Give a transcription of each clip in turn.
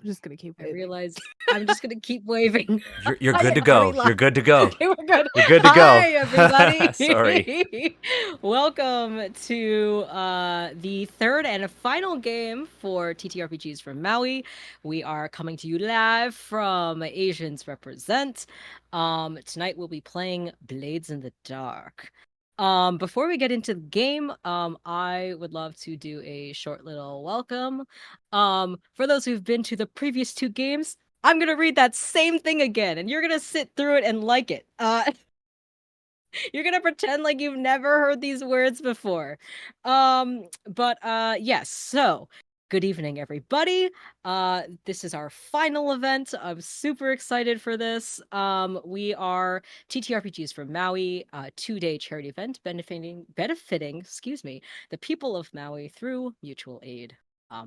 I'm just gonna keep I waving. realize I'm just gonna keep waving. You're Hi, good to go. You're everyone. good to go. Okay, we're good. You're good to go. Hi, Sorry. everybody. Welcome to the third and final game for TTRPGs from Maui. We are coming to you live from Asians Represent. Tonight we'll be playing Blades in the Dark. Before we get into the game, I would love to do a short little welcome. For those who've been to the previous two games, I'm gonna read that same thing again, and you're gonna sit through it and like it. You're gonna pretend like you've never heard these words before. Yes, so good evening, everybody. This is our final event. I'm super excited for this. We are TTRPGs from Maui, a 2-day charity event benefiting, excuse me, the people of Maui through mutual aid.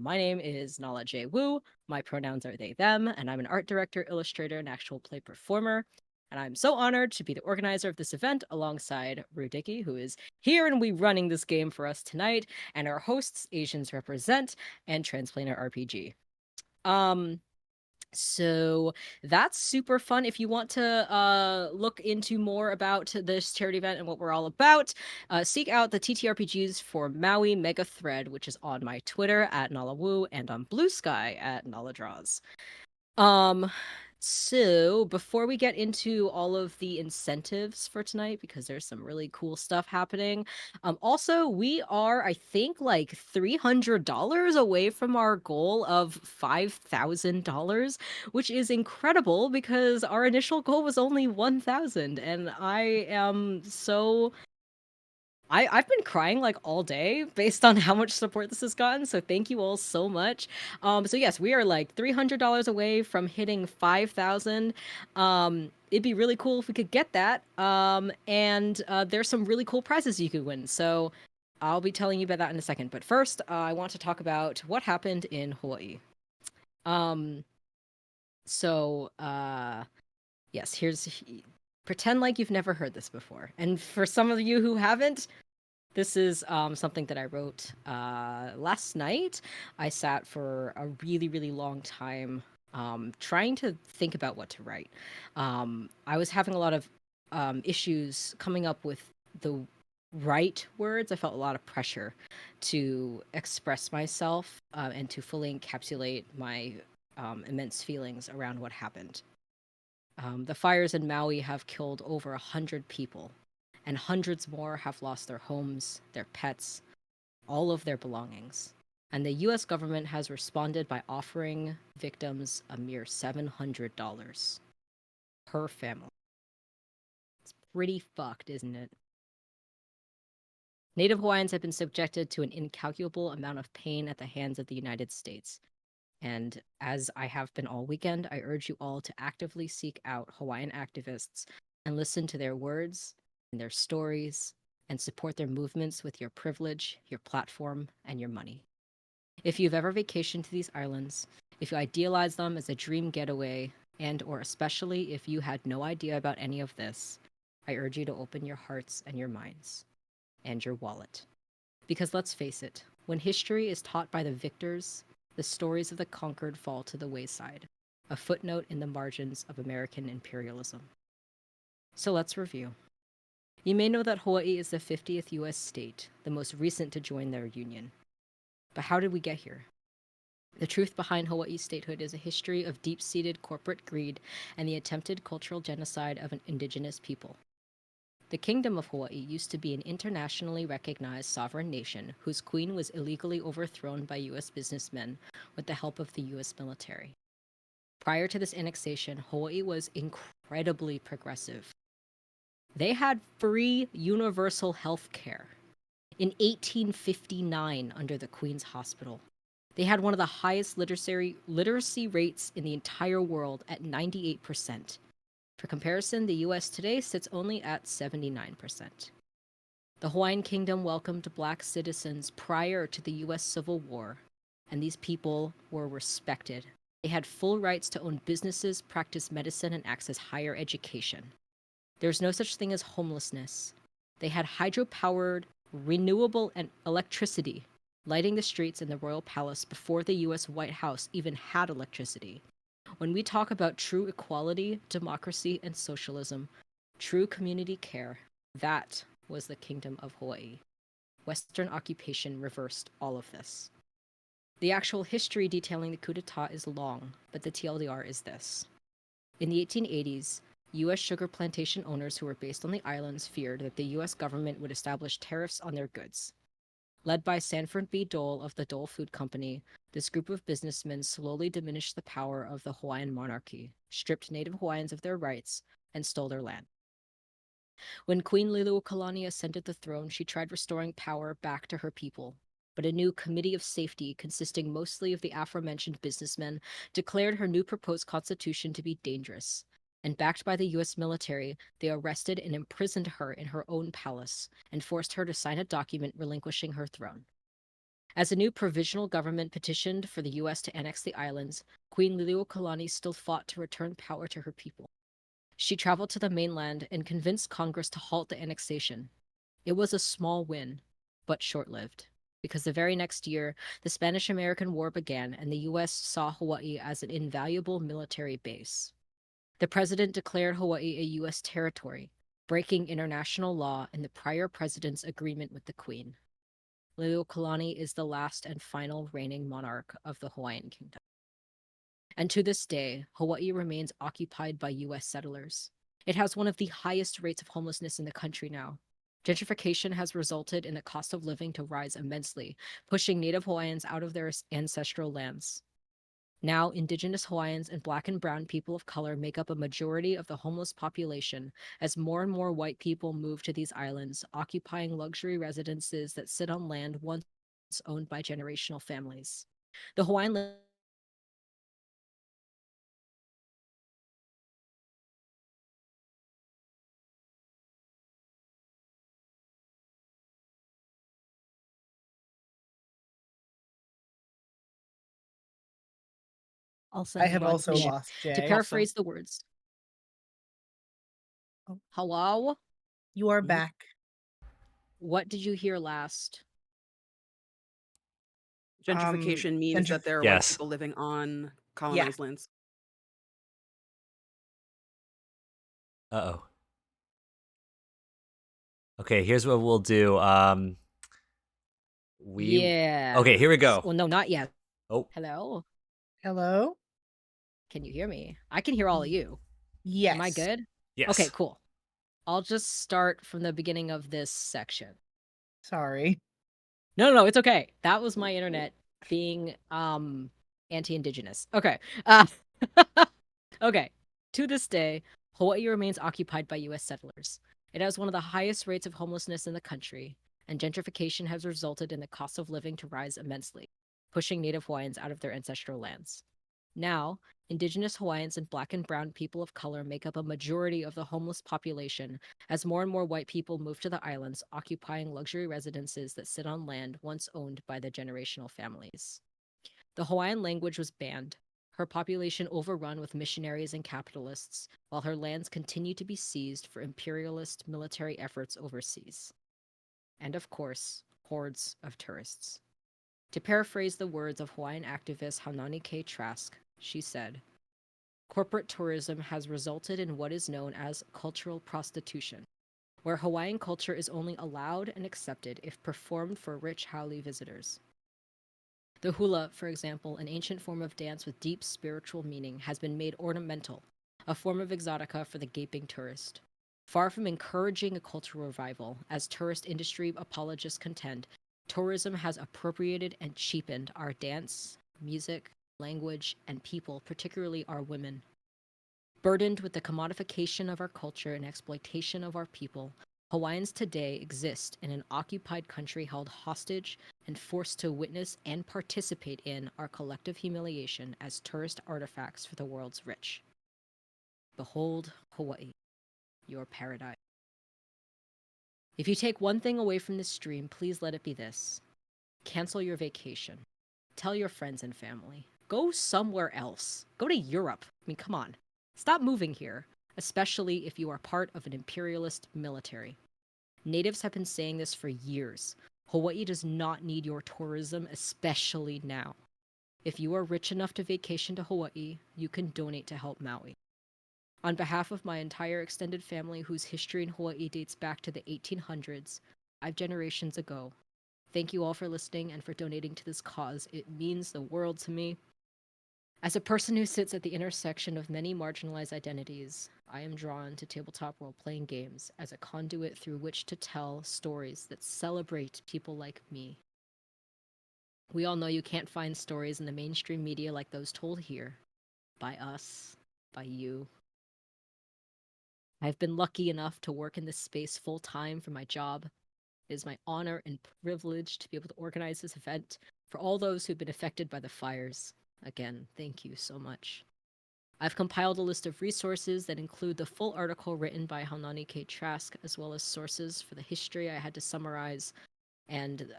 My name is Nala J. Wu. My pronouns are they, them, and I'm an art director, illustrator, and actual play performer. And I'm so honored to be the organizer of this event alongside Rudicki, who is here and we running this game for us tonight, and our hosts, Asians Represent and Transplanar RPG. Um, so that's super fun. If you want to look into more about this charity event and what we're all about, seek out the TTRPGs for Maui Mega Thread, which is on my Twitter at NalaWoo and on Blue Sky at NalaDraws. So before we get into all of the incentives for tonight, because there's some really cool stuff happening. Also, we are, I think, like $300 away from our goal of $5,000, which is incredible because our initial goal was only 1,000, and I am so I've been crying like all day based on how much support this has gotten. So thank you all so much. So yes, we are like $300 away from hitting 5,000. It'd be really cool if we could get that. And there's some really cool prizes you could win. So I'll be telling you about that in a second. But first, I want to talk about what happened in Hawaii. Um, yes, pretend like you've never heard this before. And for some of you who haven't, this is something that I wrote last night. I sat for a really, really long time trying to think about what to write. I was having a lot of issues coming up with the right words. I felt a lot of pressure to express myself and to fully encapsulate my immense feelings around what happened. The fires in Maui have killed over 100 people, and hundreds more have lost their homes, their pets, all of their belongings. And the US government has responded by offering victims a mere $700 per family. It's pretty fucked, isn't it? Native Hawaiians have been subjected to an incalculable amount of pain at the hands of the United States. And as I have been all weekend, I urge you all to actively seek out Hawaiian activists and listen to their words and their stories and support their movements with your privilege, your platform, and your money. If you've ever vacationed to these islands, if you idealize them as a dream getaway, and or especially if you had no idea about any of this, I urge you to open your hearts and your minds and your wallet. Because let's face it, when history is taught by the victors, the stories of the conquered fall to the wayside, a footnote in the margins of American imperialism. So let's review. You may know that Hawaii is the 50th US state, the most recent to join their union. But how did we get here? The truth behind Hawaii's statehood is a history of deep-seated corporate greed and the attempted cultural genocide of an indigenous people. The Kingdom of Hawaii used to be an internationally recognized sovereign nation whose queen was illegally overthrown by US businessmen with the help of the US military. Prior to this annexation, Hawaii was incredibly progressive. They had free universal health care in 1859 under the Queen's Hospital. They had one of the highest literacy rates in the entire world at 98%. For comparison, the US today sits only at 79%. The Hawaiian Kingdom welcomed Black citizens prior to the US Civil War, and these people were respected. They had full rights to own businesses, practice medicine, and access higher education. There's no such thing as homelessness. They had hydro-powered, renewable electricity lighting the streets in the royal palace before the US White House even had electricity. When we talk about true equality, democracy, and socialism, true community care, that was the Kingdom of Hawaii. Western occupation reversed all of this. The actual history detailing the coup d'etat is long, but the TLDR is this. In the 1880s, U.S. sugar plantation owners who were based on the islands feared that the U.S. government would establish tariffs on their goods. Led by Sanford B. Dole of the Dole Food Company, this group of businessmen slowly diminished the power of the Hawaiian monarchy, stripped Native Hawaiians of their rights, and stole their land. When Queen Liliuokalani ascended the throne, she tried restoring power back to her people. But a new committee of safety, consisting mostly of the aforementioned businessmen, declared her new proposed constitution to be dangerous. And backed by the US military, they arrested and imprisoned her in her own palace and forced her to sign a document relinquishing her throne. As a new provisional government petitioned for the US to annex the islands, Queen Liliuokalani still fought to return power to her people. She traveled to the mainland and convinced Congress to halt the annexation. It was a small win, but short lived, because the very next year, the Spanish American War began and the US saw Hawaii as an invaluable military base. The president declared Hawaii a US territory, breaking international law and the prior president's agreement with the Queen. Liliuokalani is the last and final reigning monarch of the Hawaiian Kingdom. And to this day, Hawaii remains occupied by US settlers. It has one of the highest rates of homelessness in the country now. Gentrification has resulted in the cost of living to rise immensely, pushing Native Hawaiians out of their ancestral lands. Now, Indigenous Hawaiians and Black and Brown people of color make up a majority of the homeless population as more and more white people move to these islands, occupying luxury residences that sit on land once owned by generational families. The Hawaiian I'll I send have you also information. lost To Jay. paraphrase the words, Oh. Halau, You are Mhm. back. what did you hear last? Gentrification means that there are white Yes. people living on colonized lands. Uh-oh. Okay, here's what we'll do. Yeah. Okay, here we go. Well, no, not yet. Oh, Hello? Hello? Can you hear me? I can hear all of you. Yes. Am I good? yes. Okay, cool. I'll just start from the beginning of this section. Sorry. No, it's okay. That was my internet being anti-indigenous. Okay. Okay. To this day, Hawaii remains occupied by US settlers. It has one of the highest rates of homelessness in the country, and gentrification has resulted in the cost of living to rise immensely, pushing Native Hawaiians out of their ancestral lands. Now, Indigenous Hawaiians and Black and Brown people of color make up a majority of the homeless population as more and more white people move to the islands, occupying luxury residences that sit on land once owned by the generational families. The Hawaiian language was banned, her population overrun with missionaries and capitalists, while her lands continue to be seized for imperialist military efforts overseas. And of course, hordes of tourists. To paraphrase the words of Hawaiian activist Hanani K. Trask, she said, "Corporate tourism has resulted in what is known as cultural prostitution, where Hawaiian culture is only allowed and accepted if performed for rich haole visitors. The hula, for example, an ancient form of dance with deep spiritual meaning, has been made ornamental, a form of exotica for the gaping tourist. Far from encouraging a cultural revival, as tourist industry apologists contend, tourism has appropriated and cheapened our dance, music, language, and people, particularly our women. Burdened with the commodification of our culture and exploitation of our people, Hawaiians today exist in an occupied country held hostage and forced to witness and participate in our collective humiliation as tourist artifacts for the world's rich. Behold Hawaii, your paradise." If you take one thing away from this stream, please let it be this. Cancel your vacation. Tell your friends and family. Go somewhere else. Go to Europe. I mean, come on. Stop moving here, especially if you are part of an imperialist military. Natives have been saying this for years. Hawaii does not need your tourism, especially now. If you are rich enough to vacation to Hawaii, you can donate to help Maui. On behalf of my entire extended family, whose history in Hawaii dates back to the 1800s, 5 generations ago, thank you all for listening and for donating to this cause. It means the world to me. As a person who sits at the intersection of many marginalized identities, I am drawn to tabletop role-playing games as a conduit through which to tell stories that celebrate people like me. We all know you can't find stories in the mainstream media like those told here. By us. By you. I've been lucky enough to work in this space full-time for my job. It is my honor and privilege to be able to organize this event for all those who've been affected by the fires. Again, thank you so much. I've compiled a list of resources that include the full article written by Haunani K. Trask, as well as sources for the history I had to summarize, and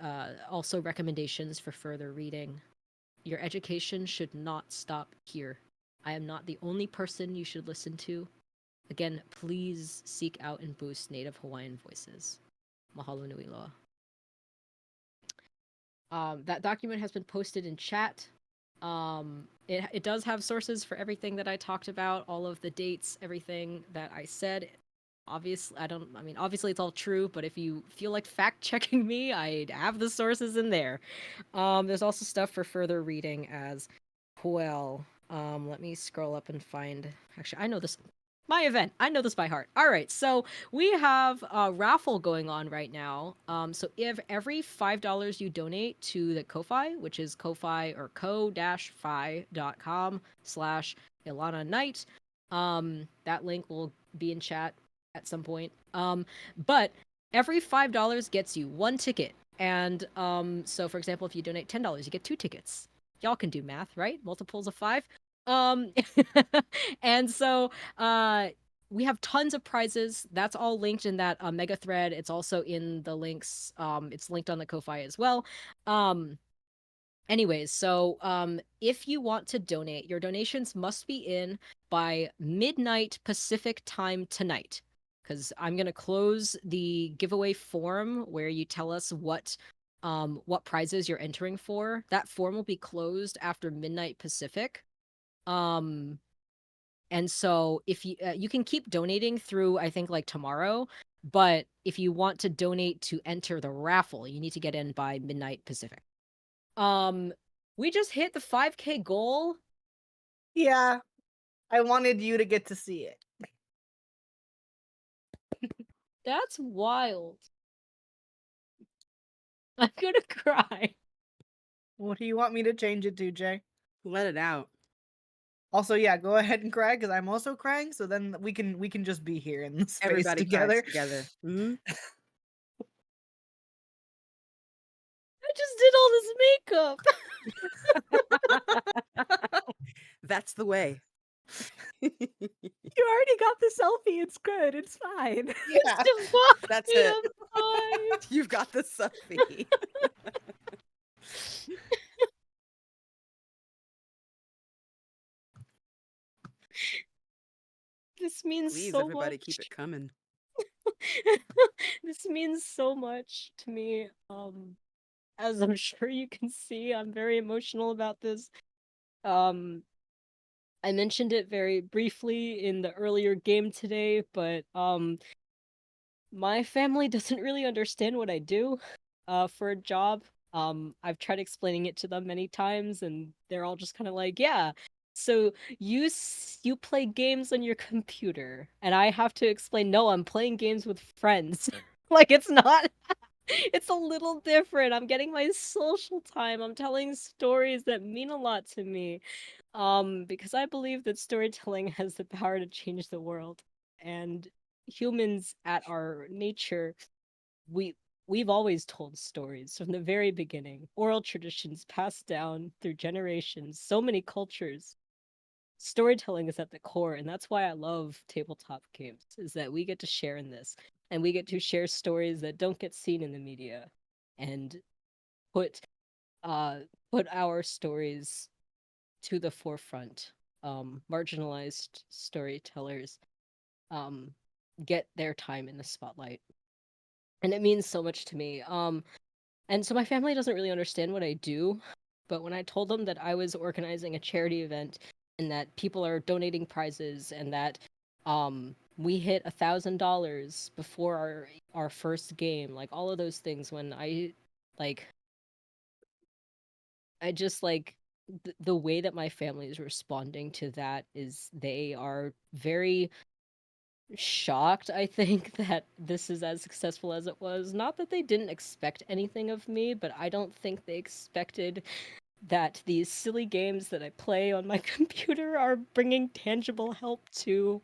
also recommendations for further reading. Your education should not stop here. I am not the only person you should listen to. Again, please seek out and boost Native Hawaiian voices. Mahalo nui loa. That document has been posted in chat. It does have sources for everything that I talked about, all of the dates, everything that I said. Obviously, obviously it's all true, but if you feel like fact checking me, I have the sources in there. There's also stuff for further reading as well. Let me scroll up and find. Actually, I know this. My event. I know this by heart. All right, so we have a raffle going on right now. So if every $5 you donate to the Ko-Fi, which is Ko-Fi or ko-fi.com/Ilana Knight, that link will be in chat at some point. But every $5 gets you 1 ticket. And so for example, if you donate $10, you get 2 tickets. Y'all can do math, right? Multiples of 5. And so we have tons of prizes. That's all linked in that mega thread. It's also in the links. It's linked on the Ko-Fi as well. Anyways, so if you want to donate, your donations must be in by midnight Pacific time tonight, because I'm going to close the giveaway form where you tell us what prizes you're entering for. That form will be closed after midnight Pacific. And so if you you can keep donating through, I think, like tomorrow, but if you want to donate to enter the raffle, you need to get in by midnight Pacific. We just hit the 5K goal. Yeah. I wanted you to get to see it. That's wild. I'm gonna cry. What do you want me to change it to, Jay? Let it out. Also, yeah, go ahead and cry because I'm also crying. So then we can just be here in the space Everybody together. cries together. Mm-hmm. I just did all this makeup. That's the way. You already got the selfie. It's good. It's fine. Yeah. That's Yeah, it. fine. You've got the selfie. This means Please, so everybody, much. keep it coming. This means so much to me. As I'm sure you can see, I'm very emotional about this. I mentioned it very briefly in the earlier game today, but my family doesn't really understand what I do for a job. I've tried explaining it to them many times, and they're all just kind of like, yeah, so you play games on your computer. And I have to explain, no, I'm playing games with friends. Like, it's not, it's a little different. I'm getting my social time. I'm telling stories that mean a lot to me. Because I believe that storytelling has the power to change the world. And humans at our nature, we've always told stories from the very beginning. Oral traditions passed down through generations, so many cultures. Storytelling is at the core, and that's why I love tabletop games, is that we get to share in this, and we get to share stories that don't get seen in the media, and put our stories to the forefront. Marginalized storytellers get their time in the spotlight, and it means so much to me. And so my family doesn't really understand what I do, but when I told them that I was organizing a charity event and that people are donating prizes and that we hit $1,000 before our first game, like all of those things, when like I just like the way that my family is responding to that is they are very shocked, I think, that this is as successful as it was. Not that they didn't expect anything of me, but I don't think they expected that these silly games that I play on my computer are bringing tangible help to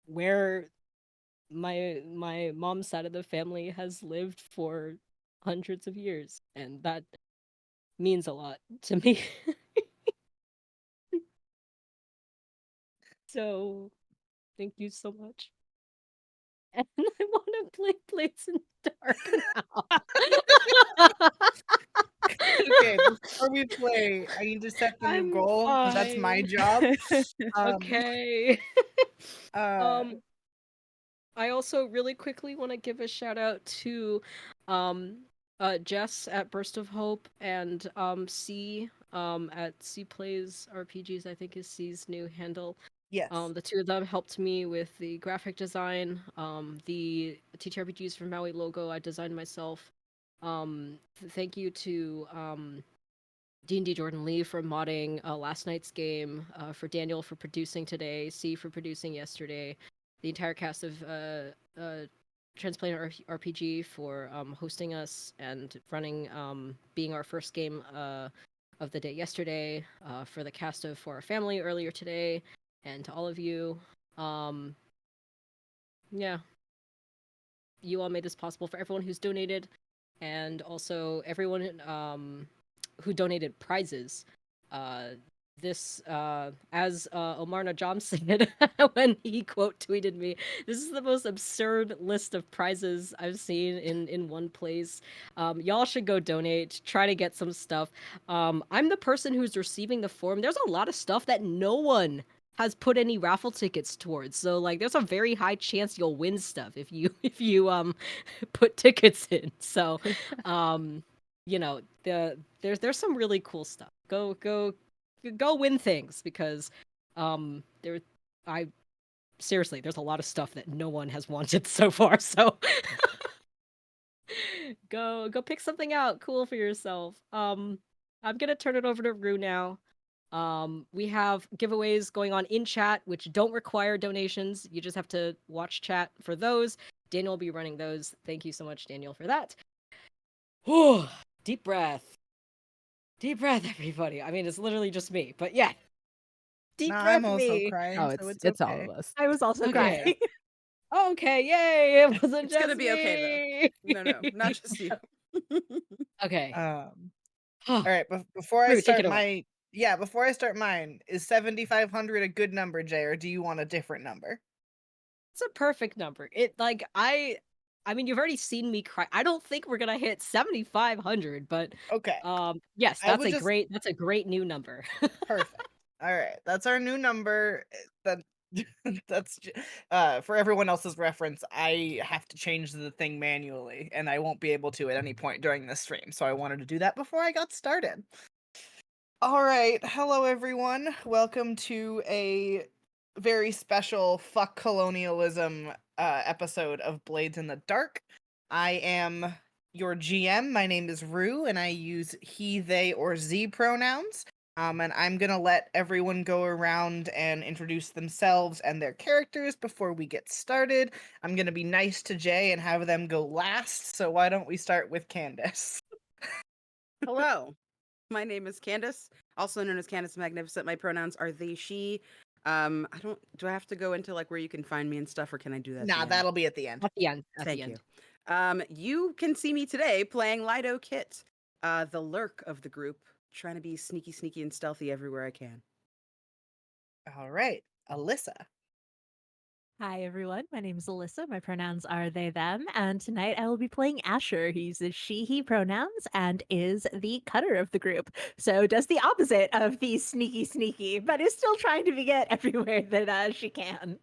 where my mom's side of the family has lived for hundreds of years, and that means a lot to me. So, thank you so much. And I want to play Blades in the Dark now. Okay, before we play, I need to set the new I'm goal because that's my fine. job. Okay. Uh, I also really quickly want to give a shout out to Jess at Burst of Hope and C at C Plays RPGs, I think is C's new handle. yes. The two of them helped me with the graphic design. The TTRPGs from Maui logo I designed myself. Thank you to D&D Jordan Lee for modding last night's game, for Daniel for producing today, C for producing yesterday, the entire cast of Transplant RPG for hosting us and running, being our first game of the day yesterday, for the cast of For Our Family earlier today, and to all of you. Yeah. You all made this possible, for everyone who's donated, and also everyone who donated prizes. This, as Omar Najam said when he quote tweeted me, this is the most absurd list of prizes I've seen in one place. Y'all should go donate, try to get some stuff. I'm the person who's receiving the form. There's a lot of stuff that no one has put any raffle tickets towards. So like there's a very high chance you'll win stuff if you put tickets in. So there's some really cool stuff. Go win things because there I seriously there's a lot of stuff that no one has wanted so far. So go pick something out cool for yourself. I'm gonna turn it over to Rue now. We have giveaways going on in chat, which don't require donations. You just have to watch chat for those. Daniel will be running those. Thank you so much, Daniel, for that. Whew, deep breath. Deep breath, everybody. I mean, it's literally just me, but yeah. Deep Nah, breath I'm also me. crying, Oh, so it's all okay. of us. I was also Okay. crying. Okay, yay! It wasn't It's just gonna be okay, me. No, not just you. Okay. All right, before I Rue, take start it away. before I start mine, is 7,500 a good number, Jay, or do you want a different number? It's a perfect number. It like I mean, you've already seen me cry. I don't think we're gonna hit 7,500, but Okay, yes, I that's would a just great new number. perfect. All right, that's our new number. That for everyone else's reference, I have to change the thing manually, and I won't be able to at any point during this stream. So I wanted to do that before I got started. All right, hello everyone. Welcome to a very special fuck colonialism episode of Blades in the Dark. I am your GM. My name is Rue, and I use he, they, or z pronouns. And I'm gonna let everyone go around and introduce themselves and their characters before we get started. I'm gonna be nice to Jay and have them go last. So why don't we start with Candace? Hello, my name is Candace, also known as Candace the Magnificent. My pronouns are they, she. Do I have to go into like where you can find me and stuff, or can I do that? Nah, that'll be at the end. At the end. At Thank the you. end. You can see me today playing Lido Kit, the lurk of the group, trying to be sneaky and stealthy everywhere I can. All right, Alyssa. Hi, everyone. My name is Alyssa. My pronouns are they, them. And tonight I will be playing Asher. He uses she, he pronouns and is the cutter of the group. So does the opposite of the sneaky, but is still trying to get everywhere that she can.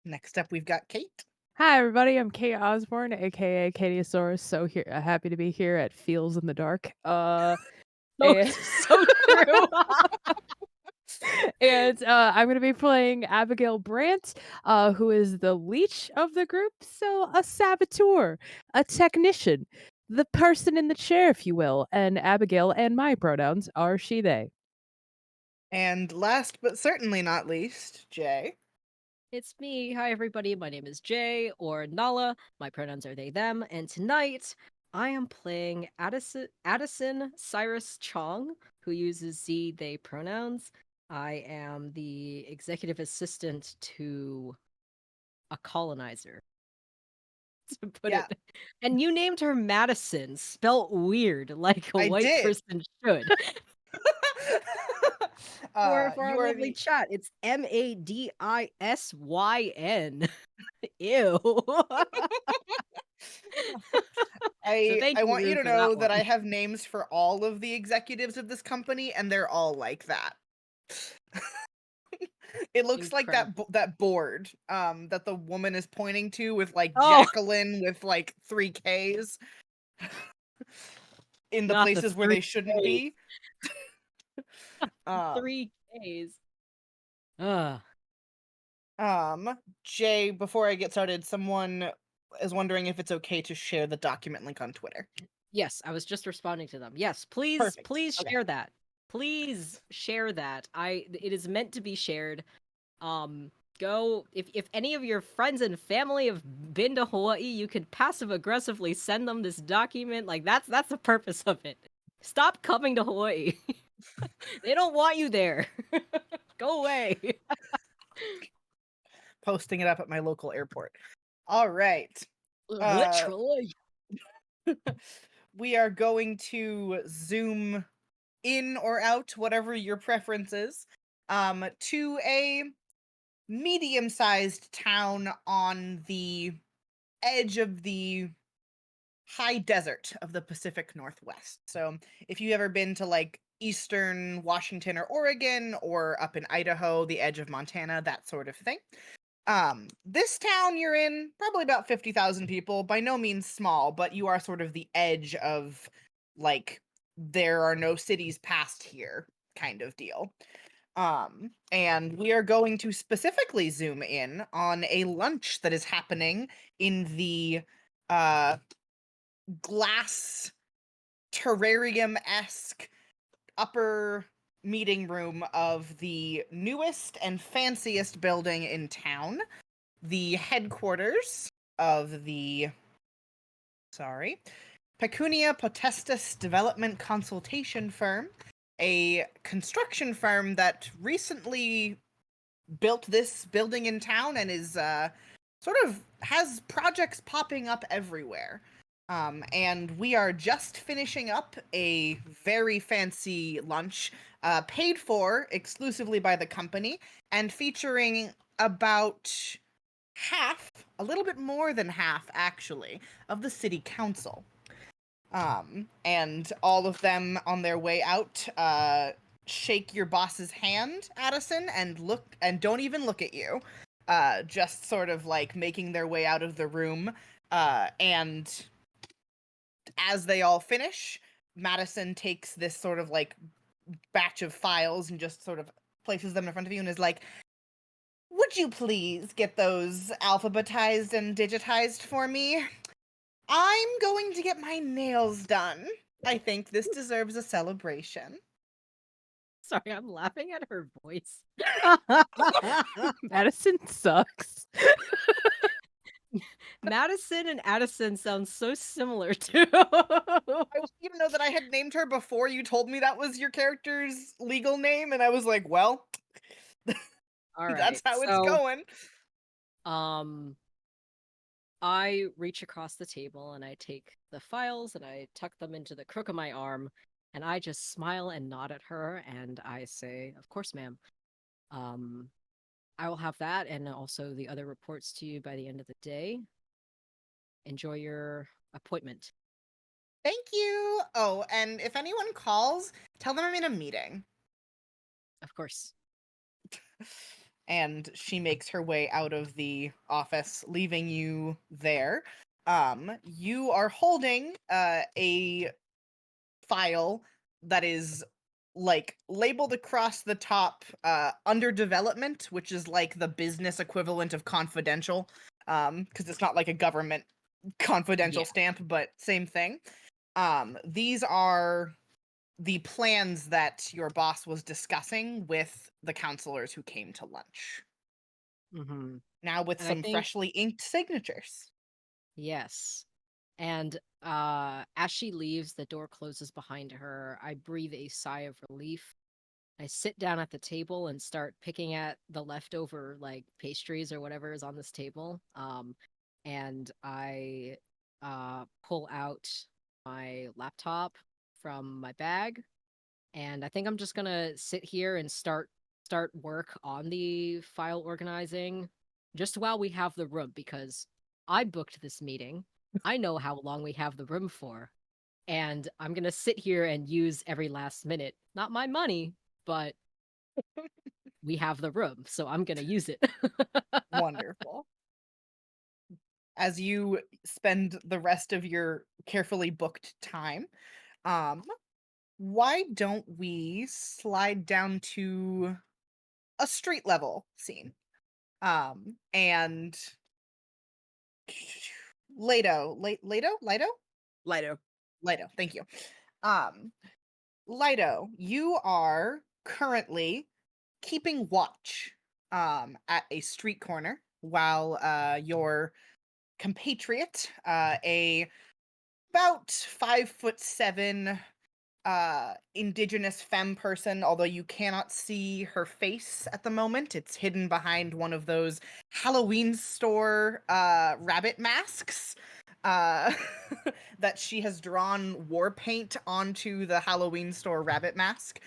Next up, we've got Kate. Hi, everybody. I'm Kate Osborne, aka Katiosaurus. So here, happy to be here at Feels in the Dark. So, And, so true. and I'm gonna be playing Abigail Brandt, who is the leech of the group. So a saboteur, a technician, the person in the chair, if you will. And Abigail and my pronouns are she/they. And last but certainly not least, Jay. It's me. Hi, everybody. My name is Jay or Nala. My pronouns are they, them. And tonight, I am playing Addison Cyrus Chong, who uses Z, they pronouns. I am the executive assistant to a colonizer, to put Yeah. it. And you named her Madison, spelt weird, like a I white did. person should. For You our are lovely the chat, it's Madisyn. Ew. So thank I you, want you Rune, to for that know that one. I have names for all of the executives of this company, and they're all like that. It looks like Incredible. that board that the woman is pointing to with like Oh, Jacqueline with like 3 Ks in the not the places where they shouldn't 3Ks. be. Um, 3Ks. Ugh. Jay, before I get started, someone is wondering if it's okay to share the document link on Twitter. Yes, I was just responding to them. Yes, please, Perfect. please Okay. share that. Please share that. It is meant to be shared. Go if any of your friends and family have been to Hawaii, you could passive aggressively send them this document. Like that's the purpose of it. Stop coming to Hawaii. They don't want you there. Go away. Posting it up at my local airport. All right. Literally. We are going to zoom in or out, whatever your preference is, to a medium-sized town on the edge of the high desert of the Pacific Northwest. So if you've ever been to like eastern Washington or Oregon or up in Idaho, the edge of Montana, that sort of thing. This town you're in, probably about 50,000 people, by no means small, but you are sort of the edge of like there are no cities past here kind of deal. And we are going to specifically zoom in on a lunch that is happening in the glass terrarium-esque upper meeting room of the newest and fanciest building in town, the headquarters of the Pecunia Potestas Development Consultation Firm, a construction firm that recently built this building in town and is sort of has projects popping up everywhere. And we are just finishing up a very fancy lunch, paid for exclusively by the company, and featuring about half, a little bit more than half actually, of the city council. And all of them on their way out, shake your boss's hand, Addison, and don't even look at you. Just sort of like making their way out of the room. And as they all finish, Madison takes this sort of like batch of files and just sort of places them in front of you and is like, would you please get those alphabetized and digitized for me? I'm going to get my nails done. I think this deserves a celebration. Sorry, I'm laughing at her voice. Madison sucks. Madison and Addison sound so similar too. I want you to know that I had named her before you told me that was your character's legal name, and I was like, well, All right. that's how it's So, going. I reach across the table and I take the files and I tuck them into the crook of my arm and I just smile and nod at her and I say, "Of course, ma'am. I will have that and also the other reports to you by the end of the day. Enjoy your appointment." Thank you. Oh, and if anyone calls, tell them I'm in a meeting. Of course. and she makes her way out of the office, leaving you there. You are holding a file that is like labeled across the top under development, which is like the business equivalent of confidential, because it's not like a government confidential Yeah. stamp, but same thing. These are the plans that your boss was discussing with the counselors who came to lunch. Mm-hmm. Now with And I some think freshly inked signatures. yes. And as she leaves, the door closes behind her. I breathe a sigh of relief. I sit down at the table and start picking at the leftover like pastries or whatever is on this table. And I pull out my laptop from my bag, and I think I'm just gonna sit here and start work on the file organizing just while we have the room, because I booked this meeting. I know how long we have the room for, and I'm gonna sit here and use every last minute. Not my money, but we have the room, so I'm gonna use it. Wonderful. As you spend the rest of your carefully booked time, um, why don't we slide down to a street level scene? And Lido. Lido, thank you. Um, Lido, you are currently keeping watch at a street corner while your compatriot, a about 5'7" indigenous femme person, although you cannot see her face at the moment. It's hidden behind one of those Halloween store rabbit masks uh that she has drawn war paint onto the Halloween store rabbit mask.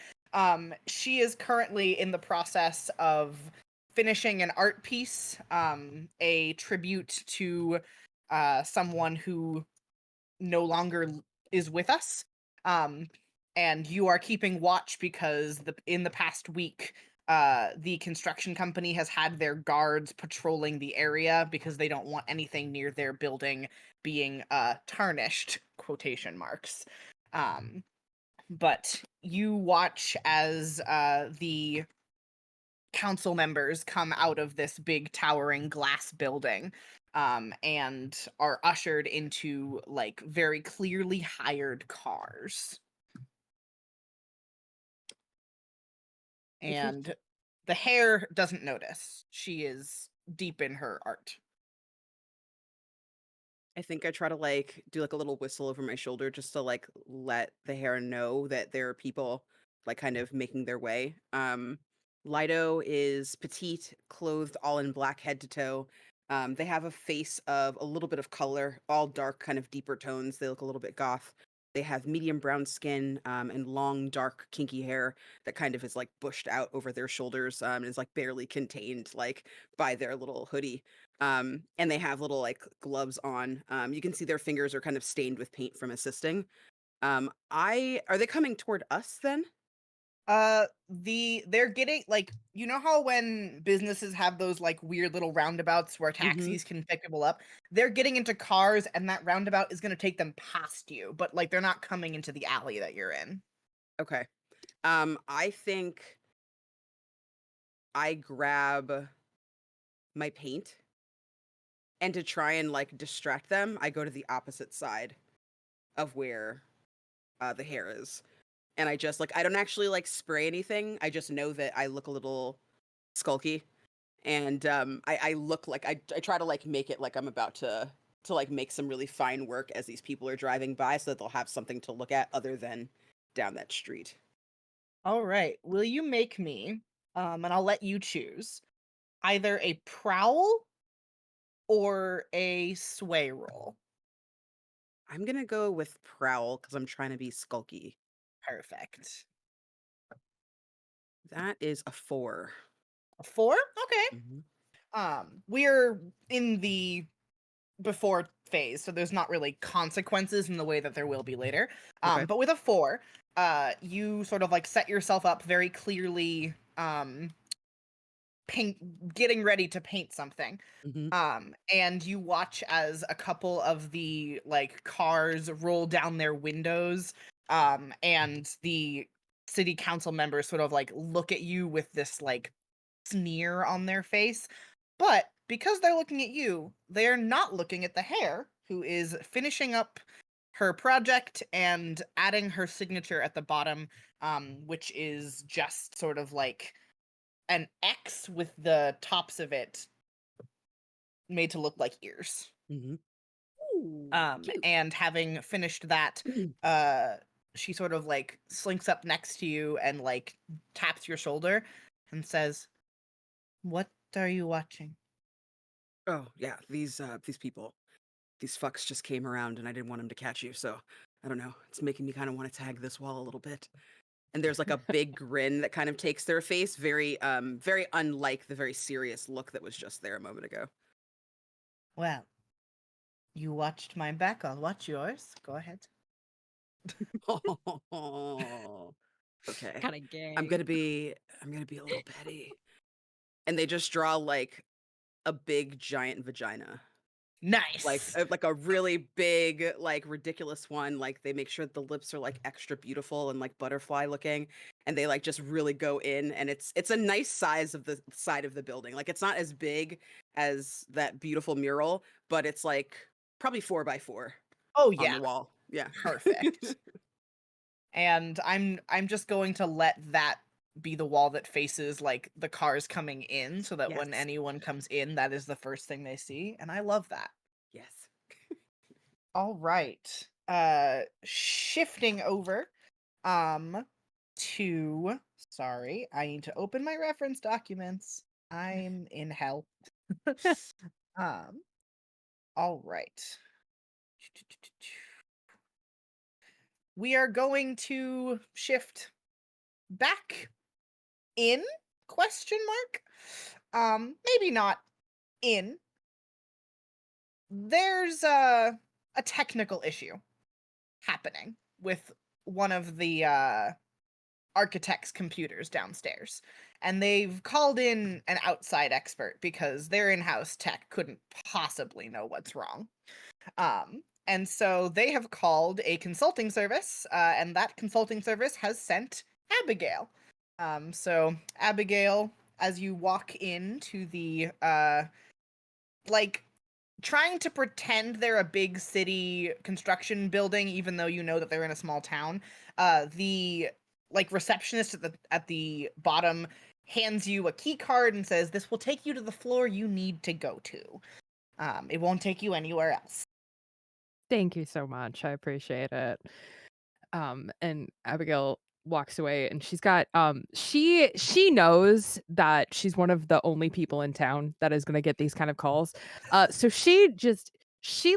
She is currently in the process of finishing an art piece, a tribute to someone who no longer is with us. And you are keeping watch because in the past week, the construction company has had their guards patrolling the area because they don't want anything near their building being tarnished, quotation marks. But you watch as the council members come out of this big towering glass building, and are ushered into like very clearly hired cars. And the hair doesn't notice. She is deep in her art. I think I try to like do like a little whistle over my shoulder just to like let the hair know that there are people like kind of making their way. Lido is petite, clothed all in black head to toe. They have a face of a little bit of color, all dark, kind of deeper tones. They look a little bit goth. They have medium brown skin, and long, dark, kinky hair that kind of is like bushed out over their shoulders, and is like barely contained like by their little hoodie. And they have little like gloves on. You can see their fingers are kind of stained with paint from assisting. I Are they coming toward us then? They're getting like, you know how when businesses have those like weird little roundabouts where taxis can pick people up, they're getting into cars and that roundabout is going to take them past you, but like they're not coming into the alley that you're in. Okay. I think I grab my paint, and to try and like distract them, I go to the opposite side of where the hair is. And I just like I don't actually like spray anything. I just know that I look a little skulky. And I look like I try to like make it like I'm about to like make some really fine work as these people are driving by so that they'll have something to look at other than down that street. All right. Will you make me, and I'll let you choose, either a prowl or a sway roll? I'm gonna go with prowl because I'm trying to be skulky. Perfect. That is a 4. A 4? Okay. Mhm. We're in the before phase, so there's not really consequences in the way that there will be later. Okay. But with a 4, you sort of like set yourself up very clearly getting ready to paint something. Mhm. And you watch as a couple of the like cars roll down their windows, and the city council members sort of like look at you with this like sneer on their face. But because they're looking at you, they're not looking at the hare, who is finishing up her project and adding her signature at the bottom, which is just sort of like an X with the tops of it made to look like ears. Mhm. Ooh, cute. And having finished that, she sort of like slinks up next to you and like taps your shoulder and says, "What are you watching?" Oh, yeah, these people, these fucks just came around and I didn't want them to catch you, so I don't know. It's making me kind of want to tag this wall a little bit. And there's like a big grin that kind of takes their face, very unlike the very serious look that was just there a moment ago. Well, you watched my back, I'll watch yours. Go ahead. Okay. Kind of gay. I'm gonna be a little petty. And they just draw like a big giant vagina. Nice. Like a really big, like ridiculous one. Like they make sure that the lips are like extra beautiful and like butterfly looking, and they like just really go in. And it's a nice size of the side of the building. Like it's not as big as that beautiful mural, but it's like probably 4x4 Oh on yeah, the wall. Yeah, perfect. And I'm just going to let that be the wall that faces like the cars coming in, so that when Yes. anyone comes in, that is the first thing they see, and I love that. Yes. All right. Shifting over to, sorry, I need to open my reference documents. I'm in hell. um all right. We are going to shift back in, question mark. Maybe not in. There's a technical issue happening with one of the architect's computers downstairs, and they've called in an outside expert because their in-house tech couldn't possibly know what's wrong. And so they have called a consulting service, and that consulting service has sent Abigail. So Abigail, as you walk into the like trying to pretend they're a big city construction building, even though you know that they're in a small town, the like receptionist at the bottom hands you a key card and says, "This will take you to the floor you need to go to. It won't take you anywhere else." Thank you so much. I appreciate it. And Abigail walks away and she's got she knows that she's one of the only people in town that is going to get these kind of calls. So she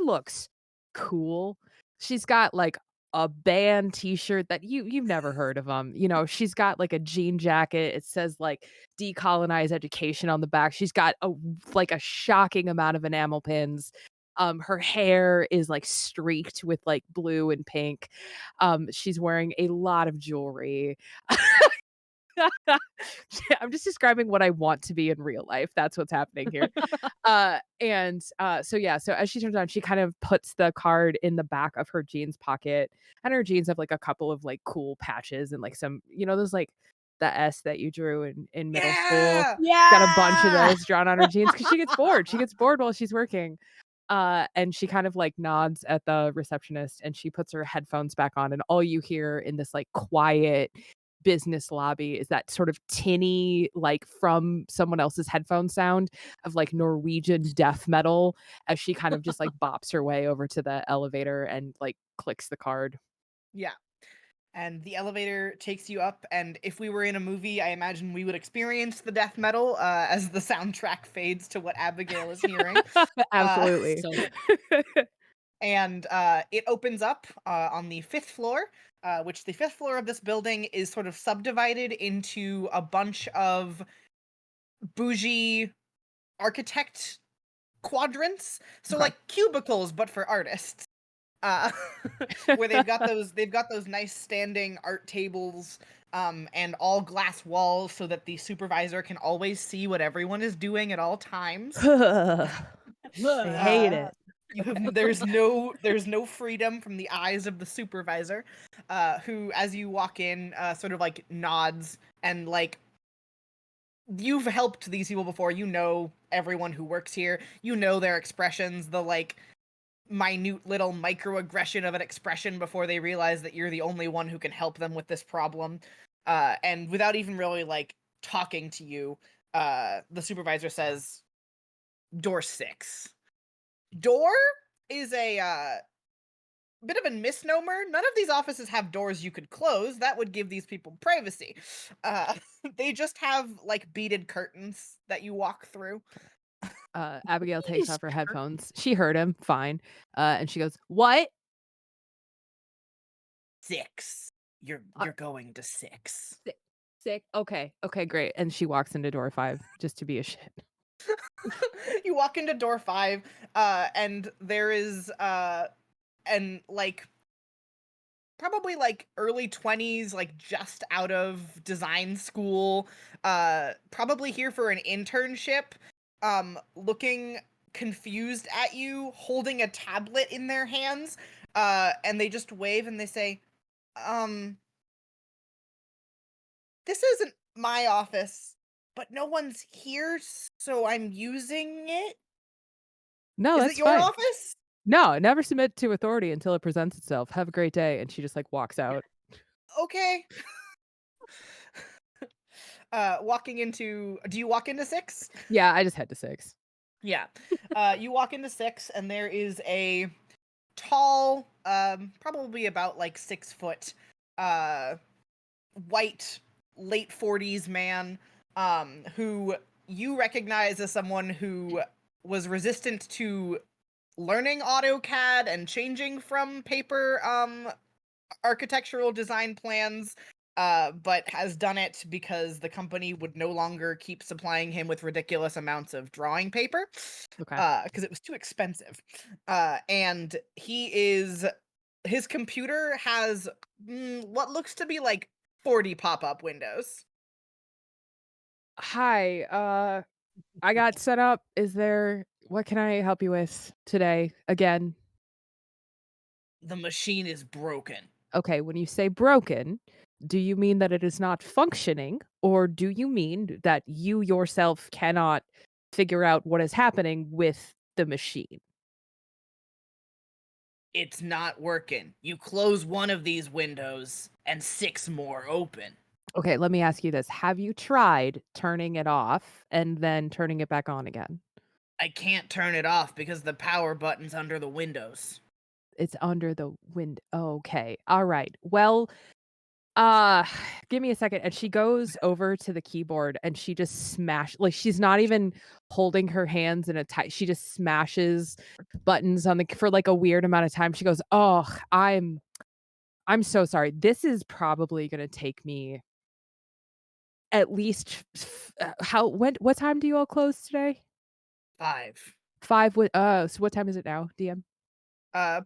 looks cool. She's got like a band t-shirt that you've never heard of them. You know, she's got like a jean jacket. It says like decolonize education on the back. She's got a shocking amount of enamel pins. Her hair is like streaked with like blue and pink. She's wearing a lot of jewelry. I'm just describing what I want to be in real life. That's what's happening here. So yeah, so as she turns around, she kind of puts the card in the back of her jeans pocket, and her jeans have like a couple of like cool patches and like some, those like the S that you drew in middle school. Yeah. Got a bunch of those drawn on her jeans because she gets bored. She gets bored while she's working. And she kind of like nods at the receptionist and she puts her headphones back on, and all you hear in this like quiet business lobby is that sort of tinny, like from someone else's headphone sound of like Norwegian death metal as she kind of just like bops her way over to the elevator and like clicks the card. Yeah. And the elevator takes you up, and if we were in a movie, I imagine we would experience the death metal as the soundtrack fades to what Abigail is hearing. Absolutely. So good. And it opens up on the 5th floor, which the 5th floor of this building is sort of subdivided into a bunch of bougie architect quadrants. So Okay. like cubicles, but for artists. Uh, where they've got those nice standing art tables and all glass walls so that the supervisor can always see what everyone is doing at all times. I hate it. There's no freedom from the eyes of the supervisor, who, as you walk in, sort of like nods and like, you've helped these people before. You know everyone who works here. You know their expressions, the like minute little microaggression of an expression before they realize that you're the only one who can help them with this problem. And without even really like talking to you, the supervisor says, "Door 6." Door is a bit of a misnomer. None of these offices have doors you could close. That would give these people privacy. They just have like beaded curtains that you walk through. Abigail takes off her headphones. She heard him, fine. And she goes, "What?" 6. You're going to 6. Sick. Okay. Okay, great. And she walks into door 5 just to be a shit. You walk into door 5, and there is and like probably like early 20s, like just out of design school, probably here for an internship, looking confused at you, holding a tablet in their hands, and they just wave and they say, "This isn't my office, but no one's here, so I'm using it. No, Is that's it your fine. office?" No, never submit to authority until it presents itself. Have a great day. And she just like walks out. Okay. Walking into, do you walk into 6? Yeah, I just head to 6. Yeah. You walk into 6 and there is a tall, probably about like 6 foot, white, late 40s man, who you recognize as someone who was resistant to learning AutoCAD and changing from paper, architectural design plans, but has done it because the company would no longer keep supplying him with ridiculous amounts of drawing paper, Okay. because it was too expensive. And his computer has what looks to be like 40 pop-up windows. Hi, I got set up. What can I help you with today? Again. The machine is broken. Okay, when you say broken, do you mean that it is not functioning, or do you mean that you yourself cannot figure out what is happening with the machine? It's not working. You close one of these windows and 6 more open. Okay, let me ask you this. Have you tried turning it off and then turning it back on again? I can't turn it off because the power button's under the windows. It's under the wind. Okay. All right. Well, uh, give me a second. And she goes over to the keyboard and she just like she's not even holding her hands in a tight. She just smashes buttons on the for like a weird amount of time. She goes, "Oh, I'm so sorry. This is probably going to take me at least what time do you all close today?" 5. 5. So what time is it now, DM?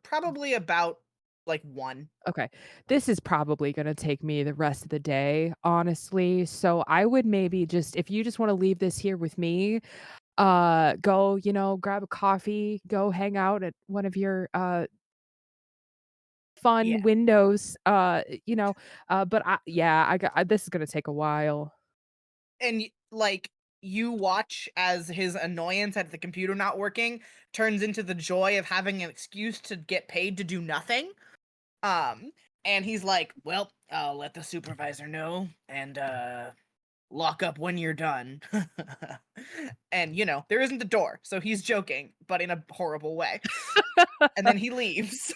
Probably about like 1. Okay. This is probably gonna take me the rest of the day, honestly. So I would maybe just if you just wanna leave this here with me, go, grab a coffee, go hang out at one of your, Yeah. fun windows, but this is gonna take a while. And like you watch as his annoyance at the computer not working turns into the joy of having an excuse to get paid to do nothing. Um and he's like, "Well, I'll let the supervisor know and lock up when you're done." And there isn't a door, so he's joking, but in a horrible way. And then he leaves.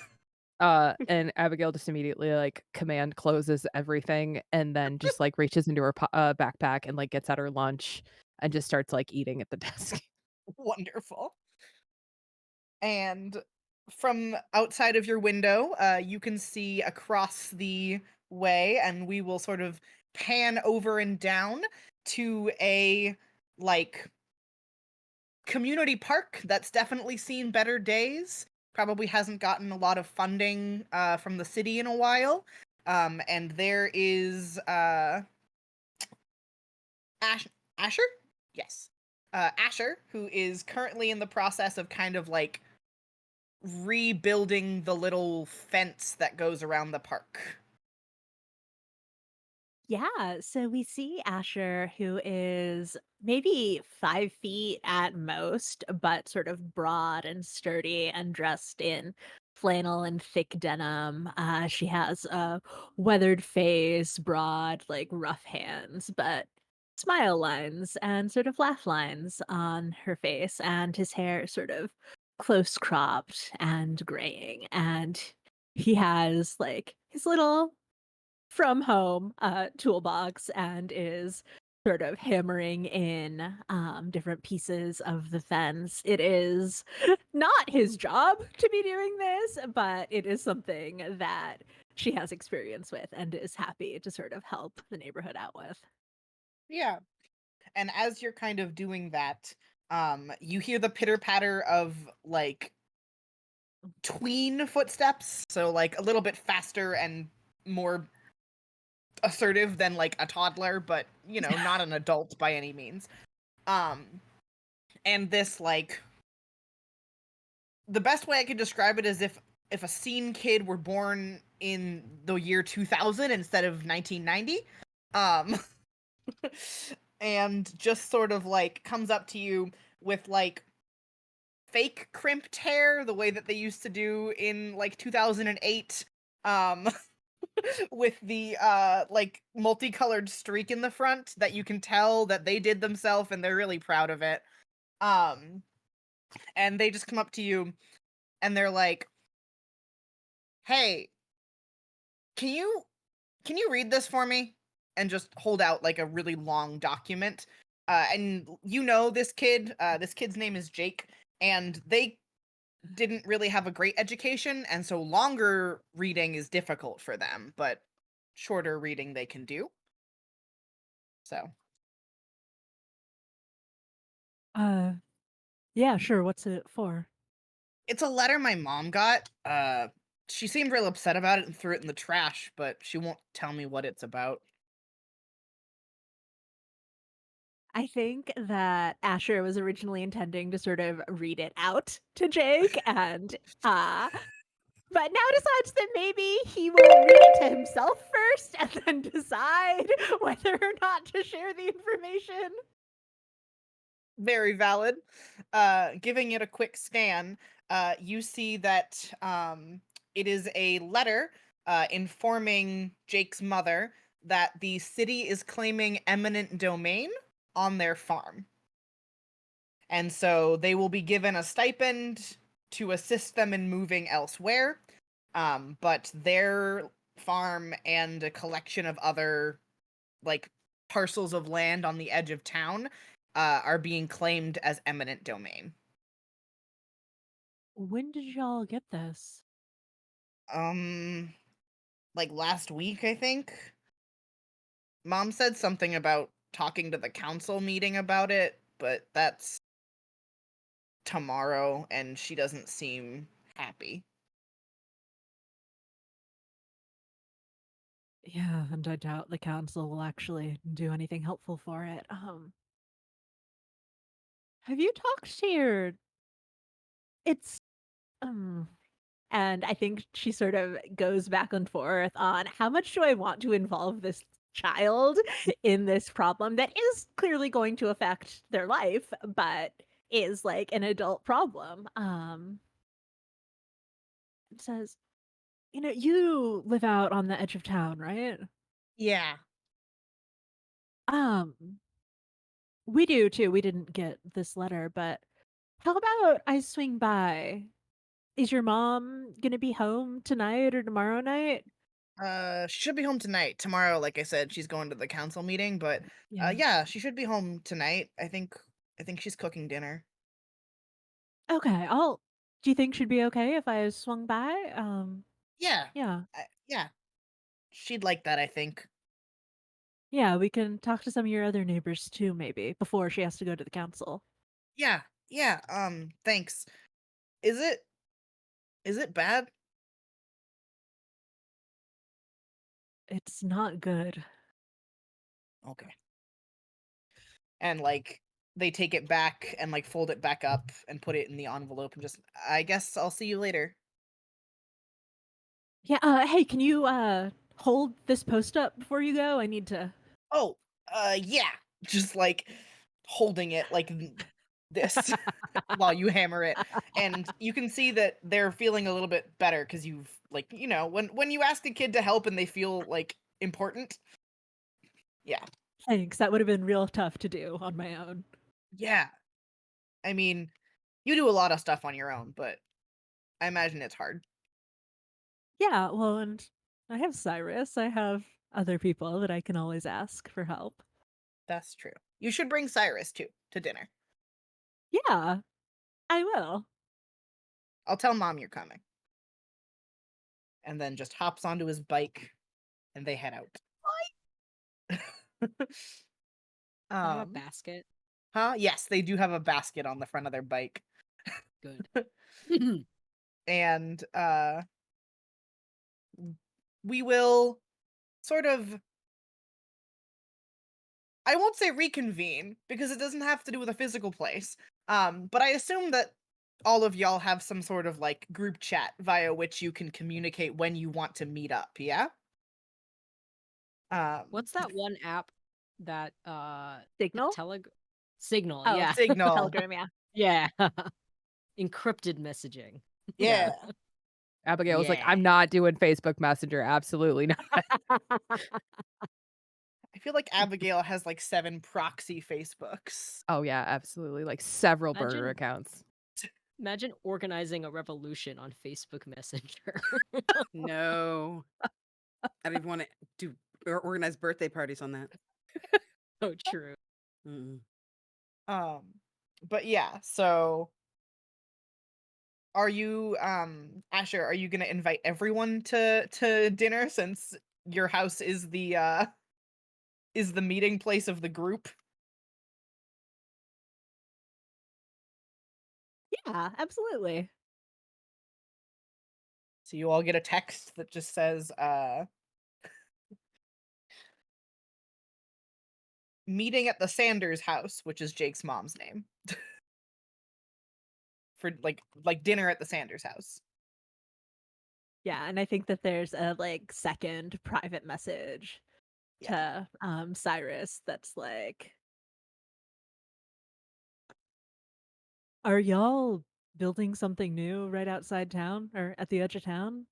And Abigail just immediately, like, command closes everything and then just, like, reaches into her backpack and, like, gets out her lunch and just starts, like, eating at the desk. Wonderful. And from outside of your window, you can see across the way, and we will sort of pan over and down to a like community park that's definitely seen better days. Probably hasn't gotten a lot of funding from the city in a while. And there is Asher? Yes. Asher, who is currently in the process of kind of like rebuilding the little fence that goes around the park. Yeah, so we see Asher, who is maybe 5 feet at most, but sort of broad and sturdy and dressed in flannel and thick denim. She has a weathered face, broad, like rough hands, but smile lines and sort of laugh lines on her face, and his hair is sort of close cropped and graying. And he has like his little from home toolbox and is sort of hammering in different pieces of the fence. It is not his job to be doing this, but it is something that she has experience with and is happy to sort of help the neighborhood out with. Yeah. And as you're kind of doing that, you hear the pitter patter of like tween footsteps, so like a little bit faster and more assertive than like a toddler, but you know, not an adult by any means. Um, and this like the best way I could describe it is if a scene kid were born in the year 2000 instead of 1990. Um, and just sort of like comes up to you with like fake crimped hair the way that they used to do in like 2008, um with the like multicolored streak in the front that you can tell that they did themselves and they're really proud of it. um and they just come up to you and they're like, hey, can you read this for me? And just hold out like a really long document. And you know this kid's name is Jake, and they didn't really have a great education, and so longer reading is difficult for them, but shorter reading they can do. So Uh, yeah, sure. What's it for? it's a letter my mom got. She seemed real upset about it and threw it in the trash, but she won't tell me what it's about. I think that Asher was originally intending to sort of read it out to Jake and but now decides that maybe he will read it to himself first and then decide whether or not to share the information. Very valid. Giving it a quick scan, you see that it is a letter informing Jake's mother that the city is claiming eminent domain on their farm. And so they will be given a stipend to assist them in moving elsewhere. But their farm and a collection of other like parcels of land on the edge of town are being claimed as eminent domain. When did y'all get this? Um, like last week, I think. Mom said something about talking to the council meeting about it, but that's tomorrow, and she doesn't seem happy. Yeah, and I doubt the council will actually do anything helpful for it. Have you talked to your it's um and I think she sort of goes back and forth on how much do I want to involve this child in this problem that is clearly going to affect their life, but is like an adult problem. It says, you live out on the edge of town, right? Yeah. Um, we do too. We didn't get this letter, but how about I swing by? Is your mom gonna be home tonight or tomorrow night? She should be home tonight. Tomorrow, like I said, she's going to the council meeting, but Yeah. yeah, she should be home tonight. I think she's cooking dinner. Okay, do you think she'd be okay if I swung by? Yeah. Yeah. Yeah. She'd like that, I think. Yeah, we can talk to some of your other neighbors too, maybe, before she has to go to the council. Yeah. Yeah. Thanks. Is it bad? It's not good. Okay. And like they take it back and like fold it back up and put it in the envelope and just, I guess I'll see you later. Yeah, hey, can you hold this post up before you go? I need to Oh, yeah. Just like holding it like this while you hammer it. And you can see that they're feeling a little bit better because you've like, when you ask a kid to help and they feel like important. Yeah. Thanks. That would have been real tough to do on my own. Yeah. I mean, you do a lot of stuff on your own, but I imagine it's hard. Yeah, well, and I have Cyrus. I have other people that I can always ask for help. That's true. You should bring Cyrus too to dinner. Yeah, I will. I'll tell Mom you're coming. And then just hops onto his bike and they head out. I have a um, basket. huh? Yes, they do have a basket on the front of their bike. Good. And we will sort of, I won't say reconvene because it doesn't have to do with a physical place. But I assume that all of y'all have some sort of like group chat via which you can communicate when you want to meet up, yeah? What's that one app that Signal? Signal, Oh, yeah. Signal. Telegram, yeah. Yeah. Encrypted messaging. Yeah. Abigail was like, Yeah. I'm not doing Facebook Messenger. Absolutely not. I feel like Abigail has like 7 proxy Facebooks. Oh, yeah, absolutely. Like several burner Imagine accounts. imagine organizing a revolution on Facebook Messenger. No. I don't even want to do or organize birthday parties on that. So true. Mm. But yeah, so are you Asher, are you going to invite everyone to dinner since your house is the meeting place of the group? Yeah, absolutely. So you all get a text that just says meeting at the Sanders house, which is Jake's mom's name. For like dinner at the Sanders house. Yeah, and I think that there's a like second private message Yeah. to Cyrus that's like, are y'all building something new right outside town or at the edge of town?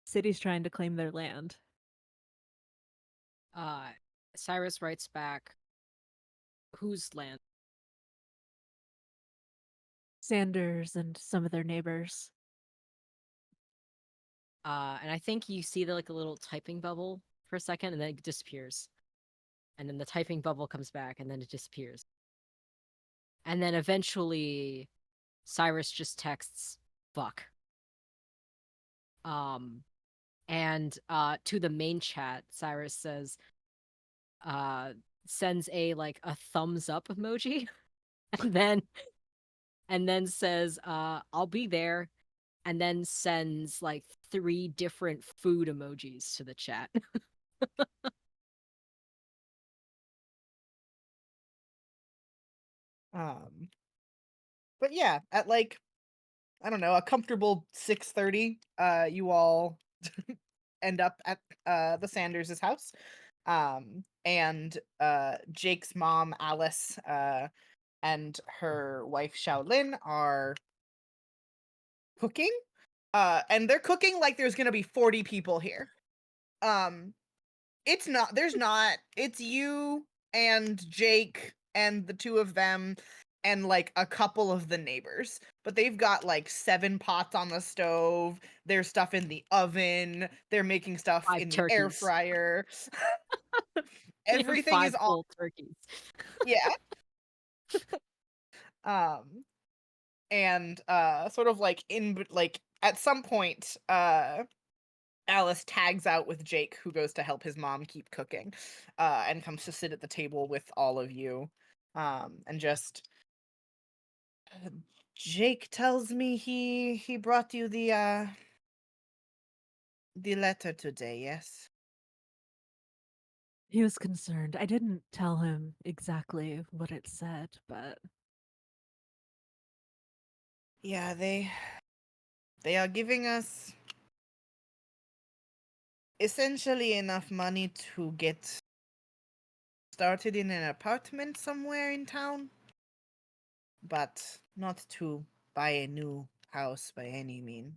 City's trying to claim their land. Uh Cyrus writes back, whose land? Sanders and some of their neighbors. And I think you see like a little typing bubble for a second and then it disappears. And then the typing bubble comes back and then it disappears. And then eventually Cyrus just texts fuck. And to the main chat, Cyrus says uh sends a thumbs up emoji and then says I'll be there, and then sends like 3 different food emojis to the chat. But yeah, at like, I don't know, a comfortable 6:30, you all end up at the Sanders' house. And Jake's mom, Alice, and her wife Xiaolin are cooking. And they're cooking like there's gonna be 40 people here. Um, there's not. It's you and Jake and the two of them and like a couple of the neighbors. But they've got like 7 pots on the stove. There's stuff in the oven. They're making stuff 5 in the air turkeys. fryer. They have Everything 5 is on. full turkeys. Yeah. Um and sort of like like at some point Alice tags out with Jake, who goes to help his mom keep cooking, and comes to sit at the table with all of you. And just Jake tells me he brought you the letter today, yes? He was concerned. I didn't tell him exactly what it said, but Yeah, they are giving us essentially enough money to get started in an apartment somewhere in town, but not to buy a new house by any means.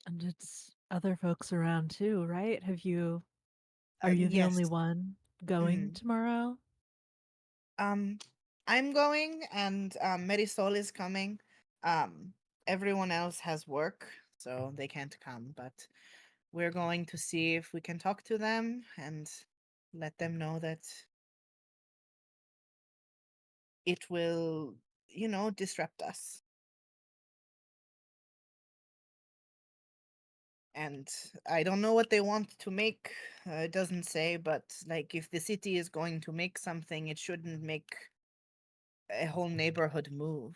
and it's other folks around too, right? Are you the only Yes. one going Mhm. tomorrow? I'm going, and Marisol is coming. Um, Everyone else has work, so they can't come. But we're going to see if we can talk to them and let them know that it will, disrupt us. And I don't know what they want to make. It doesn't say, but like if the city is going to make something, it shouldn't make a whole neighborhood move.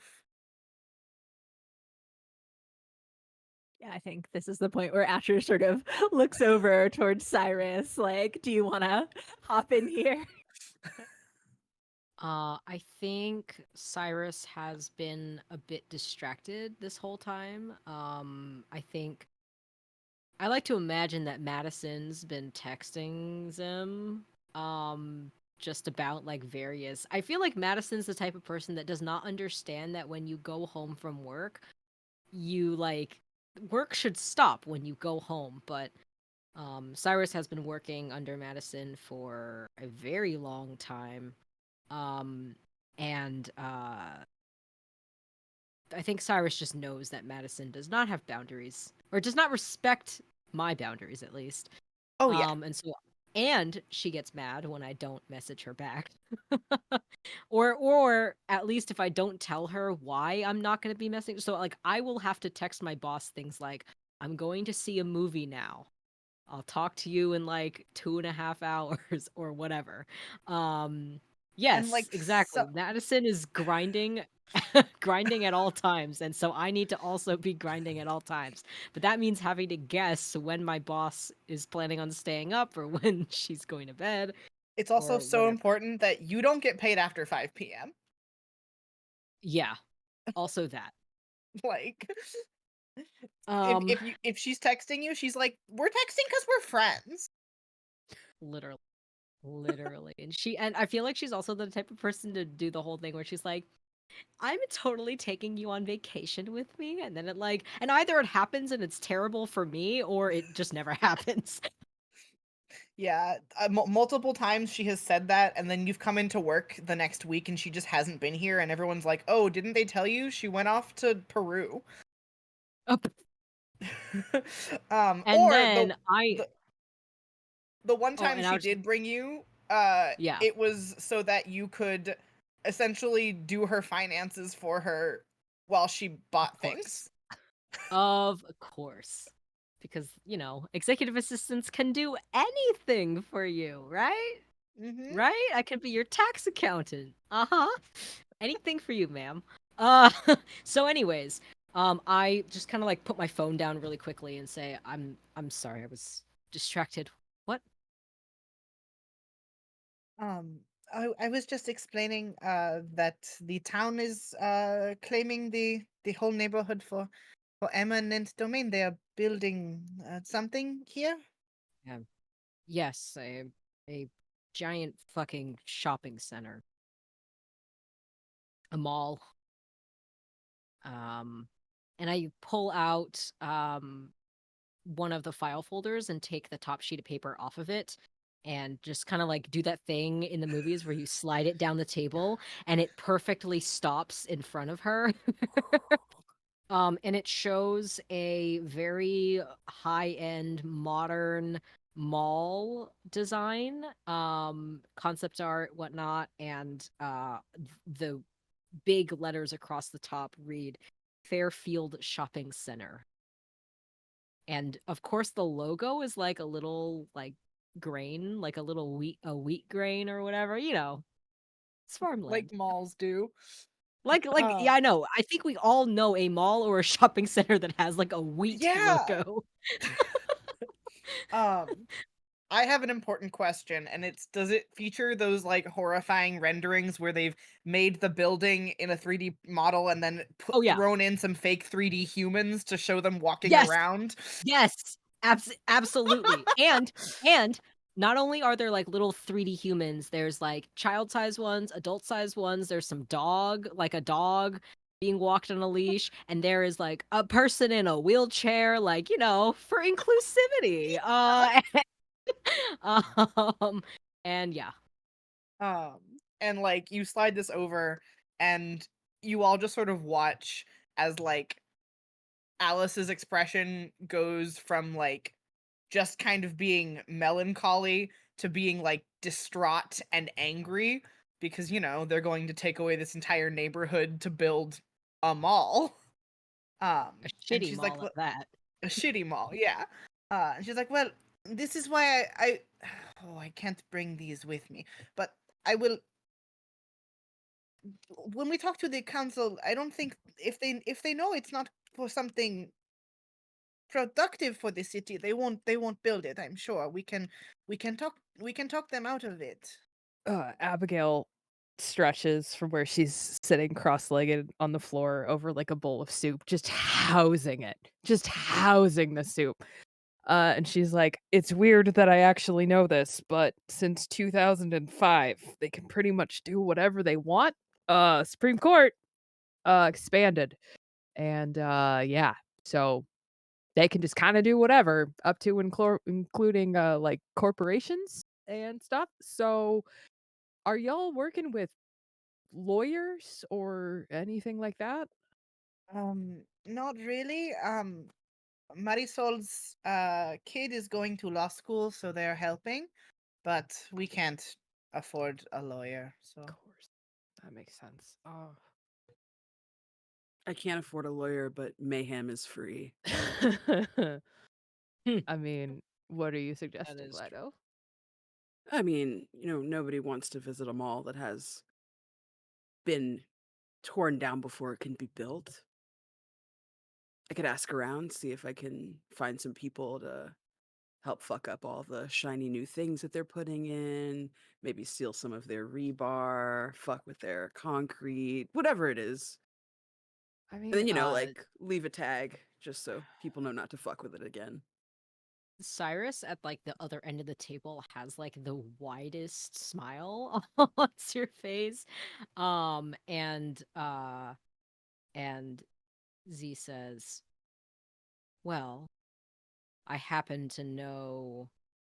Yeah, I think this is the point where Asher sort of looks over towards Cyrus, like, do you want to hop in here? I think Cyrus has been a bit distracted this whole time. I like to imagine that Madison's been texting them, just about like various. I feel like Madison's the type of person that does not understand that when you go home from work, you like work should stop when you go home, but Cyrus has been working under Madison for a very long time. Um, and I think Cyrus just knows that Madison does not have boundaries, or does not respect my boundaries, at least. Oh yeah. And she gets mad when I don't message her back. or at least if I don't tell her why I'm not going to be messaging. So like I will have to text my boss things like, I'm going to see a movie now. I'll talk to you in like 2.5 hours or whatever. And Yes, like exactly. so Madison is grinding grinding at all times, and so I need to also be grinding at all times. But that means having to guess when my boss is planning on staying up or when she's going to bed it's also or so whatever. important that you don't get paid after 5 p.m. Yeah, also that. Like Um if she's texting you, she's like, "We're texting because we're friends." literally literally. And I feel like she's also the type of person to do the whole thing where she's like, I'm totally taking you on vacation with me, and then and either it happens and it's terrible for me, or it just never happens. Yeah, multiple times she has said that, and then you've come into work the next week and she just hasn't been here, and everyone's like, "Oh, didn't they tell you she went off to Peru?" Up. And Or then the the one oh, time and I she was did bring you, yeah, it was so that you could essentially do her finances for her while she of bought things. course. Of course. Because, executive assistants can do anything for you, right? Mm-hmm. Right? I could be your tax accountant. Uh-huh. Anything for you, ma'am. So anyways, I just kind of like put my phone down really quickly and say, I'm sorry, I was distracted. What? Um, I was just explaining that the town is claiming the whole neighborhood for eminent domain. They are building something here. Yeah. Yes, a giant fucking shopping center. A mall. Um and I pull out one of the file folders and take the top sheet of paper off of it and just kind of like do that thing in the movies where you slide it down the table and it perfectly stops in front of her. And it shows a very high-end modern mall design, concept art, whatnot, and the big letters across the top read Fairfield Shopping Center. And of course the logo is like a little like grain, like a little wheat grain or whatever, it's farmland. Like malls do. Like Uh, yeah, I know. I think we all know a mall or a shopping center that has like a wheat yeah. logo. Um, I have an important question, and it's does it feature those like horrifying renderings where they've made the building in a 3D model and then Oh yeah. thrown in some fake 3D humans to show them walking Yes. around? Yes, absolutely. And not only are there like little 3D humans, there's like child-sized ones, adult-sized ones, there's some dog, like a dog being walked on a leash, and there is like a person in a wheelchair, like, for inclusivity. Um, and yeah. Um, and like you slide this over, and you all just sort of watch as like Alice's expression goes from like just kind of being melancholy to being like distraught and angry because they're going to take away this entire neighborhood to build a mall. A And shitty she's like, mall at that. a shitty mall, yeah. And she's like, well, this is why I oh, I can't bring these with me, but I will. When we talk to the council, I don't think if they know it's not for something productive for the city, they won't build it. I'm sure we can talk them out of it. Abigail stretches from where she's sitting cross-legged on the floor over like a bowl of soup, just housing it, just housing the soup. And she's like, "It's weird that I actually know this, but since 2005, they can pretty much do whatever they want. Supreme Court expanded, and yeah, so they can just kind of do whatever, up to including like corporations and stuff. So, are y'all working with lawyers or anything like that?" Not really. Marisol's kid is going to law school, so they're helping, but we can't afford a lawyer, Of so. course, that makes sense. Oh. I can't afford a lawyer, but mayhem is free. Hmm, I mean, what are you that suggesting, is true. Lido? I mean, nobody wants to visit a mall that has been torn down before it can be built. I could ask around, see if I can find some people to help fuck up all the shiny new things that they're putting in, maybe steal some of their rebar, fuck with their concrete, whatever it is. I And mean, then, Uh, like leave a tag just so people know not to fuck with it again. Cyrus at like the other end of the table has like the widest smile on your face. And Z says, "Well, I happen to know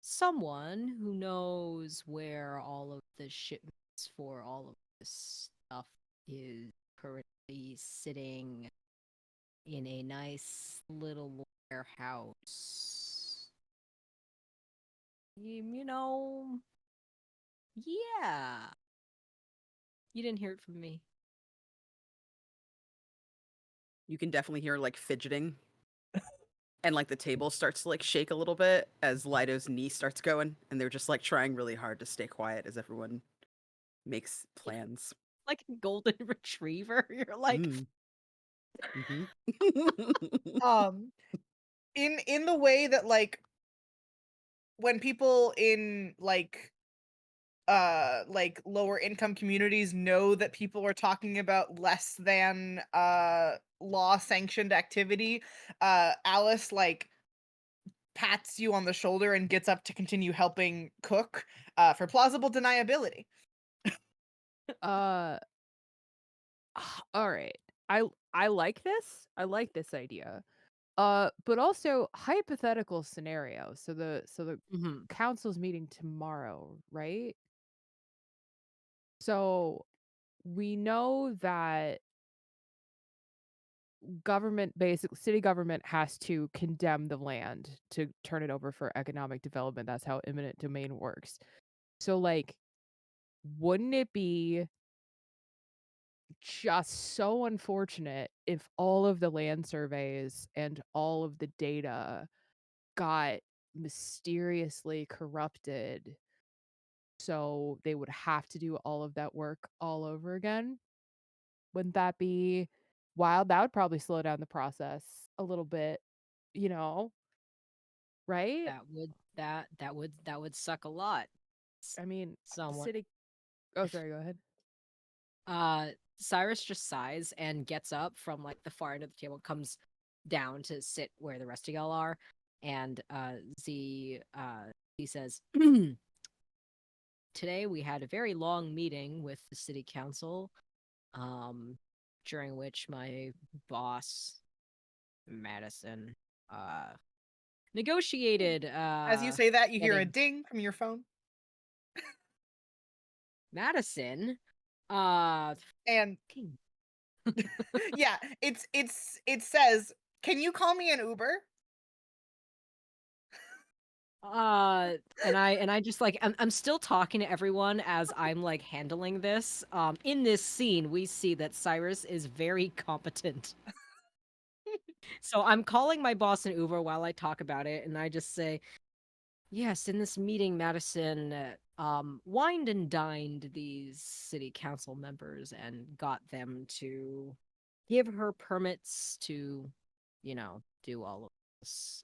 someone who knows where all of the shipments for all of this stuff is currently sitting in a nice little warehouse. You know, yeah. You didn't hear it from me." You can definitely hear like fidgeting. And like the table starts to like shake a little bit as Lido's knee starts going, and they're just like trying really hard to stay quiet as everyone makes plans. Like a golden retriever. You're like, Mm. Hmm. Um, in the way that like when people in like lower income communities know that people are talking about less than law sanctioned activity, Alice like pats you on the shoulder and gets up to continue helping cook for plausible deniability. uh, all right. I like this. I like this idea. But also hypothetical scenario. So the mhm. council's meeting tomorrow, right? So we know that city government has to condemn the land to turn it over for economic development. That's how eminent domain works. So like, wouldn't it be just so unfortunate if all of the land surveys and all of the data got mysteriously corrupted, so they would have to do all of that work all over again? Wouldn't that be wild? That would probably slow down the process a little bit, you know? right? That would suck a lot. I mean, Someone city. Oh, sorry. Go ahead. Cyrus just sighs and gets up from like the far end of the table, comes down to sit where the rest of y'all are, and Z he says, "Today we had a very long meeting with the city council, um, during which my boss Madison negotiated As you say that, you hear a getting ding from your phone, Madison and fucking yeah, it says, "Can you call me an Uber?" and I just like I'm still talking to everyone as I'm like handling this. In this scene we see that Cyrus is very competent. So I'm calling my boss an Uber while I talk about it, and I just say, yes, in this meeting Madison wined and dined these city council members and got them to give her permits to, do all of this.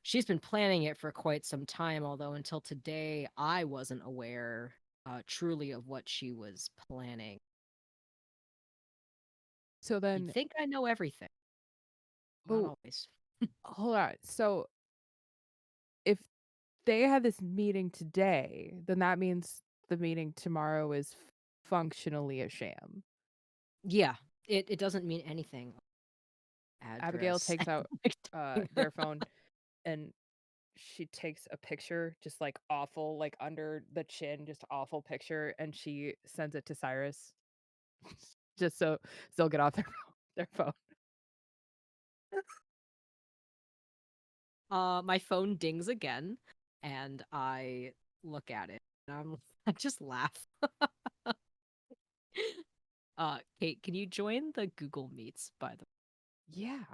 She's been planning it for quite some time, although until today I wasn't aware truly of what she was planning. So You'd then, think I know everything. Not oh, always. hold on. So if they had this meeting today, then that means the meeting tomorrow is functionally a sham. Yeah, it doesn't mean anything. Abigail Address. takes out their phone and she takes a picture, just like awful, like under the chin, just awful picture, and she sends it to Cyrus, just so they'll get off their phone. My phone dings again, and I look at it, and I just laugh. Kate, can you join the Google Meets, by the Yeah,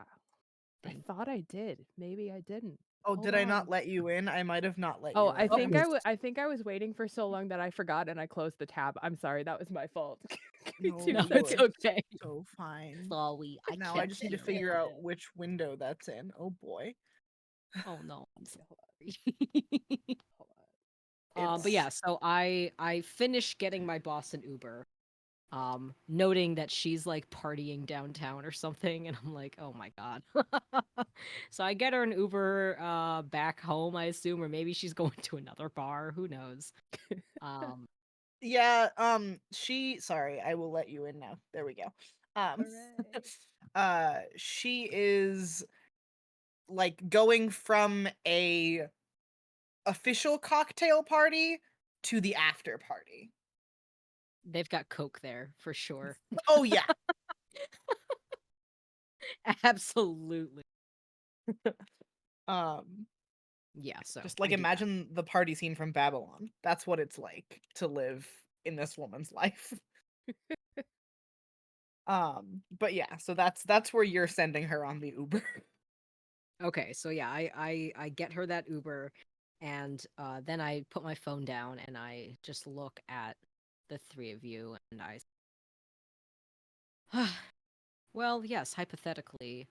I thing? thought I did. Maybe I didn't. Oh, Hold did I not on. let you in? I might have not let Oh, you I in. Oh, think I think I was waiting for so long that I forgot and I closed the tab. I'm sorry, that was my fault. Give me No, 2 no, you it's are seconds. okay. so fine. Sorry, I Now I kept just need to you figure out in. which window that's in. Oh boy. Oh no, I'm Yeah, sorry. hold on. But yeah, It's so I finished getting my boss an Uber, noting that she's like partying downtown or something, and I'm like, oh my god. So I get her an Uber back home, I assume, or maybe she's going to another bar, who knows. Um yeah, sorry, I will let you in now. There we go. Um Hooray. she is like going from a official cocktail party to the after party. they've got Coke there for sure. Oh yeah. Absolutely. Um Yeah, so just like I do that. imagine the party scene from Babylon. That's what it's like to live in this woman's life. But yeah, so that's where you're sending her on the Uber. Okay, so yeah, I get her that Uber, and then I put my phone down and I just look at the three of you, and well, yes, hypothetically,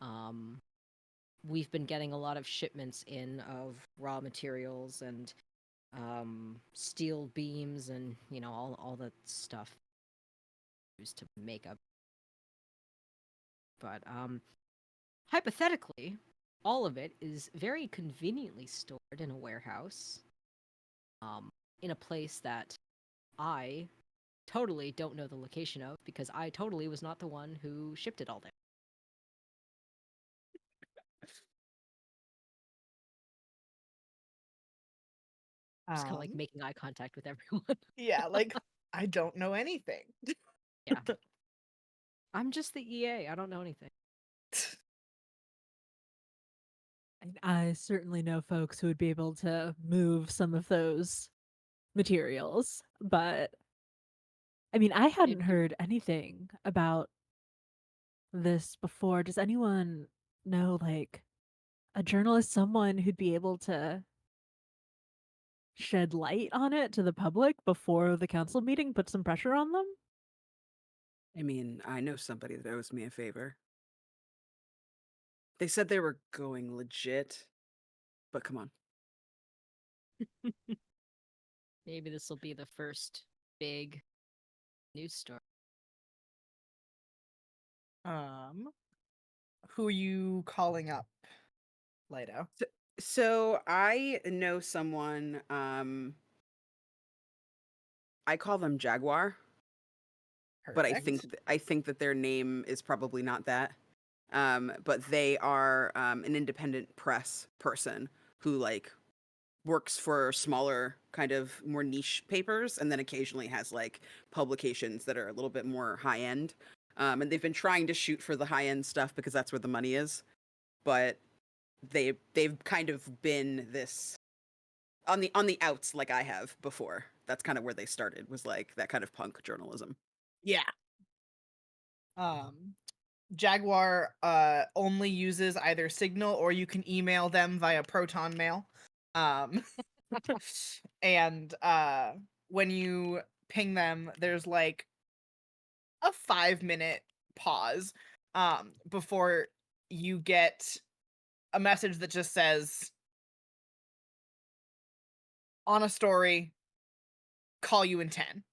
um, we've been getting a lot of shipments in of raw materials and steel beams and all the stuff used to make up. But hypothetically, all of it is very conveniently stored in a warehouse, um, in a place that I totally don't know the location of because I totally was not the one who shipped it all there. Just kind of like Um, making eye contact with everyone. yeah, like I don't know anything. Yeah. I'm just the EA. I don't know anything. And I certainly know folks who would be able to move some of those materials, but I mean, I hadn't It'd be heard anything about this before. Does anyone know, like, a journalist, someone who'd be able to shed light on it to the public before the council meeting, put some pressure on them? I mean, I know somebody that owes me a favor. They said they were going legit, but come on. Maybe this will be the first big news story. Who are you calling up, Lido? So I know someone, I call them Jaguar, but Perfect. I think that their name is probably not that. But they are an independent press person who like works for smaller kind of more niche papers and then occasionally has like publications that are a little bit more high end. And they've been trying to shoot for the high end stuff because that's where the money is. But they've kind of been this on the outs like I have before. That's kind of where they started, was like that kind of punk journalism. Yeah. Jaguar only uses either Signal or you can email them via Proton Mail. And when you ping them, there's like a 5-minute pause before you get a message that just says, on a story, call you in 10.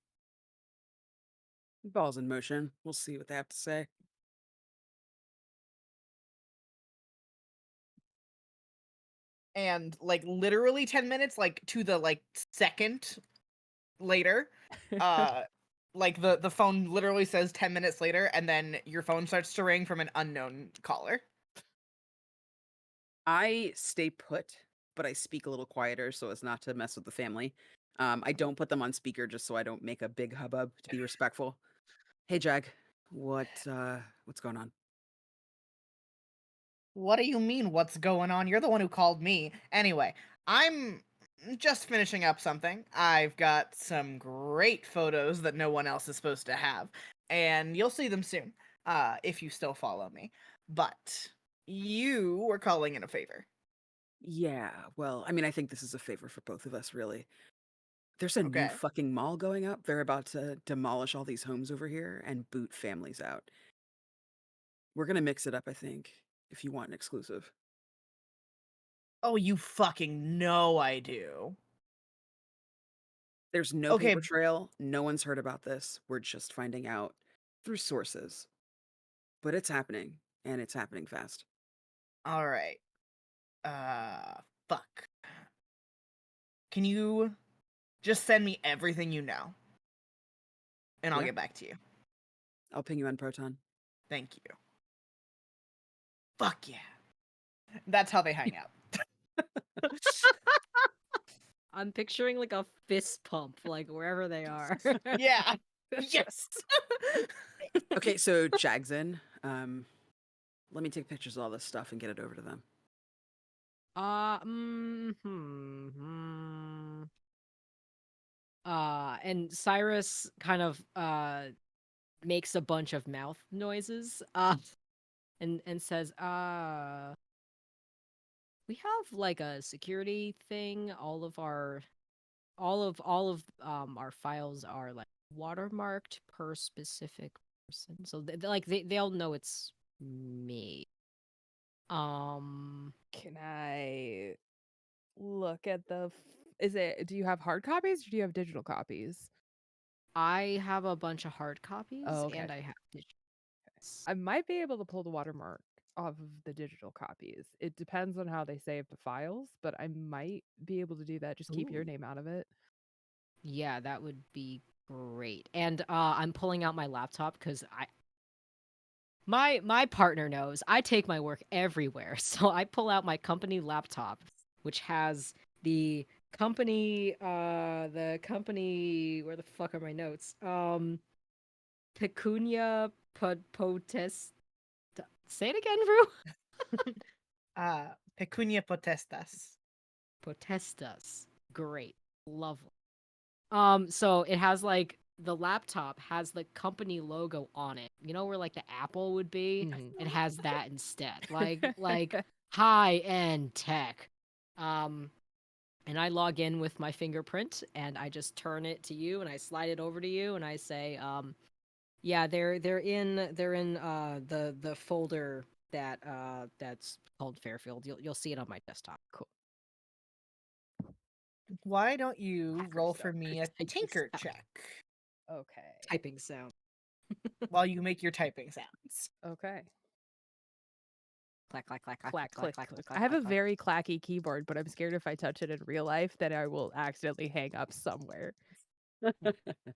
Balls in motion. We'll see what they have to say. And like literally 10 minutes, like to the like second later, like the phone literally says 10 minutes later, and then your phone starts to ring from an unknown caller. I stay put, but I speak a little quieter so as not to mess with the family. I don't put them on speaker just so I don't make a big hubbub, to be respectful. Hey Jag, what's going on? What do you mean, what's going on? You're the one who called me. Anyway, I'm just finishing up something. I've got some great photos that no one else is supposed to have, and you'll see them soon, if you still follow me. But you were calling in a favor. Yeah, well, I mean, I think this is a favor for both of us, really. There's a new Okay. fucking mall going up. They're about to demolish all these homes over here and boot families out. We're gonna mix it up, I think, if you want an exclusive. Oh, you fucking know I do. There's no Okay, paper trail. No one's heard about this. We're just finding out through sources. But it's happening, and it's happening fast. all right. Fuck. Can you just send me everything you know? And I'll Yeah. get back to you. I'll ping you on Proton. Thank you. Fuck yeah. That's how they hang out. I'm picturing like a fist pump, like wherever they are. Yeah. Yes. Okay, so Jag's in. Let me take pictures of all this stuff and get it over to them. And Cyrus kind of makes a bunch of mouth noises and says, we have like a security thing. All of our files are like watermarked per specific person. So they'll know it's me. Can I look at the do you have hard copies or do you have digital copies? I have a bunch of hard copies Oh, okay. and I have digital. I might be able to pull the watermark off of the digital copies. It depends on how they save the files, but I might be able to do that. Just keep your Ooh. name out of it. Yeah, that would be great. And I'm pulling out my laptop because my partner knows I take my work everywhere. So I pull out my company laptop, which has the company where the fuck are my notes? Pecunia potest. Say it again, Rue. Pecunia potestas. Potestas. Great. Lovely. So it has like the laptop has the company logo on it. You know where like the Apple would be? It has that instead. Like high-end tech. And I log in with my fingerprint and I just turn it to you and I slide it over to you and I say, yeah, they're in the folder that's called Fairfield. You'll see it on my desktop. Cool. Why don't you roll for sound. me a Typing tinker sound. check Okay. Typing sound. while you make your typing sounds? Okay. Clack, clack, clack, clack, Clack, clack, click, clack, click. clack, I have a clack, clack. very clacky keyboard, but I'm scared if I touch it in real life that I will accidentally hang up somewhere.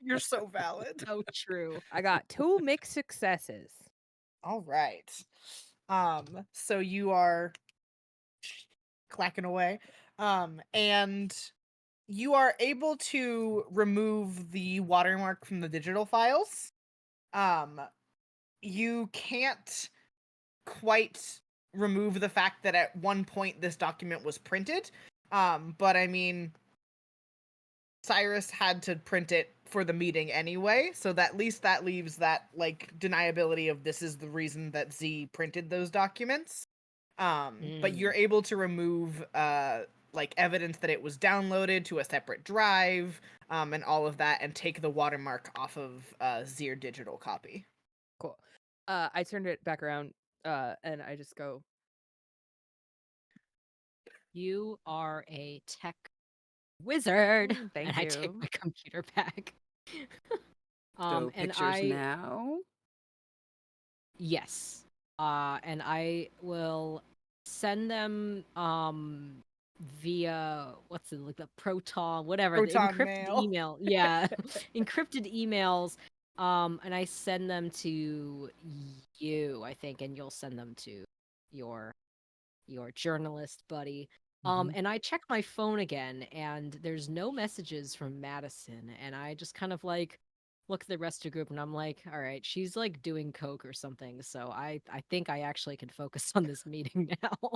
You're so valid. So true. I got 2 mixed successes. All right. So you are clacking away. And you are able to remove the watermark from the digital files. You can't quite remove the fact that at one point this document was printed. But I mean, Cyrus had to print it for the meeting anyway, so that at least that leaves that like deniability of this is the reason that Z printed those documents. But you're able to remove like evidence that it was downloaded to a separate drive, and all of that, and take the watermark off of Z's digital copy. Cool. I turned it back around and I just go, You are a tech wizard. Thank and I take you. my computer back. So And pictures I now. yes. And I will send them via what's it like the proton whatever the Proton encrypted mail. email. Yeah. Encrypted emails. And I send them to you, I think, and you'll send them to your journalist buddy. Mhm. And I check my phone again, and there's no messages from Madison, and I just kind of like look at the rest of the group, and I'm like, all right, she's like doing coke or something, so I think I actually can focus on this meeting now.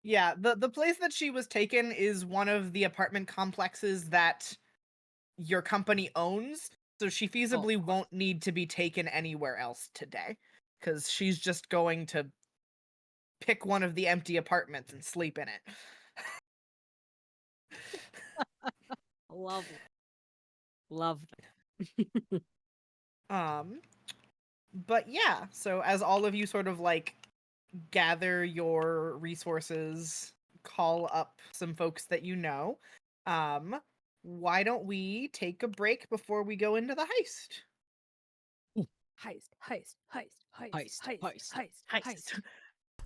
Yeah, the place that she was taken is one of the apartment complexes that your company owns, so she feasibly won't need to be taken anywhere else today, because she's just going to pick one of the empty apartments and sleep in it. Lovely, love But yeah, so as all of you sort of like gather your resources, call up some folks that you know, why don't we take a break before we go into the heist? Heist, heist, heist, heist, Heist, heist, heist, heist, Heist. heist.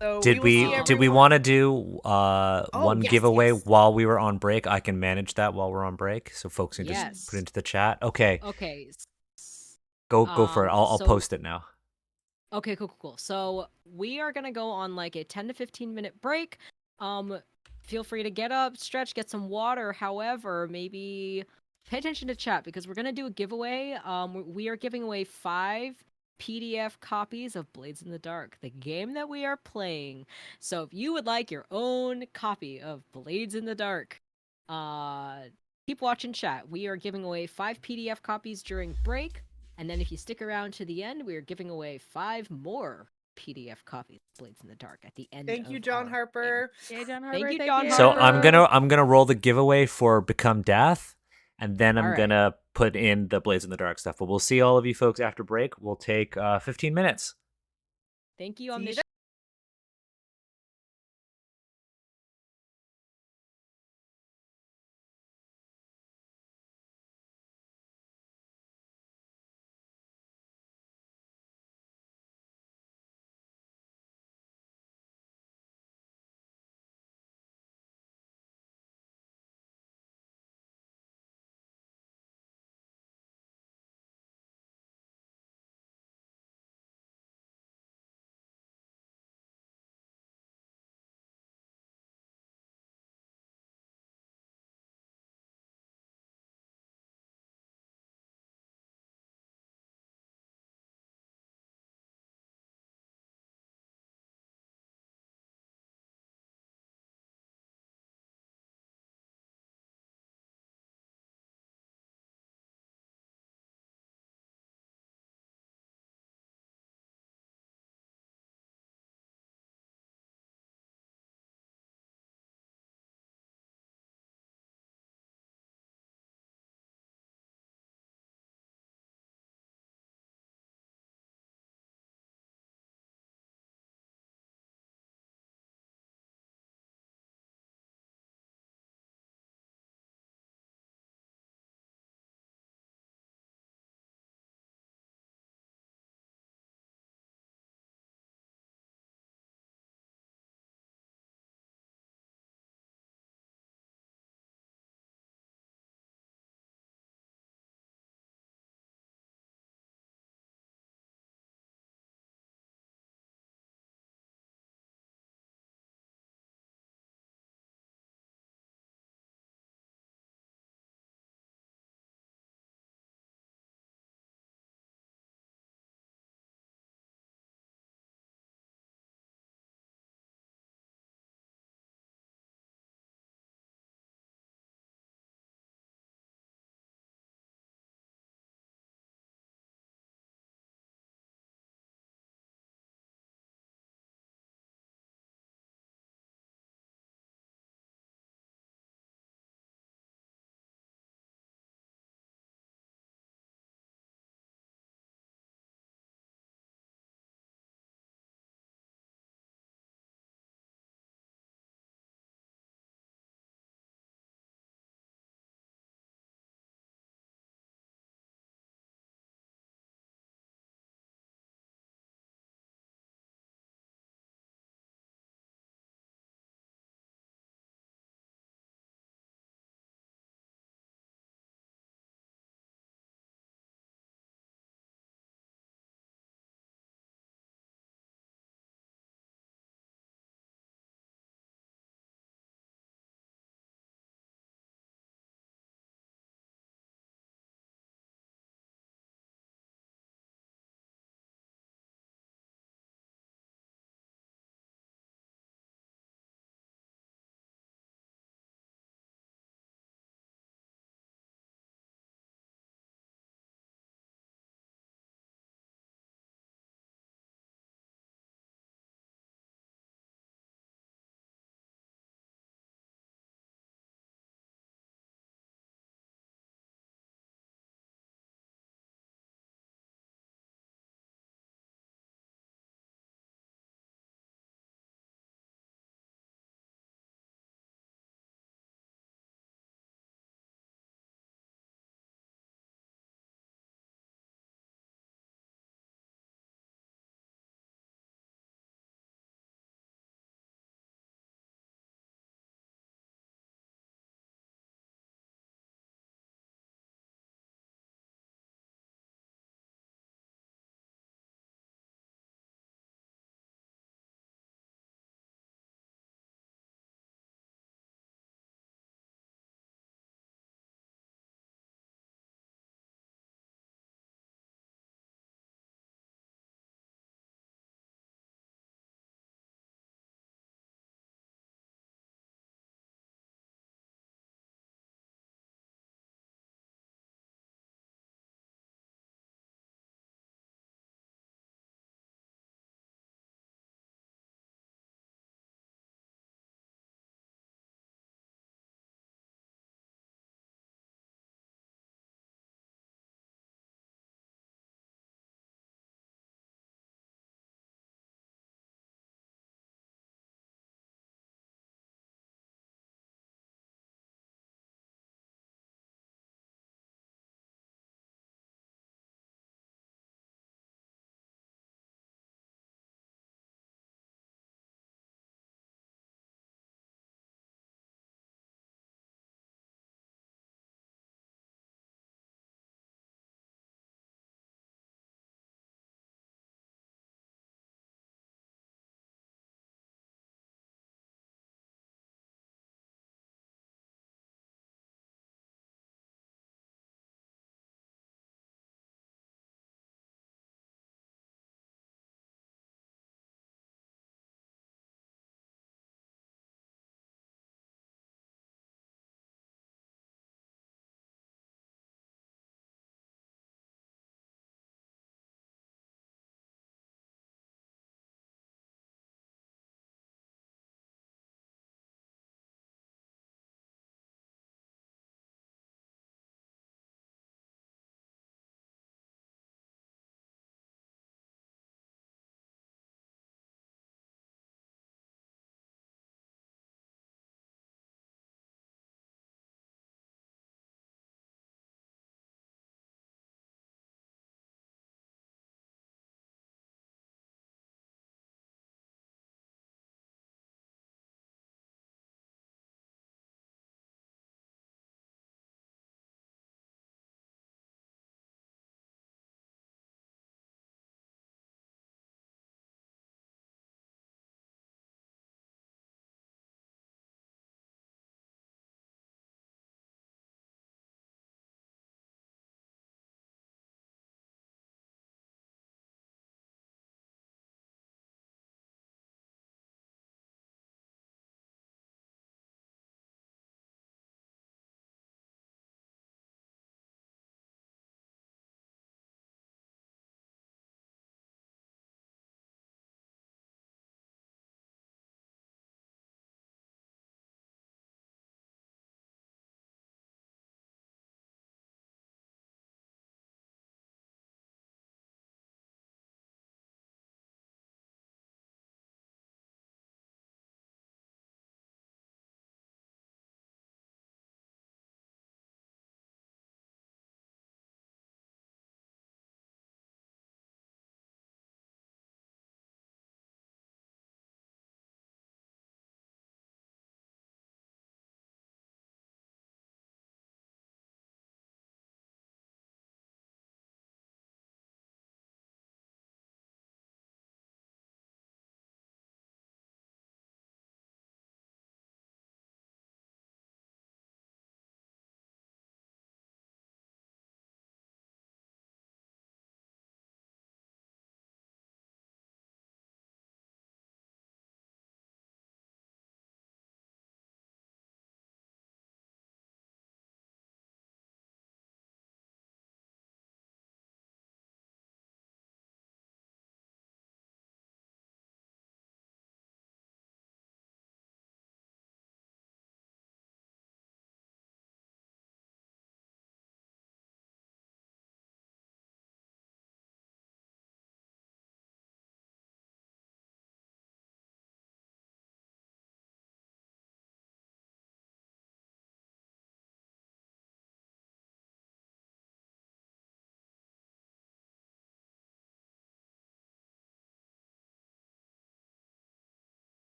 So we Did will see we everyone. want to do Oh, one yes, giveaway yes. while we were on break? I can manage that while we're on break, so folks can just put it Yes. into the chat. Okay, Okay. go for it. I'll So post it now. okay, cool. So we are gonna go on like a 10 to 15 minute break. Feel free to get up, stretch, get some water. However, maybe pay attention to chat because we're gonna do a giveaway. We are giving away 5 PDF copies of Blades in the Dark, the game that we are playing. So if you would like your own copy of Blades in the Dark, keep watching chat. We are giving away 5 PDF copies during break. And then if you stick around to the end, we are giving away 5 more PDF copies of Blades in the Dark at the end Thank you, of John our game. Harper. Yay, John Thank Harper, you, thank John you. So Harper. I'm gonna roll the giveaway for Become Death, and then I'm All right. gonna put in the Blades in the Dark stuff. But we'll see all of you folks after break. We'll take 15 minutes. Thank you, See you Omniscient.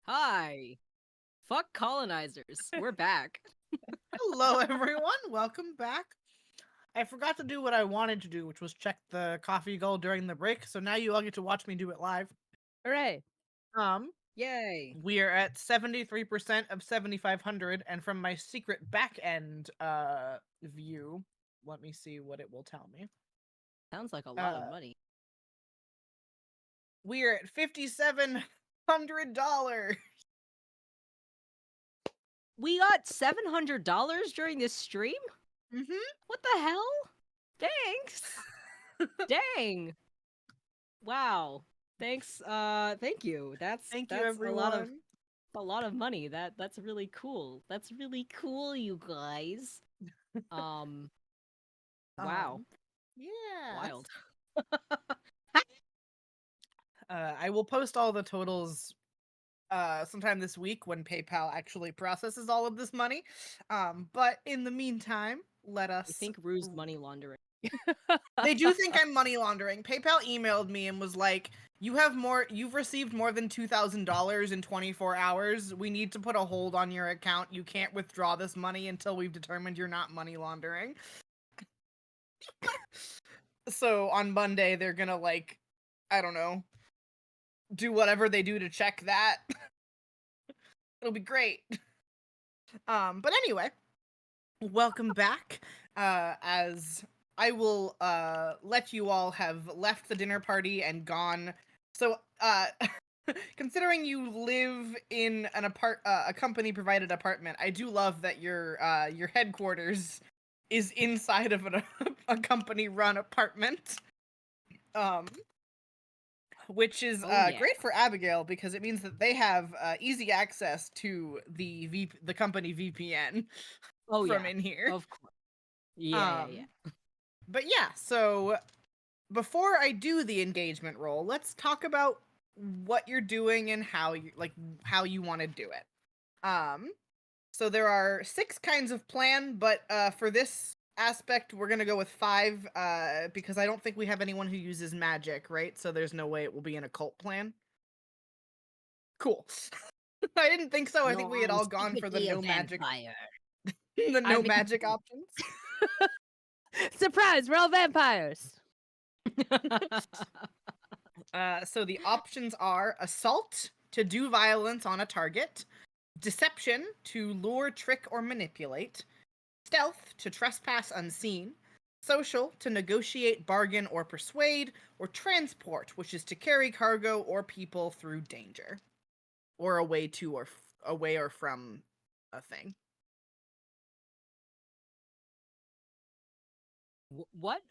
Hi. Fuck colonizers. We're back. Hello, everyone. Welcome back. I forgot to do what I wanted to do, which was check the coffee goal during the break. So now you all get to watch me do it live. Hooray. Yay. We are at 73% of 7,500, and from my secret back end view, let me see what it will tell me. Sounds like a lot of money. We are at $5,700. We got $700 during this stream? Mm-hmm. What the hell? Thanks. Dang. Wow. Thanks. Thank you. That's Thank you, that's everyone. a lot of money. That's really cool. That's really cool, you guys. Wow. Yeah. Wild. I will post all the totals sometime this week when PayPal actually processes all of this money. But in the meantime, let us I think Rue's money laundering. They do think I'm money laundering. PayPal emailed me and was like, you've received more than $2,000 in 24 hours. We need to put a hold on your account. You can't withdraw this money until we've determined you're not money laundering. So on Monday, they're gonna, like, I don't know, do whatever they do to check that. It'll be great. But anyway, welcome back. As I will let you all have left the dinner party and gone. So considering you live in a company provided apartment, I do love that your headquarters is inside of a company run apartment. Which is yeah. great for Abigail because it means that they have easy access to the company VPN from in here. Of course. Yeah. But yeah, so before I do the engagement roll, let's talk about what you're doing and how you want to do it. So there are 6 kinds of plan, but for this aspect, we're gonna go with 5 because I don't think we have anyone who uses magic, right? So there's no way it will be an occult plan. Cool. I didn't think so. I think we had all gone for the no magic, the no magic options. Surprise, we're all vampires. So the options are assault to do violence on a target, deception to lure, trick, or manipulate, stealth to trespass unseen, social to negotiate, bargain, or persuade, or transport, which is to carry cargo or people through danger, or away to or away or from a thing. What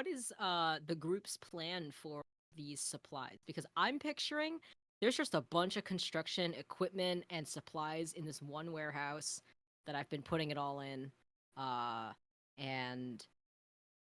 is the group's plan for these supplies? Because I'm picturing there's just a bunch of construction equipment and supplies in this one warehouse that I've been putting it all in. And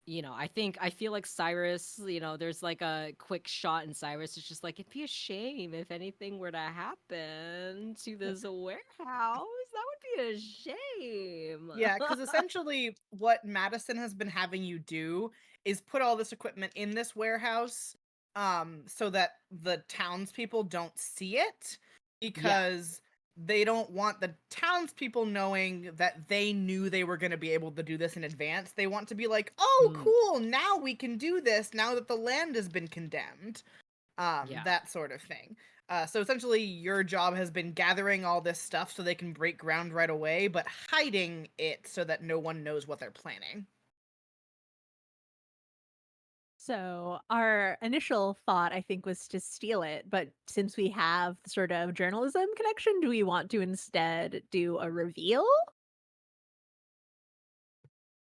you know, I feel like Cyrus, you know, there's like a quick shot in Cyrus. It's just like, it'd be a shame if anything were to happen to this warehouse. That would be a shame. Yeah, because essentially what Madison has been having you do is put all this equipment in this warehouse so that the townspeople don't see it, because they don't want the townspeople knowing that they knew they were going to be able to do this in advance. They want to be like, oh, cool, now we can do this now that the land has been condemned. That sort of thing. So essentially your job has been gathering all this stuff so they can break ground right away, but hiding it so that no one knows what they're planning. So our initial thought, I think, was to steal it, but since we have sort of journalism connection, do we want to instead do a reveal?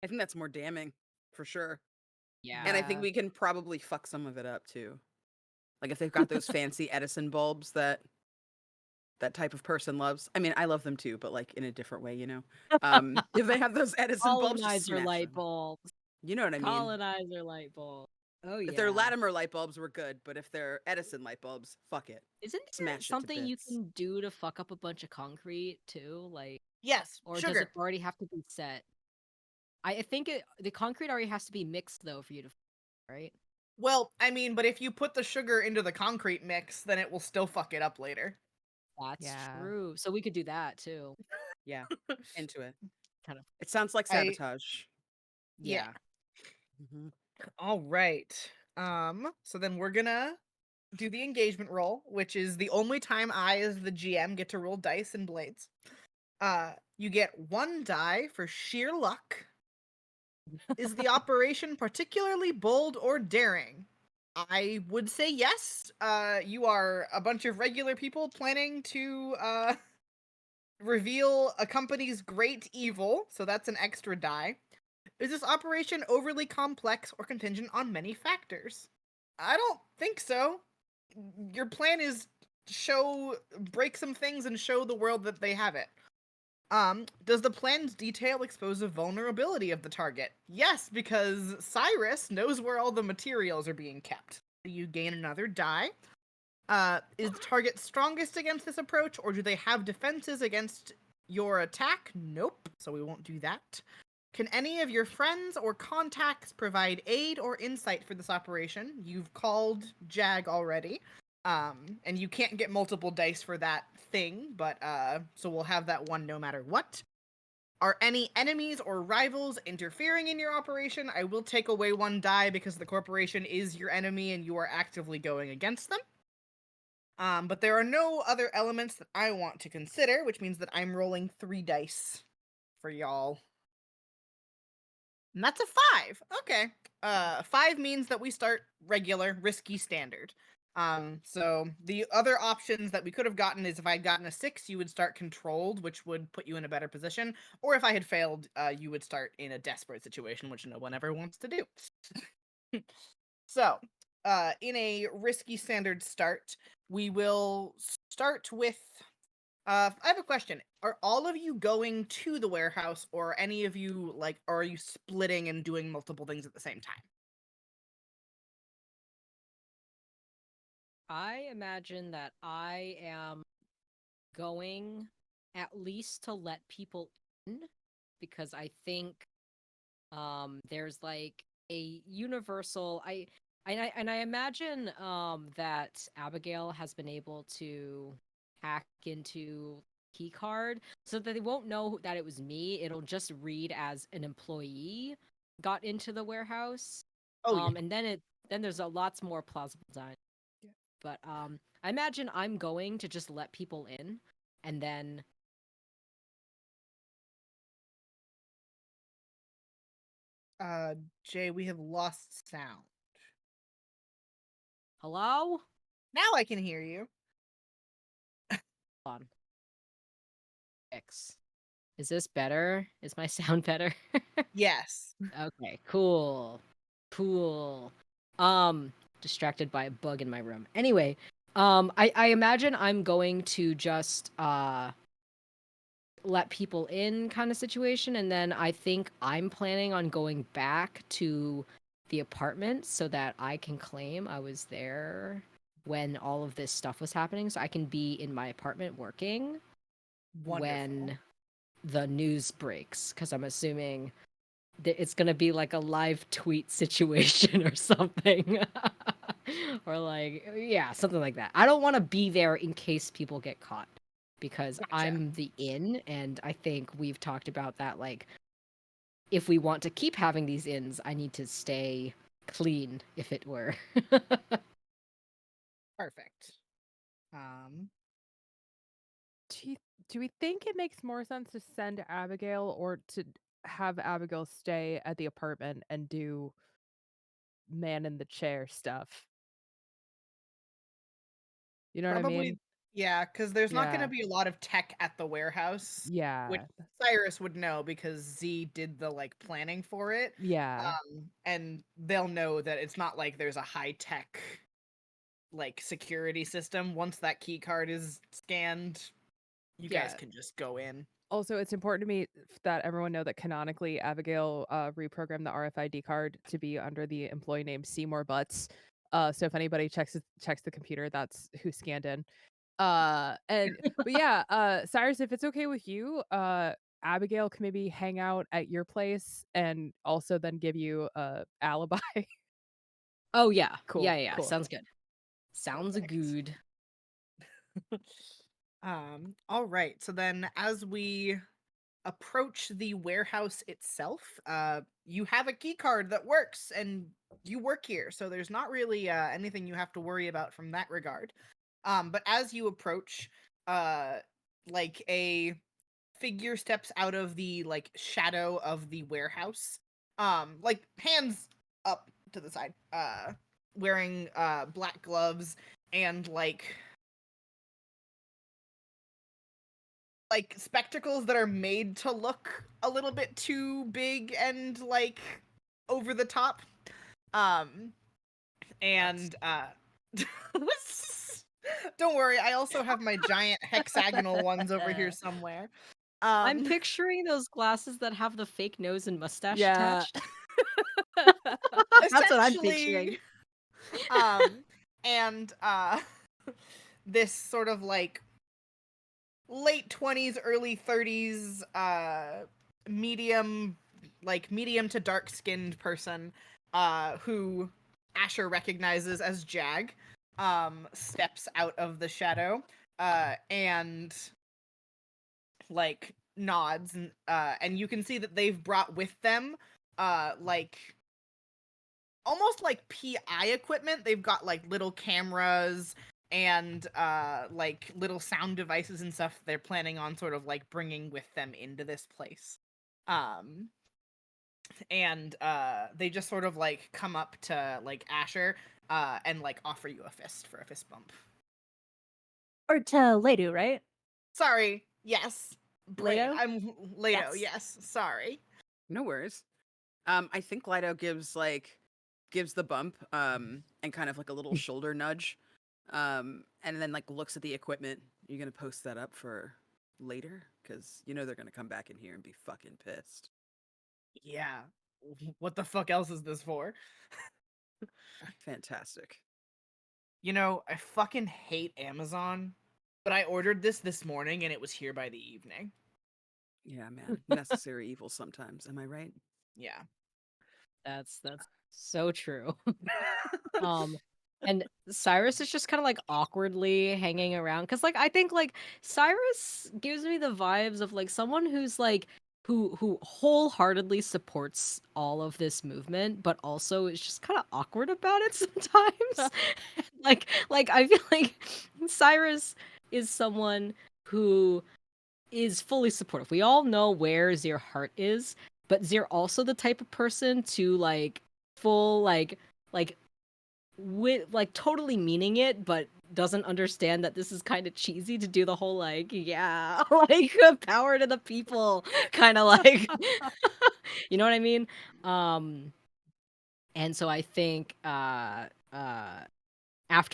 I think that's more damning, for sure. Yeah. And I think we can probably fuck some of it up too. Like if they've got those fancy Edison bulbs that type of person loves. I mean, I love them too, but like in a different way, you know. If they have those Edison bulbs, just Colonizer smash light them. bulbs. You know what I mean? Colonizer light bulb. Oh yeah. If they're Latimer light bulbs, we're good. But if they're Edison light bulbs, fuck it. Isn't there Smash it to something you bits. can do to fuck up a bunch of concrete too? Like, Yes, or sugar. does it already have to be set? I think the concrete already has to be mixed though for you to, right? Well, I mean, but if you put the sugar into the concrete mix, then it will still fuck it up later. That's Yeah. true. So we could do that too. Yeah, into it. Kind of. It sounds like I- sabotage. Yeah. Mhm. All right. So then we're gonna do the engagement roll, which is the only time I, as the GM, get to roll dice and blades. You get 1 die for sheer luck. Is the operation particularly bold or daring? I would say yes. You are a bunch of regular people planning to reveal a company's great evil, so that's an extra die. Is this operation overly complex or contingent on many factors? I don't think so. Your plan is break some things and show the world that they have it. Does the plan's detail expose the vulnerability of the target? Yes, because Cyrus knows where all the materials are being kept. You gain another die. Is the target strongest against this approach, or do they have defenses against your attack? Nope, so we won't do that. Can any of your friends or contacts provide aid or insight for this operation? You've called Jag already. And you can't get multiple dice for that thing, but so we'll have that one no matter what. Are any enemies or rivals interfering in your operation? I will take away 1 die because the corporation is your enemy and you are actively going against them. But there are no other elements that I want to consider, which means that I'm rolling 3 dice for y'all. And that's a 5. Okay. 5 means that we start regular, risky, standard. So the other options that we could have gotten is if I'd gotten a 6, you would start controlled, which would put you in a better position. Or if I had failed, you would start in a desperate situation, which no one ever wants to do. So, in a risky standard start, we will start with I have a question. Are all of you going to the warehouse, or any of you, like, are you splitting and doing multiple things at the same time? I imagine that I am going at least to let people in, because I think there's like a universal I imagine that Abigail has been able to hack into key card so that they won't know that it was me. It'll just read as an employee got into the warehouse. Oh, And then there's a lots more plausible design. Yeah. But I imagine I'm going to just let people in, and then Jay, we have lost sound. hello? Now I can hear you. Hold on. X. Is this better? Is my sound better? Yes. Okay, cool. Cool. Distracted by a bug in my room. Anyway, I imagine I'm going to just let people in kind of situation, and then I think I'm planning on going back to the apartment so that I can claim I was there when all of this stuff was happening, so I can be in my apartment working Wonderful. when the news breaks, because I'm assuming that it's gonna be like a live tweet situation or something. Or like, yeah, something like that. I don't want to be there in case people get caught, because Gotcha. I'm the inn, and I think we've talked about that, like, if we want to keep having these inns, I need to stay clean, if it were. Perfect. Um, Do we think it makes more sense to send Abigail or to have Abigail stay at the apartment and do man in the chair stuff? You know what I probably, mean? yeah, because there's not going Yeah. to be a lot of tech at the warehouse, which Yeah. Cyrus would know because Z did the, like, planning for it. Yeah. And they'll know that it's not like there's a high-tech, like, security system. Once that key card is scanned, you guys Yeah. can just go in. Also, it's important to me that everyone know that canonically Abigail reprogrammed the RFID card to be under the employee name Seymour Butts. So if anybody checks the computer, that's who scanned in. But yeah, Cyrus, if it's okay with you, Abigail can maybe hang out at your place and also then give you a alibi. Oh yeah, Cool, yeah, cool. sounds good. Sounds Perfect. good. All right. So then, as we approach the warehouse itself, you have a key card that works, and you work here, so there's not really anything you have to worry about from that regard. But as you approach, like a figure steps out of the like shadow of the warehouse, like hands up to the side, wearing black gloves and like spectacles that are made to look a little bit too big and like over the top. And don't worry, I also have my giant hexagonal ones over here somewhere. I'm picturing those glasses that have the fake nose and mustache Yeah. attached. That's what I'm essentially, picturing. And this sort of like late 20s, early 30s, medium to dark skinned person, who Asher recognizes as Jag, steps out of the shadow, and like nods, and you can see that they've brought with them like almost like PI equipment. They've got like little cameras and like little sound devices and stuff they're planning on sort of like bringing with them into this place. And they just sort of like come up to like Asher and like offer you a fist for a fist bump. Or to Ledu, right? Sorry, yes. Leto? I'm Leto, Yes. yes. Sorry. No worries. I think Lido gives the bump, and kind of like a little shoulder nudge, and then like looks at the equipment. You're gonna post that up for later, because you know they're gonna come back in here and be fucking pissed. Yeah. What the fuck else is this for? Fantastic. You know, I fucking hate Amazon, but I ordered this morning and it was here by the evening. Yeah, man. Necessary evil sometimes. Am I right? Yeah. That's so true. And Cyrus is just kind of like awkwardly hanging around because like I think like Cyrus gives me the vibes of like someone who's like who wholeheartedly supports all of this movement but also is just kind of awkward about it sometimes. like I feel like Cyrus is someone who is fully supportive. We all know where Zir heart is, but Zir also the type of person to like full like with like totally meaning it but doesn't understand that this is kind of cheesy to do the whole like yeah like power to the people kind of like you know what I mean. And so I think after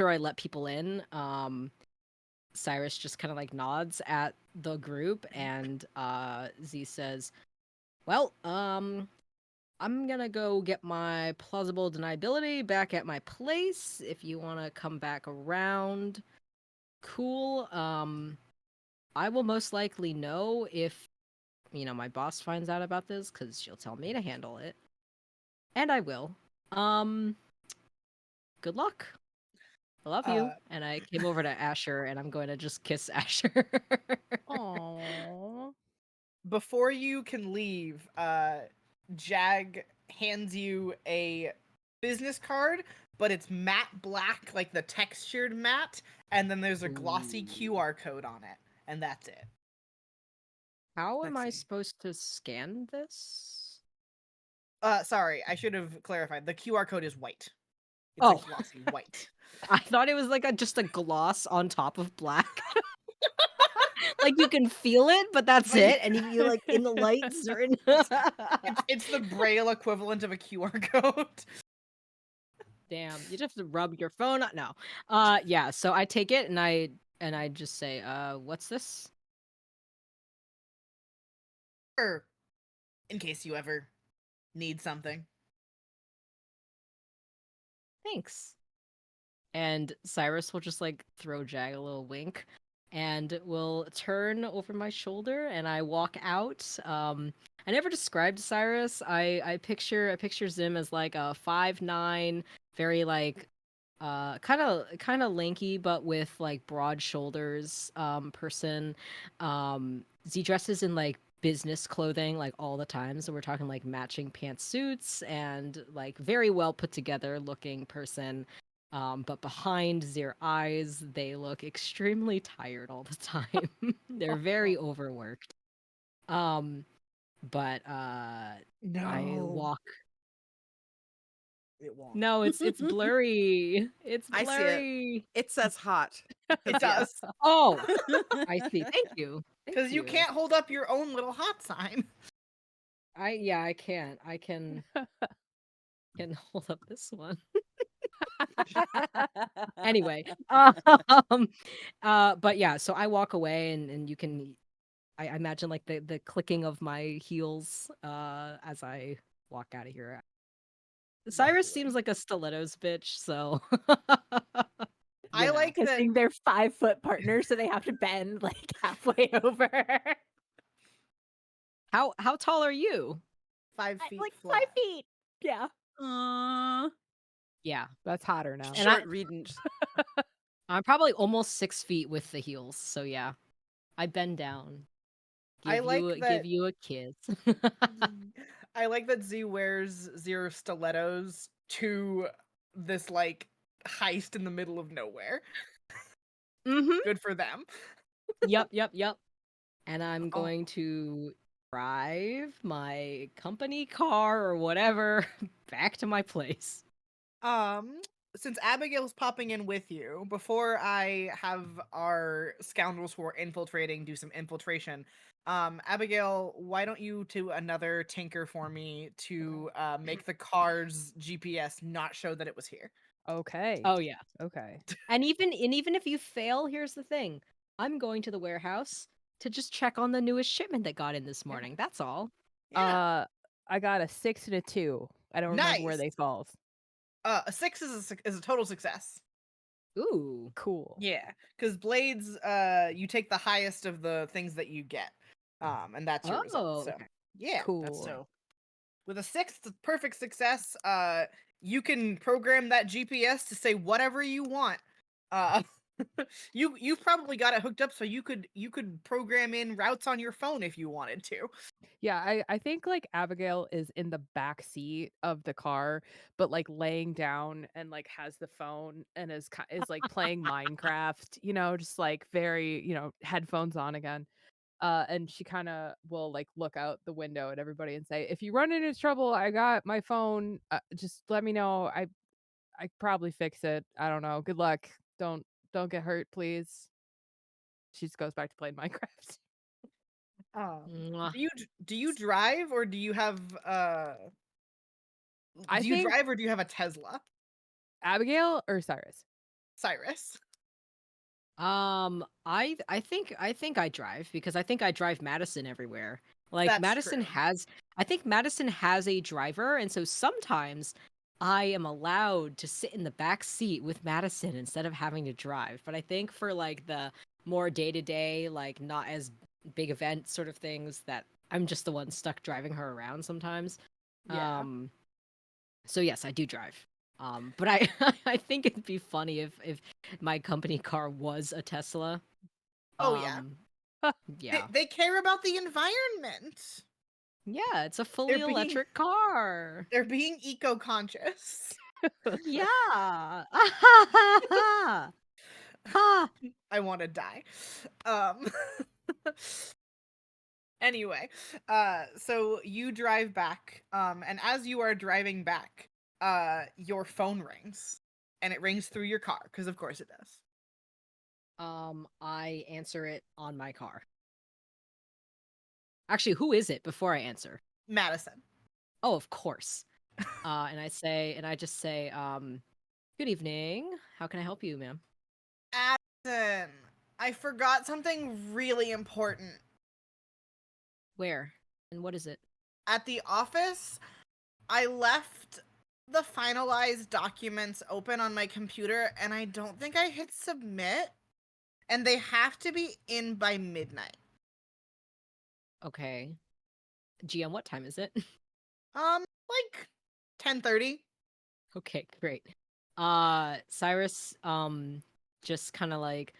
I let people in, Cyrus just kind of like nods at the group and Z says, well, I'm gonna go get my plausible deniability back at my place. If you wanna come back around, cool. I will most likely know if, my boss finds out about this, because she'll tell me to handle it. And I will. Good luck. I love you. And I came over to Asher, and I'm going to just kiss Asher. Aww. Before you can leave, Jag hands you a business card, but it's matte black, like the textured matte, and then there's a glossy Ooh. QR code on it, and that's it. How am I Sexy. supposed to scan this? Sorry, I should have clarified. The QR code is white. It's Oh. a glossy white. I thought it was like just a gloss on top of black. Like you can feel it, but that's Like- it. And if you like in the light, certain. It's the Braille equivalent of a QR code. Damn, you just have to rub your phone. No, yeah. So I take it and I just say, what's this? Sure. In case you ever need something. Thanks. And Cyrus will just like throw Jag a little wink, and will turn over my shoulder, and I walk out. I never described Cyrus. I picture Zim as like a 5'9", very like kind of lanky but with like broad shoulders person. Z dresses in like business clothing like all the time, so we're talking like matching pantsuits and like very well put together looking person. But behind their eyes, they look extremely tired all the time. They're very overworked. Um, but I No. walk. It won't. No, it's blurry. It's I see it. blurry. It says hot. It does. Oh, I see. Thank you. Thank Because you can't hold up your own little hot sign. I can't. I can hold up this one. Anyway, but yeah, so I walk away and you can I imagine like the clicking of my heels as I walk out of here. Cyrus Lovely. seems like a stilettos bitch, so I you know. like that. Kissing their 5-foot partner, so they have to bend like halfway over. How tall are you? 5 feet Like flat. 5 feet. Yeah. Yeah. That's hotter now. And Short Regent. I'm probably almost 6 feet with the heels, so yeah. I bend down. I like give that- you a kiss. I like that Z wears zero stilettos to this like heist in the middle of nowhere. Mm-hmm. Good for them. Yep. And I'm Oh. going to drive my company car or whatever back to my place. Since Abigail's popping in with you, before I have our scoundrels who are infiltrating do some infiltration, Abigail, why don't you do another tinker for me to make the car's GPS not show that it was here? Okay. Oh yeah. Okay. And even if you fail, here's the thing. I'm going to the warehouse to just check on the newest shipment that got in this morning. That's all. Yeah. I got a 6 and a 2. I don't remember where Nice. they falls. A 6 is a total success. Ooh. Cool. Yeah, because blades, you take the highest of the things that you get, and that's your result. So okay. yeah, that's Cool. so. With a 6, it's a perfect success. You can program that GPS to say whatever you want. Uh, you've probably got it hooked up so you could program in routes on your phone if you wanted to. Yeah, I think like Abigail is in the back seat of the car, but like laying down and like has the phone and is like playing Minecraft, just like very, headphones on again. And she kind of will like look out the window at everybody and say, "If you run into trouble, I got my phone. Just let me know. I probably fix it. I don't know. Good luck. Don't get hurt, please." She just goes back to playing Minecraft. Mwah. Do you drive or do you have I think drive or do you have a Tesla, Abigail or Cyrus? Cyrus? I think I drive because I think I drive Madison everywhere. Like That's Madison true. has I think Madison has a driver, and so sometimes I am allowed to sit in the back seat with Madison instead of having to drive. But I think for like the more day-to-day, like not as big event sort of things, that I'm just the one stuck driving her around sometimes. Yeah. So yes, I do drive. But I I think it'd be funny if my company car was a Tesla. Oh yeah. Yeah. They care about the environment. Yeah, it's a fully being- electric car. They're being eco-conscious. Yeah. Ha. I want to die. Anyway, so you drive back, and as you are driving back, your phone rings, and it rings through your car, because of course it does. I answer it on my car. Actually, who is it before I answer? Madison. Oh, of course. And I just say, good evening. How can I help you, ma'am? Madison, I forgot something really important. Where? And what is it? At the office, I left the finalized documents open on my computer, and I don't think I hit submit, and they have to be in by midnight. Okay. GM, what time is it? Like 10:30. Okay, great. Cyrus just kind of like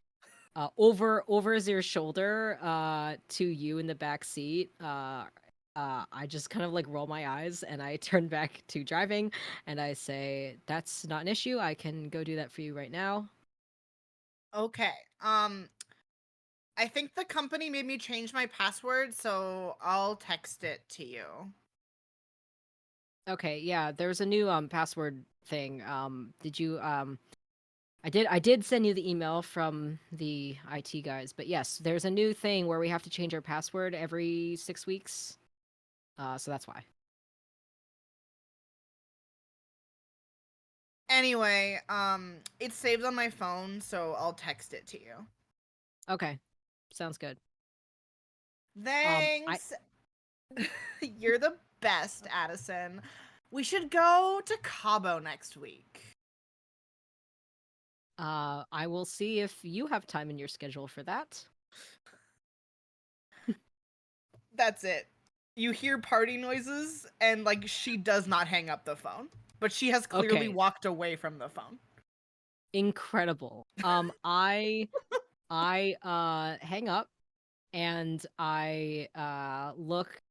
over your shoulder to you in the back seat. I just kind of like roll my eyes and I turn back to driving and I say, "That's not an issue. I can go do that for you right now." Okay. I think the company made me change my password, so I'll text it to you. Okay, yeah, there's a new password thing. Did you I did send you the email from the IT guys, but yes, there's a new thing where we have to change our password every 6 weeks. So that's why. Anyway, it's saved on my phone, so I'll text it to you. Okay. Sounds good. I Thanks. You're the best, Addison. We should go to Cabo next week. I will see if you have time in your schedule for that. That's it. You hear party noises, and like she does not hang up the phone, but she has clearly Okay. walked away from the phone. Incredible. I hang up and I look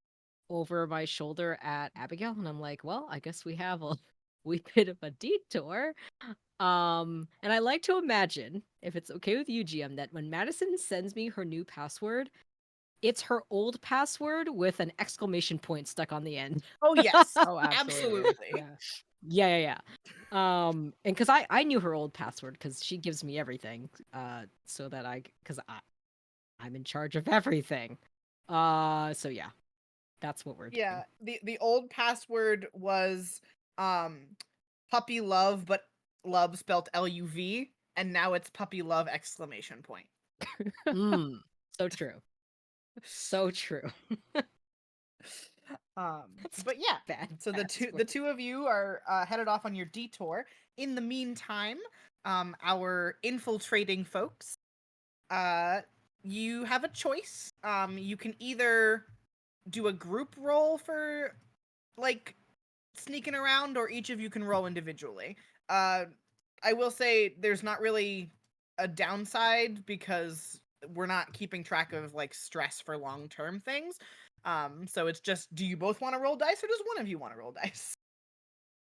over my shoulder at Abigail and I'm like, well, I guess we have a wee bit of a detour. And I like to imagine, if it's okay with you, GM, that when Madison sends me her new password, it's her old password with an exclamation point stuck on the end. Oh yes, Oh, absolutely. absolutely. Yeah. Yeah. And because I knew her old password because she gives me everything, so that I'm in charge of everything. So yeah, that's what we're Yeah, doing. the old password was puppy love, but love spelled LUV, and now it's puppy love exclamation point. So true. So true. That's But yeah, bad. so the two of you are headed off on your detour. In the meantime, our infiltrating folks, you have a choice. You can either do a group roll for like sneaking around, or each of you can roll individually. I will say there's not really a downside because we're not keeping track of like stress for long-term things. So it's just, do you both want to roll dice, or does one of you want to roll dice?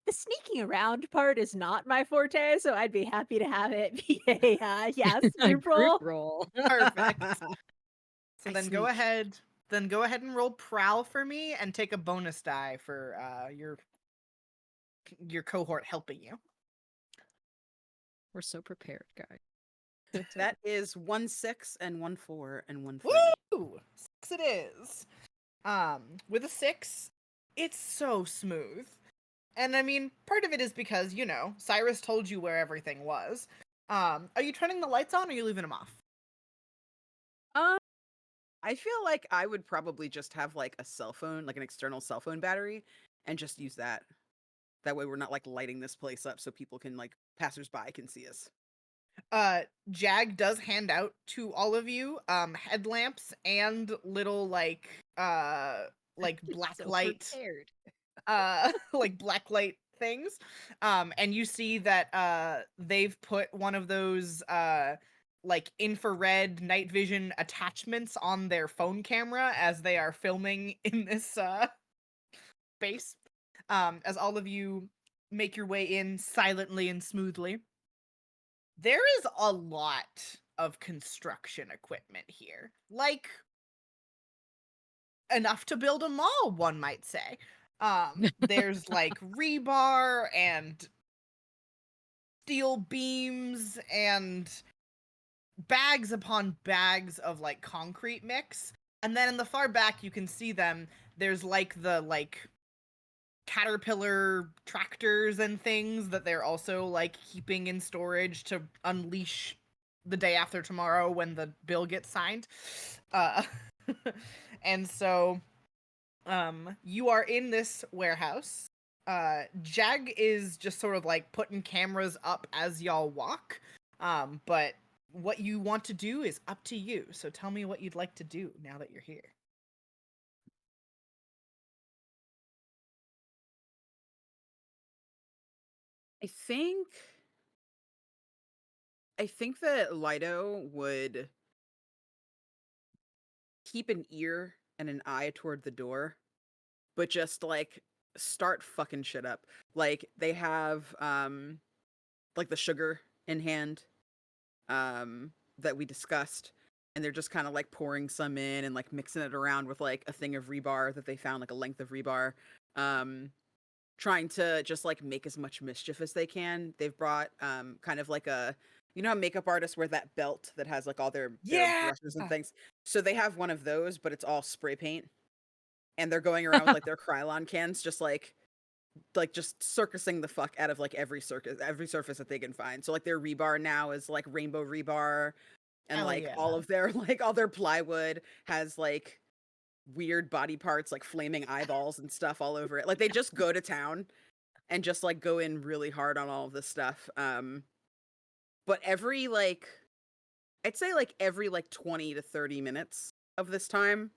The sneaking around part is not my forte, so I'd be happy to have it be a yes, group roll. roll. Perfect. So I then sneak. go ahead and roll prowl for me and take a bonus die for your cohort helping you. We're so prepared, guys. That is 1 6 and 1 4 and 1 3. Woo! 6 it is. With a 6, it's so smooth. And I mean, part of it is because, you know, Cyrus told you where everything was. Are you turning the lights on, or are you leaving them off? I feel like I would probably just have like a cell phone, like an external cell phone battery, and just use that. That way we're not like lighting this place up so people can like passersby can see us. Jag does hand out to all of you headlamps and little like black So light prepared. like black light things. And you see that they've put one of those like infrared night vision attachments on their phone camera as they are filming in this space. As all of you make your way in silently and smoothly. There is a lot of construction equipment here. Like enough to build a mall, one might say. There's like rebar and steel beams and bags upon bags of like concrete mix. And then in the far back you can see them. There's like the Caterpillar tractors and things that they're also like keeping in storage to unleash the day after tomorrow when the bill gets signed. Uh and so you are in this warehouse. Jag is just sort of like putting cameras up as y'all walk. But what you want to do is up to you. So tell me what you'd like to do now that you're here. I think I think that Lido would keep an ear and an eye toward the door, but just like start fucking shit up. Like they have like the sugar in hand that we discussed, and they're just kind of like pouring some in and like mixing it around with like a thing of rebar that they found, like a length of rebar. Um Trying to just like make as much mischief as they can. They've brought kind of like a, you know how makeup artists wear that belt that has like all their Yeah. brushes and things. So they have one of those, but it's all spray paint. And they're going around with like their Krylon cans, just just circusing the fuck out of like every surface that they can find. So like their rebar now is like rainbow rebar, and Hell like yeah. all of their like all their plywood has like weird body parts, like flaming eyeballs and stuff all over it. Like they just go to town and just like go in really hard on all of this stuff. But every like I'd say like every like 20 to 30 minutes of this time,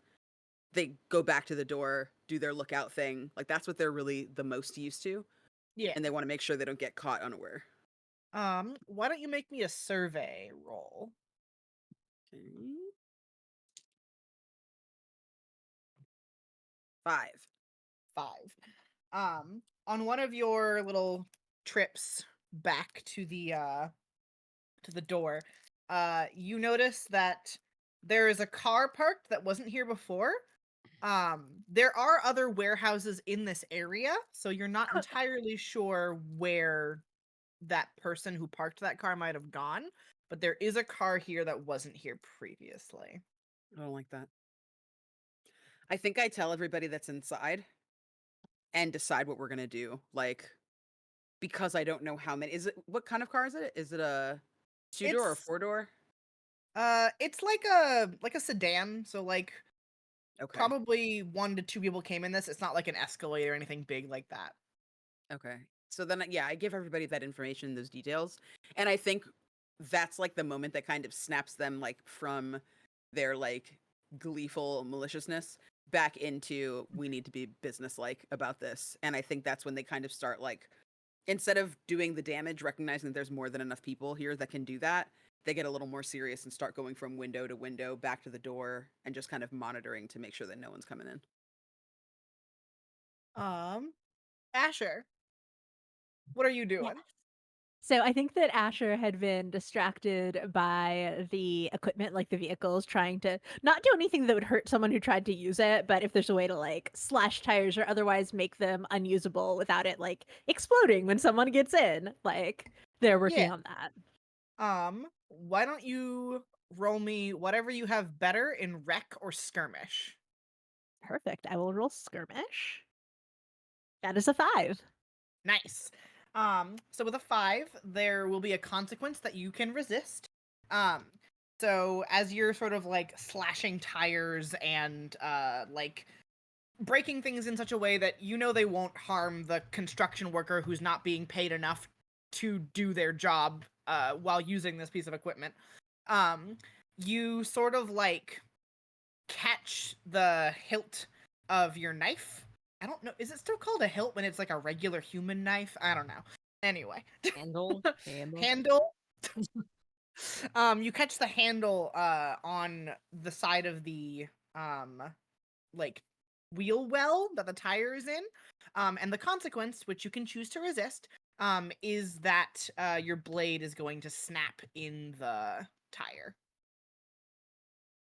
they go back to the door, do their lookout thing. Like that's what they're really the most used to, Yeah. and they want to make sure they don't get caught unaware. Why don't you make me a survey roll? Okay. 5. 5. On one of your little trips back to the door, you notice that there is a car parked that wasn't here before. There are other warehouses in this area, so you're not entirely sure where that person who parked that car might have gone, but there is a car here that wasn't here previously. I don't like that. I think I tell everybody that's inside and decide what we're gonna do. Like, because I don't know how many. Is it, what kind of car is it? Is it a 2-door or It's 4-door? it's like a sedan, so like Okay. probably 1 to 2 people came in this. It's not like an Escalade or anything big like that. Okay. So then, yeah, I give everybody that information, those details. And I think that's like the moment that kind of snaps them like from their like gleeful maliciousness back into we need to be businesslike about this. And I think that's when they kind of start like, instead of doing the damage, recognizing that there's more than enough people here that can do that, they get a little more serious and start going from window to window, back to the door, and just kind of monitoring to make sure that no one's coming in. Asher, what are you Yeah. doing? So I think that Asher had been distracted by the equipment, like the vehicles, trying to not do anything that would hurt someone who tried to use it, but if there's a way to like slash tires or otherwise make them unusable without it like exploding when someone gets in, like they're working Yeah. on that. Why don't you roll me whatever you have better in rec or skirmish? Perfect. I will roll skirmish. That is a 5. Nice. So with a 5, there will be a consequence that you can resist. So as you're sort of like slashing tires and like breaking things in such a way that you know they won't harm the construction worker who's not being paid enough to do their job while using this piece of equipment, you sort of like catch the hilt of your knife. I don't know. Is it still called a hilt when it's like a regular human knife? I don't know. Anyway, Handle. handle. You catch the handle on the side of the like wheel well that the tire is in. And the consequence, which you can choose to resist, is that your blade is going to snap in the tire.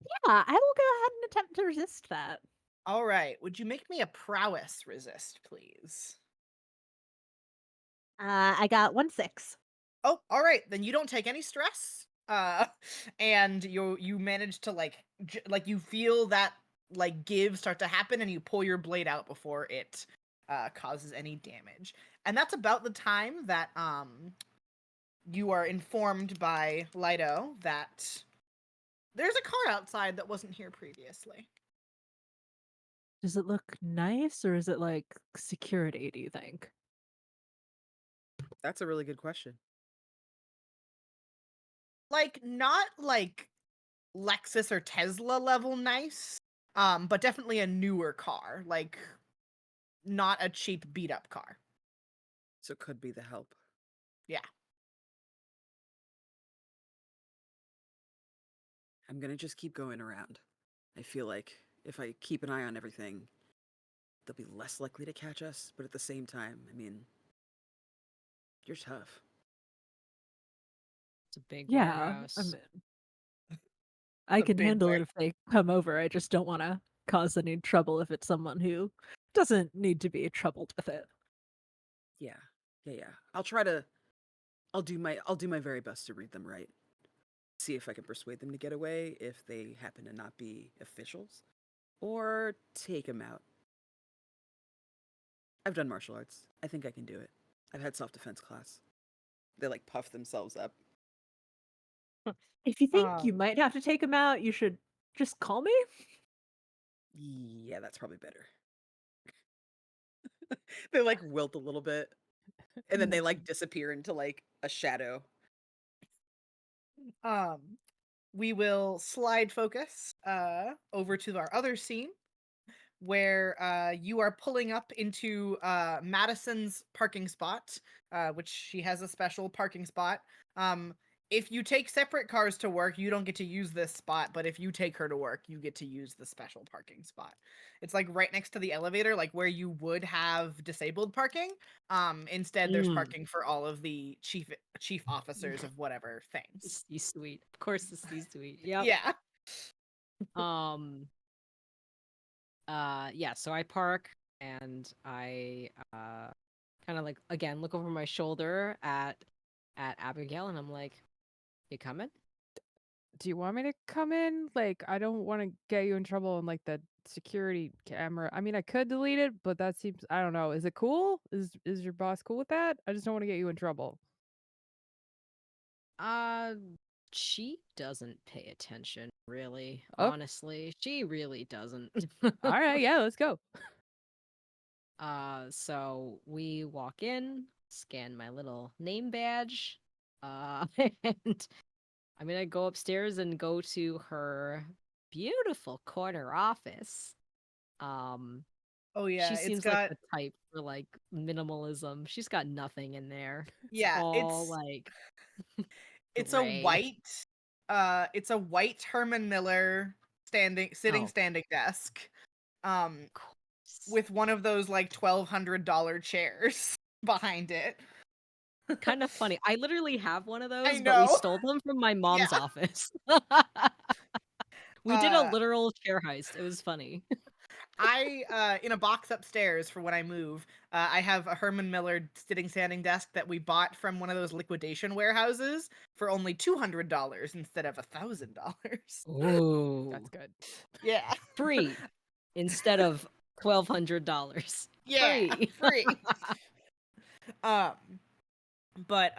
Yeah, I will go ahead and attempt to resist that. All right. Would you make me a prowess resist, please? I got 1-6. Oh, all right. Then you don't take any stress. And you manage to like like you feel that like give start to happen, and you pull your blade out before it causes any damage. And that's about the time that you are informed by Lido that there's a car outside that wasn't here previously. Does it look nice or is it like security, do you think? That's a really good question. Like not like Lexus or Tesla level nice, but definitely a newer car, like not a cheap beat up car. So it could be the help. Yeah. I'm gonna just keep going around. I feel like if I keep an eye on everything, they'll be less likely to catch us. But at the same time, I mean, you're tough. It's a big Yeah, warehouse. I The can big handle way. it if they come over. I just don't want to cause any trouble if it's someone who doesn't need to be troubled with it. Yeah, yeah. I'll do my very best to read them right. See if I can persuade them to get away if they happen to not be officials, or take them out. I've done martial arts. I think I can do it. I've had self-defense class. They like puff themselves up. If you think you Um, might have to take him out, you should just call me. Yeah, that's probably better. They like wilt a little bit, and then they like disappear into like a shadow. um, we will slide focus over to our other scene where you are pulling up into Madison's parking spot, which she has a special parking spot. If you take separate cars to work, you don't get to use this spot, but if you take her to work, you get to use the special parking spot. It's like right next to the elevator, like where you would have disabled parking. Instead, there's Mm. parking for all of the chief officers of whatever things. C-suite. Of course, the C-suite. Yep. Yeah. Yeah, so I park and I kind of like again look over my shoulder at Abigail and I'm like, "You coming?" Do you want me to come in? Like, I don't want to get you in trouble in like the security camera. I mean, I could delete it, but that seems, I don't know. Is it cool? Is your boss cool with that? I just don't want to get you in trouble. Uh she doesn't pay attention, really. Oh. Honestly, she really doesn't. All right, yeah, let's go. So we walk in, scan my little name badge, and I'm gonna go upstairs and go to her beautiful corner office. Um, Oh yeah, she it's seems like got the type for like minimalism. She's got nothing in there. It's yeah, all like it's gray. it's a white Herman Miller Oh, standing desk. Um of course. with one of those like $1,200 chairs behind it. Kind of funny. I literally have one of I those, but we know. stole them from my Yeah. mom's office. We did a Uh literal chair heist. It was funny. I in a box upstairs for when I move, I have a Herman Miller standing desk that we bought from one of those liquidation warehouses for only $200 instead of $1,000. Ooh. That's good. Yeah. Free instead of $1,200. Yeah, Free. free. Um but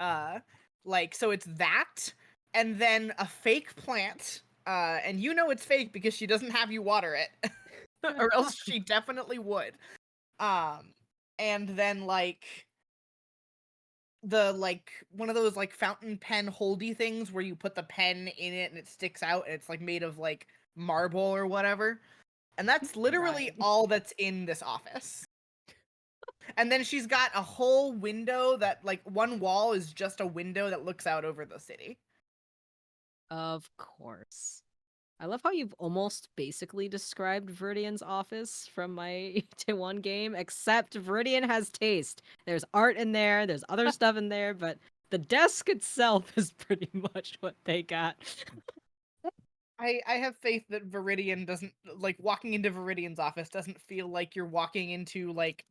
like so it's that and then a fake plant, and you know it's fake because she doesn't have you water it. Or else she definitely would. And then like the like one of those like fountain pen holdy things where you put the pen in it and it sticks out and it's like made of like marble or whatever. And that's literally Right. all that's in this office. And then she's got a whole window that like one wall is just a window that looks out over the city. Of course. I love how you've almost basically described Viridian's office from my Taiwan game, except Viridian has taste. There's art in there, there's other stuff in there, but the desk itself is pretty much what they got. I have faith that Viridian doesn't like walking into Viridian's office doesn't feel like you're walking into like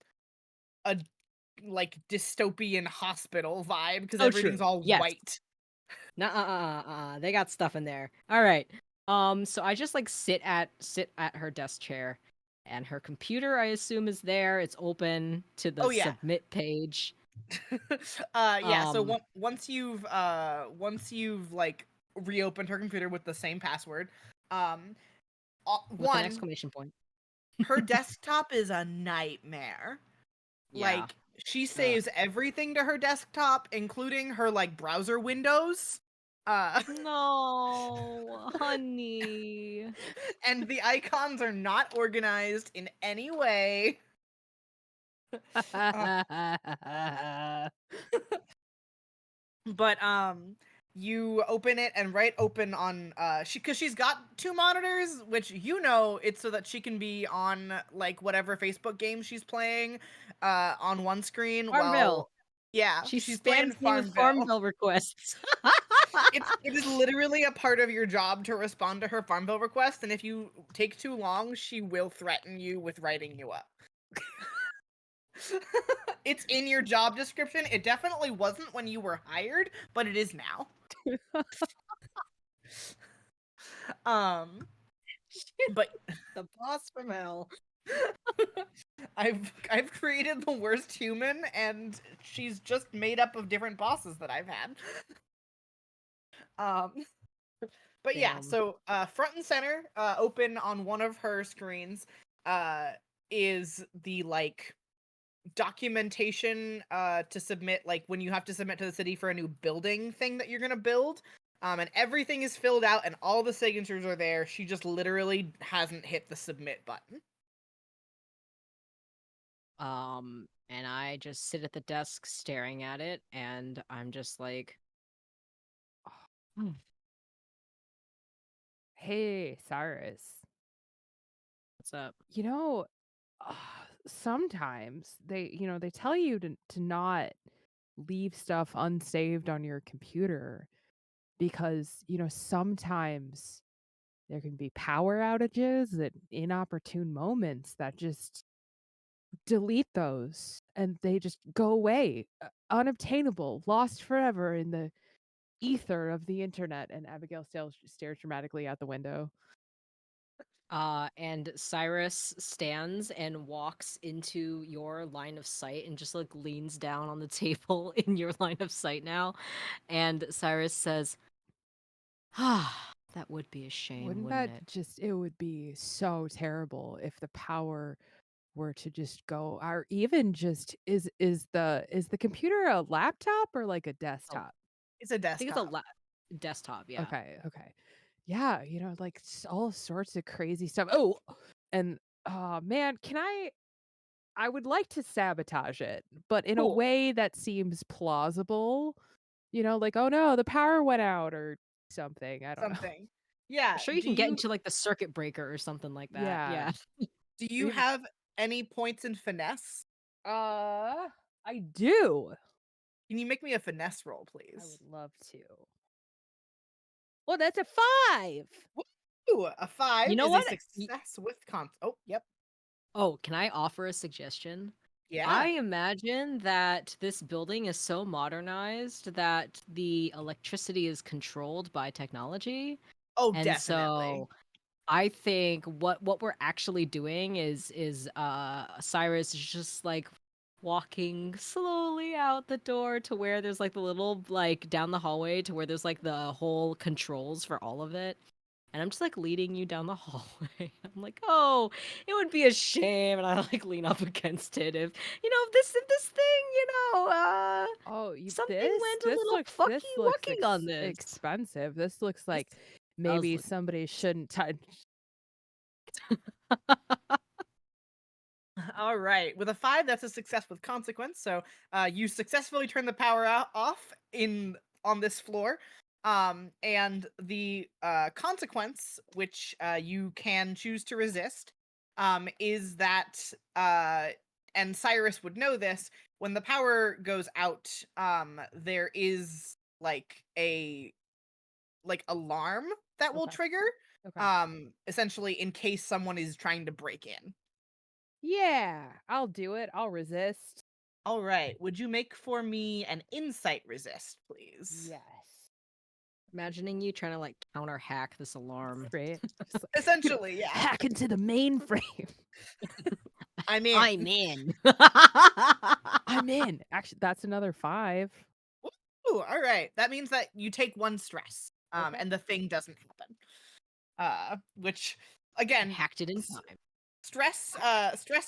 a like dystopian hospital vibe because So everything's true. all Yes. white. Nuh-uh, they got stuff in there. All right. So I just like sit at her desk chair, and her computer I assume is there. It's open to the Oh, yeah. submit page. Yeah, so Um, once you've like reopened her computer with the same password, with an one, exclamation point. her desktop is a nightmare. Yeah. Like she saves everything to her desktop, including her like browser windows. No, honey. And the icons are not organized in any way. But You open it and right open on because she's got 2 monitors, which it's so that she can be on like whatever Facebook game she's playing on one screen Farmville. while yeah, She she's playing spams me with Farmville. Farmville requests. It is literally a part of your job to respond to her Farmville request, and if you take too long, she will threaten you with writing you up. It's in your job description. It definitely wasn't when you were hired, but it is now. But The boss from hell. I've created the worst human, and she's just made up of different bosses that I've had. But yeah, Damn. so front and center, open on one of her screens, is the like documentation to submit, like when you have to submit to the city for a new building thing that you're gonna build. And everything is filled out and all the signatures are there. She just literally hasn't hit the submit button. And I just sit at the desk staring at it, and I'm just like, Hey, Cyrus. what's up? You know, sometimes they tell you to not leave stuff unsaved on your computer because, sometimes there can be power outages at inopportune moments that just delete those and they just go away, unobtainable, lost forever in the ether of the internet. And Abigail stares dramatically out the window. And Cyrus stands and walks into your line of sight and just like leans down on the table in your line of sight now. And Cyrus says, that would be a shame, Wouldn't wouldn't that it? just, it would be so terrible if the power were to just go, or even just is the computer a laptop or like a desktop? It's a I think it's a desktop. desktop, yeah. Okay. Yeah, like all sorts of crazy stuff. Oh, and oh man, I would like to sabotage it, but in a Cool. way that seems plausible. Like, oh no, the power went out or something. I don't know. Something. Yeah. I'm sure you can get into like the circuit breaker or something like that. Yeah. Yeah. Do you have any points in finesse? I do. Can you make me a finesse roll, I please? would love to. Well, that's a 5. Ooh, a 5 You know is what? a success with Oh, yep. Oh, can I offer a suggestion? Yeah. I imagine that this building is so modernized that the electricity is controlled by technology. Oh, And definitely. so I think what we're actually doing is Cyrus is just like walking slowly out the door to where there's like the little like down the hallway to where there's like the whole controls for all of it. And I'm just like leading you down the hallway. I'm like, oh, it would be a shame, and I like lean up against it if if this thing, Oh, something this went a this little looks fucky wucky on this. expensive. This looks like This does maybe look somebody shouldn't touch. All right. With a 5, that's a success with consequence. So, you successfully turn the power off on this floor. And the consequence, which you can choose to resist, is that and Cyrus would know this, when the power goes out, there is like a alarm that will Okay. trigger, Okay. essentially in case someone is trying to break in. Yeah, I'll do it. I'll resist. All right. Would you make for me an insight resist, please? Yes. imagining you trying to like counter hack this alarm. Great. Just like, Essentially, yeah. hack into the mainframe. I'm in. I'm in. I'm in. Actually, that's another 5. Ooh, all right. That means that you take 1 stress, Okay. and the thing doesn't happen. Which I again, hacked it in time. stress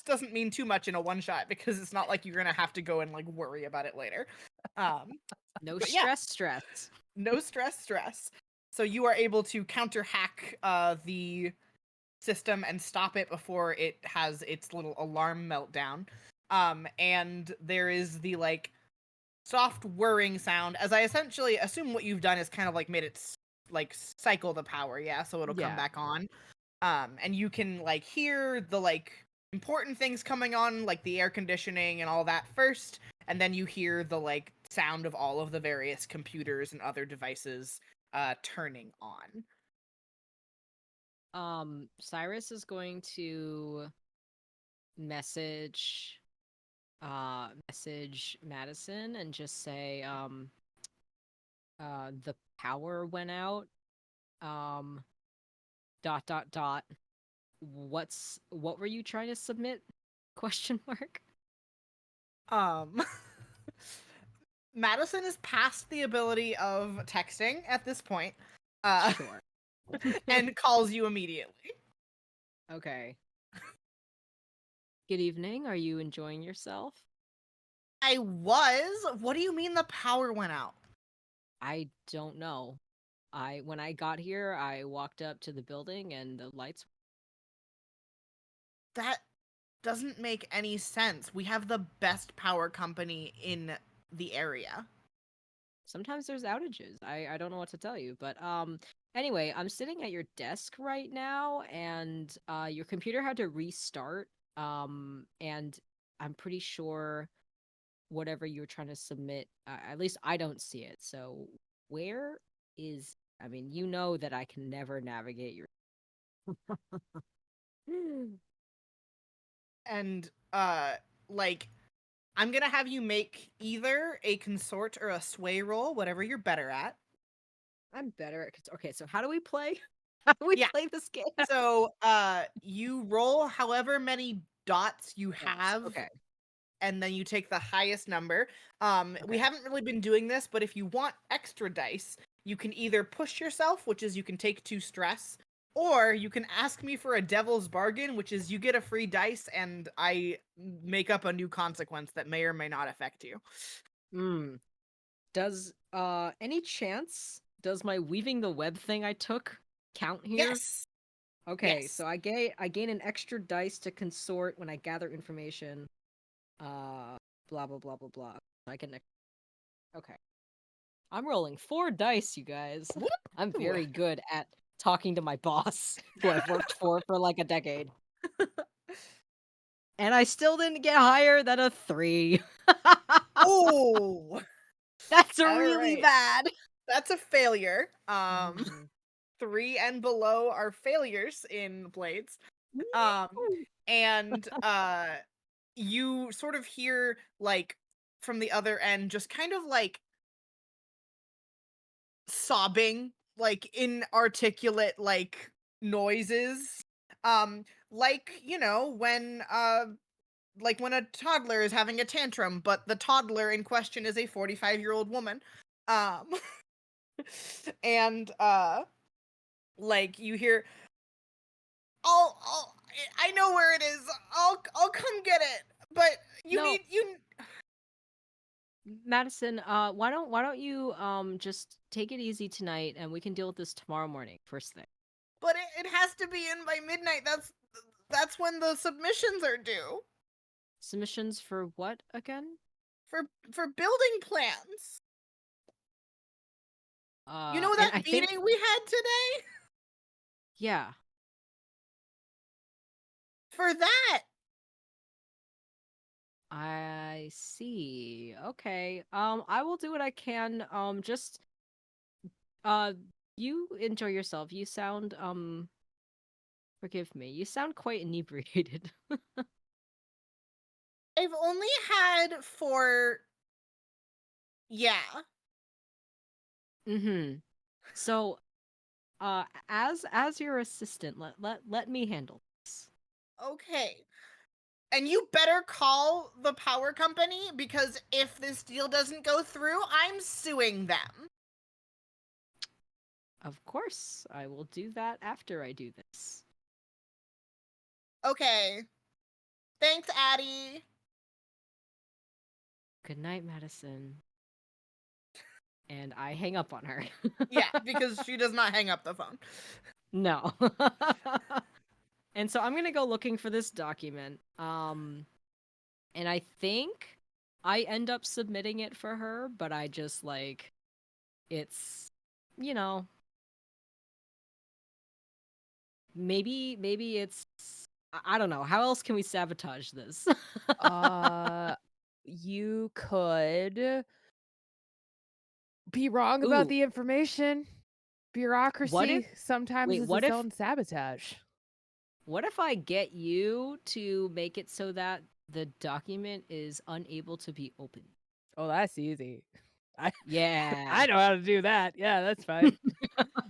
doesn't mean too much in a one shot because it's not like you're gonna have to go and like worry about it later. No but yeah. stress. No stress. So you are able to counter hack the system and stop it before it has its little alarm meltdown. And there is the like soft whirring sound, as I essentially assume what you've done is kind of like made it like cycle the power, yeah, so it'll come Yeah. back on. And you can like hear the like important things coming on, like the air conditioning and all that first, and then you hear the like sound of all of the various computers and other devices turning on. Cyrus is going to message Madison and just say the power went out, dot dot dot, what were you trying to submit, question mark. Madison is past the ability of texting at this point, Sure. and calls you immediately. Okay. Good evening, are you enjoying yourself? I was. What do you mean the power went out? I don't know. When I got here, I walked up to the building and the lights. That doesn't make any sense. We have the best power company in the area. Sometimes there's outages. I don't know what to tell you, but anyway, I'm sitting at your desk right now, and your computer had to restart. And I'm pretty sure whatever you were trying to submit, at least I don't see it. So where is? I mean, you know that I can never navigate your. And like, I'm gonna have you make either a consort or a sway roll, whatever you're better at. I'm better at. Okay, so how do we play? How do we Yeah. play this game? So you roll however many dots you have, Okay. and then you take the highest number. We Okay. haven't really been doing this, but if you want extra dice, you can either push yourself, which is you can take 2 stress, or you can ask me for a devil's bargain, which is you get a free dice and I make up a new consequence that may or may not affect you. Does any chance does my weaving the web thing I took count here? Yes. Okay, yes. so I gain an extra dice to consort when I gather information. Blah blah blah blah blah. I can. Okay. I'm rolling 4 dice, you guys. Woo! I'm very good at talking to my boss, who I've worked for like a decade. And I still didn't get higher than a 3. Oh, That's All really right. bad. that's a failure. Mhm. 3 and below are failures in Blades. And you sort of hear like from the other end just kind of like sobbing, like inarticulate like noises. Like, you know, when a toddler is having a tantrum, but the toddler in question is a 45-year-old woman. Um and like you hear, I'll I know where it is. I'll come get it. But you No. need you Madison, why don't you just take it easy tonight, and we can deal with this tomorrow morning, first thing. but it has to be in by midnight. That's when the submissions are due. Submissions for what again? For building plans. You know And that I meeting think we had today? yeah. For that. I see. Okay. I will do what I can. Just you enjoy yourself. You sound forgive me. You sound quite inebriated. I've only had 4. Yeah. Mhm. So, as your assistant, let me handle this. Okay. And you better call the power company, because if this deal doesn't go through, I'm suing them. Of course, I will do that after I do this. Okay. Thanks, Addie. Good night, Madison. And I hang up on her. Yeah, because she does not hang up the phone. No. And so I'm gonna go looking for this document. And I think I end up submitting it for her, but I just like it's you know, maybe it's I don't know. How else can we sabotage this? You could be wrong about Ooh, the information. what Bureaucracy if sometimes wait, is its own sabotage. what if I get you to make it so that the document is unable to be opened? Oh, that's easy. I Yeah. know how to do that. Yeah, that's fine.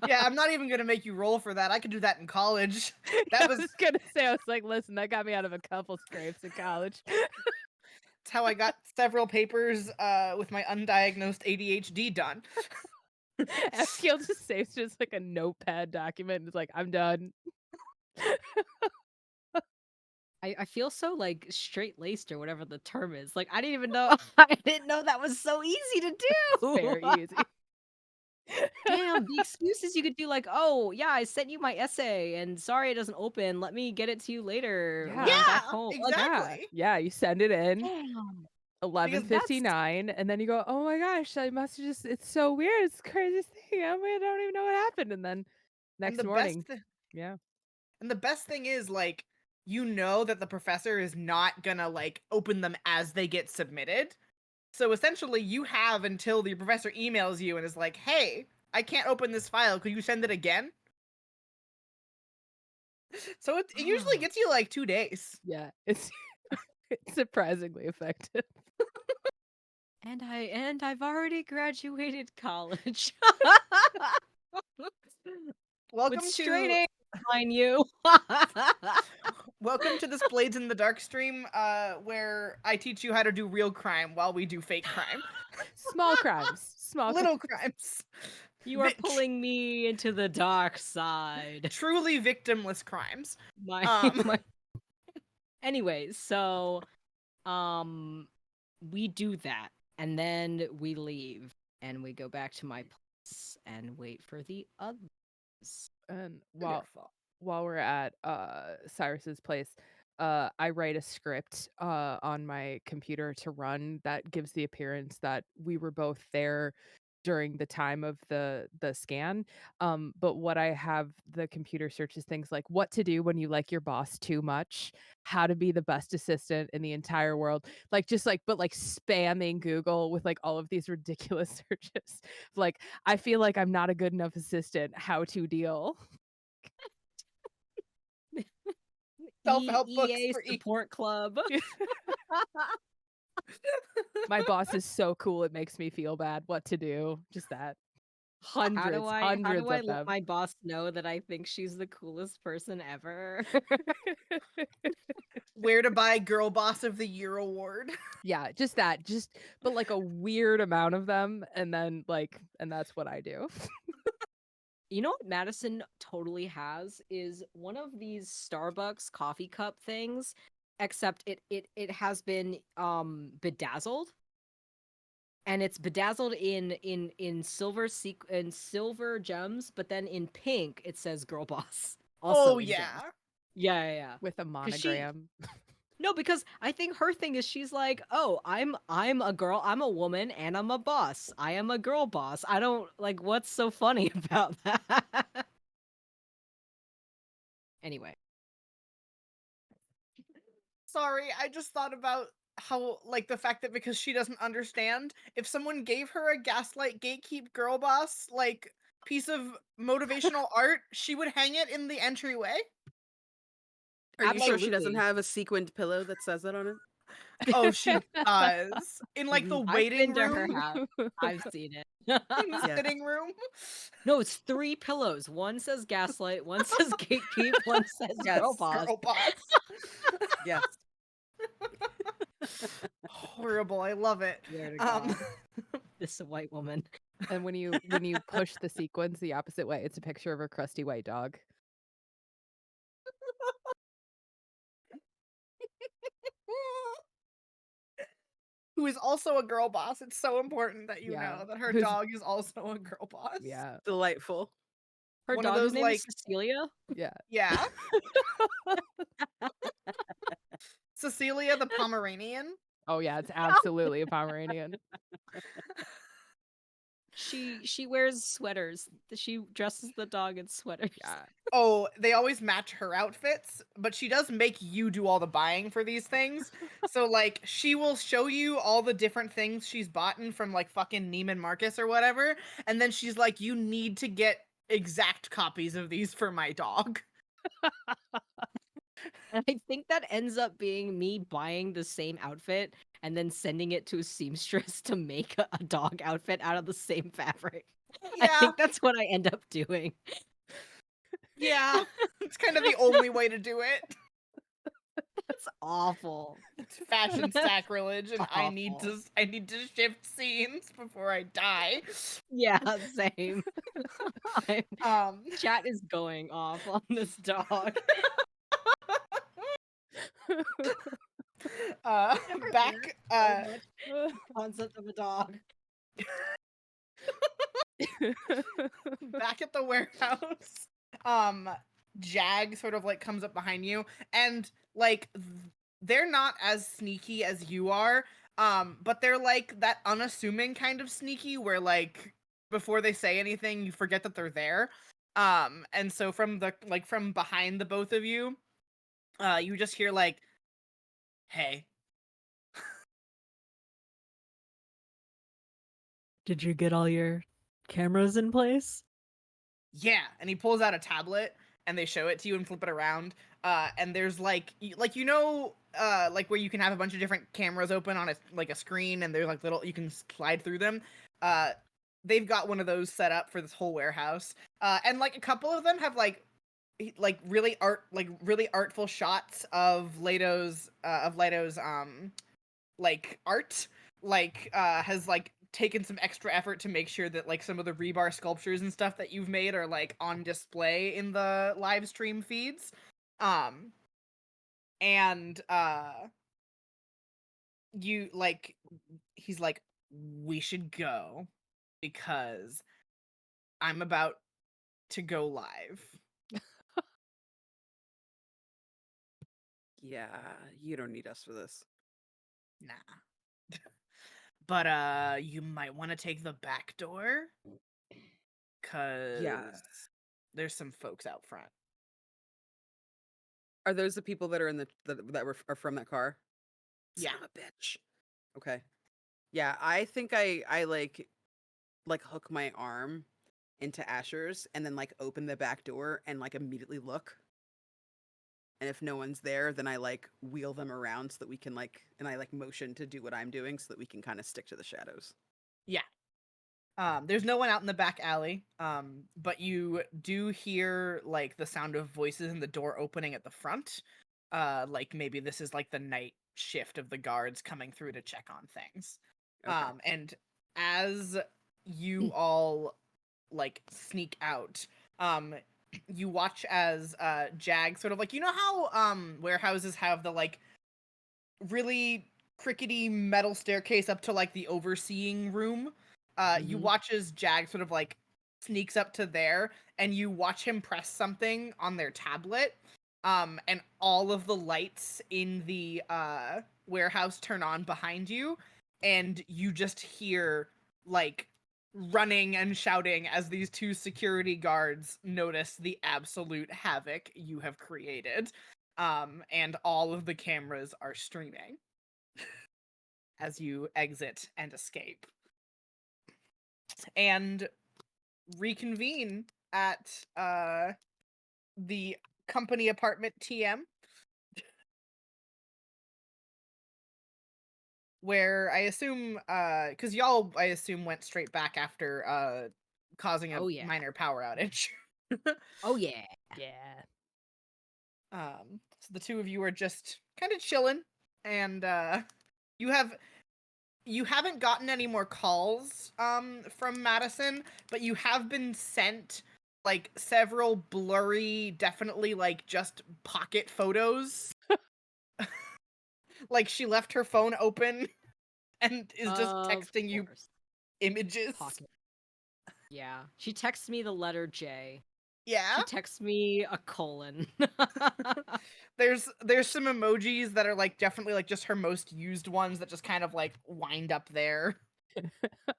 Yeah, I'm not even gonna make you roll for that. I could do that in college. That I was was gonna say, I was like, listen, that got me out of a couple scrapes in college. that's how I got several papers with my undiagnosed ADHD done. Abigail just saves just like a notepad document and is like, I'm done. I feel so like straight laced or whatever the term is. Like I didn't even know I didn't know that was so easy to do. Very easy. Damn, the excuses you could do like, oh yeah, I sent you my essay and sorry it doesn't open. Let me get it to you later when I'm Yeah. back Yeah, home. Like, exactly. Yeah, you send it in. damn, 11:59, and then you go, oh my gosh, I must have just, it's so weird. It's the craziest thing. I don't even know what happened. And then And next the best morning, yeah. and the best thing is like you know that the professor is not gonna like open them as they get submitted. So essentially you have until the professor emails you and is like, "Hey, I can't open this file. Could you send it again?" So it usually gets you like 2 days. Yeah, it's it's surprisingly effective. And I've already graduated college. With Welcome straight to A's, mind you. welcome to this Blades in the Dark stream where I teach you how to do real crime while we do fake crime. Small crimes. Small Little crimes. You are pulling me into the dark side. Truly victimless crimes. My my anyways, so we do that and then we leave and we go back to my place and wait for the others. And Wonderful. while we're at Cyrus's place, I write a script on my computer to run that gives the appearance that we were both there during the time of the scan. But what I have the computer searches things like what to do when you like your boss too much, how to be the best assistant in the entire world, like just like but like spamming Google with like all of these ridiculous searches. Like I feel like I'm not a good enough assistant. How to deal. Self-help books EA for support club. My boss is so cool. It makes me feel bad. What to do? Just that. How do Hundreds I of let them. my boss know that I think she's the coolest person ever? Where to buy Girl Boss of the Year award. Yeah, just that. But like a weird amount of them, and then like, and that's what I do. You know what Madison totally has is one of these Starbucks coffee cup things, except it has been bedazzled. And it's bedazzled in silver in silver gems, but then in pink it says girl boss. Also Oh in yeah. gems. Yeah. With a 'Cause she- monogram. No, because I think her thing is she's like, "Oh, I'm a girl, I'm a woman, and I'm a boss. I am a girl boss." I don't like what's so funny about that. Anyway, Sorry, I just thought about how like the fact that because she doesn't understand, if someone gave her a Gaslight Gatekeep Girl Boss like piece of motivational art, she would hang it in the entryway. Are you sure she doesn't Absolutely. have a sequined pillow that says that on it? Oh, she does. In like the I've waiting been to her room house. I've seen it. in the Yeah. sitting room. No, it's 3 pillows. One says gaslight, one says gatekeep, one says Yes, girl boss. Girl Boss. Yes. Horrible. I love it. Swear to God. This is a white woman. And when you push the sequins the opposite way, it's a picture of a crusty white dog. Who is also a girl boss. It's so important that you Yeah. know that her Who's- dog is also a girl boss. Yeah. Delightful. Her One of dog's those, name like- is Cecilia. Yeah. Yeah. Cecilia the Pomeranian. Oh yeah, it's absolutely a Pomeranian. She wears sweaters. She dresses the dog in sweaters. Yeah. Oh, they always match her outfits, but she does make you do all the buying for these things. So, like, she will show you all the different things she's bought from, like, fucking Neiman Marcus or whatever, and then she's like, you need to get exact copies of these for my dog. And I think that ends up being me buying the same outfit and then sending it to a seamstress to make a dog outfit out of the same fabric. I Yeah, think that's what I end up doing. yeah. It's kind of the only way to do it. That's awful. It's fashion sacrilege, and I need Awful. to shift scenes before I die. Yeah, same. Um, Chat is going off on this dog. Never back learned so much concept of a dog. back at the warehouse, Jag sort of like comes up behind you, and like they're not as sneaky as you are, but they're like that unassuming kind of sneaky where like before they say anything you forget that they're there. And so from behind the both of you, you just hear like, hey. Did you get all your cameras in place? Yeah, and he pulls out a tablet and they show it to you and flip it around. And there's like like where you can have a bunch of different cameras open on a screen, and there's like little you can slide through them. They've got one of those set up for this whole warehouse. And like a couple of them have like really artful shots of Leto's like art, like has like taken some extra effort to make sure that like some of the rebar sculptures and stuff that you've made are like on display in the live stream feeds. And you like he's like, we should go because I'm about to go live. Yeah, you don't need us for this. Nah. But you might want to take the back door, cause there's some folks out front. Are those the people that are in are from that car? Yeah. Son of a bitch. Okay. Yeah, I think I like hook my arm into Asher's and then like open the back door and like immediately look. And if no one's there, then I like wheel them around so that we can and I like motion to do what I'm doing so that we can kind of stick to the shadows. Yeah. There's no one out in the back alley. But you do hear like the sound of voices in the door opening at the front. Like maybe this is like the night shift of the guards coming through to check on things. Okay. And as you all like sneak out, you watch as Jag sort of like, you know how warehouses have the like really crickety metal staircase up to like the overseeing room? You watch as Jag sort of like sneaks up to there, and you watch him press something on their tablet, and all of the lights in the warehouse turn on behind you, and you just hear like running and shouting as these two security guards notice the absolute havoc you have created. And all of the cameras are streaming as you exit and escape. And reconvene at the company apartment TM, where I assume because y'all I assume went straight back after causing a minor power outage. Oh yeah. Yeah. So the two of you are just kind of chilling, and you haven't gotten any more calls from Madison, but you have been sent like several blurry, definitely like just pocket photos. Like she left her phone open and is just texting you images. Pocket. Yeah. She texts me the letter J. Yeah. She texts me a colon. There's some emojis that are like definitely like just her most used ones that just kind of like wind up there.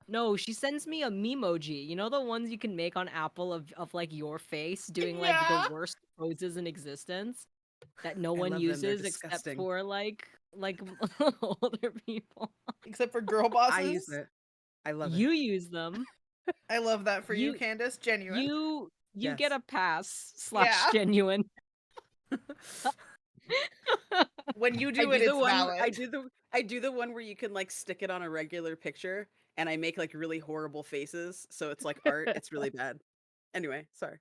No, she sends me a memoji. You know the ones you can make on Apple of like your face doing like the Yeah. worst poses in existence that no I one love them, they're uses except disgusting. for like older people. Except for girl I use bosses. it. I love it. You use them. I love that for you, You Candace. Genuine. you get Yes. a pass Yeah. / genuine. When you I do it, do the it's one valid. I do the one where you can like stick it on a regular picture and I make like really horrible faces, so it's like art. It's really bad. Anyway, sorry.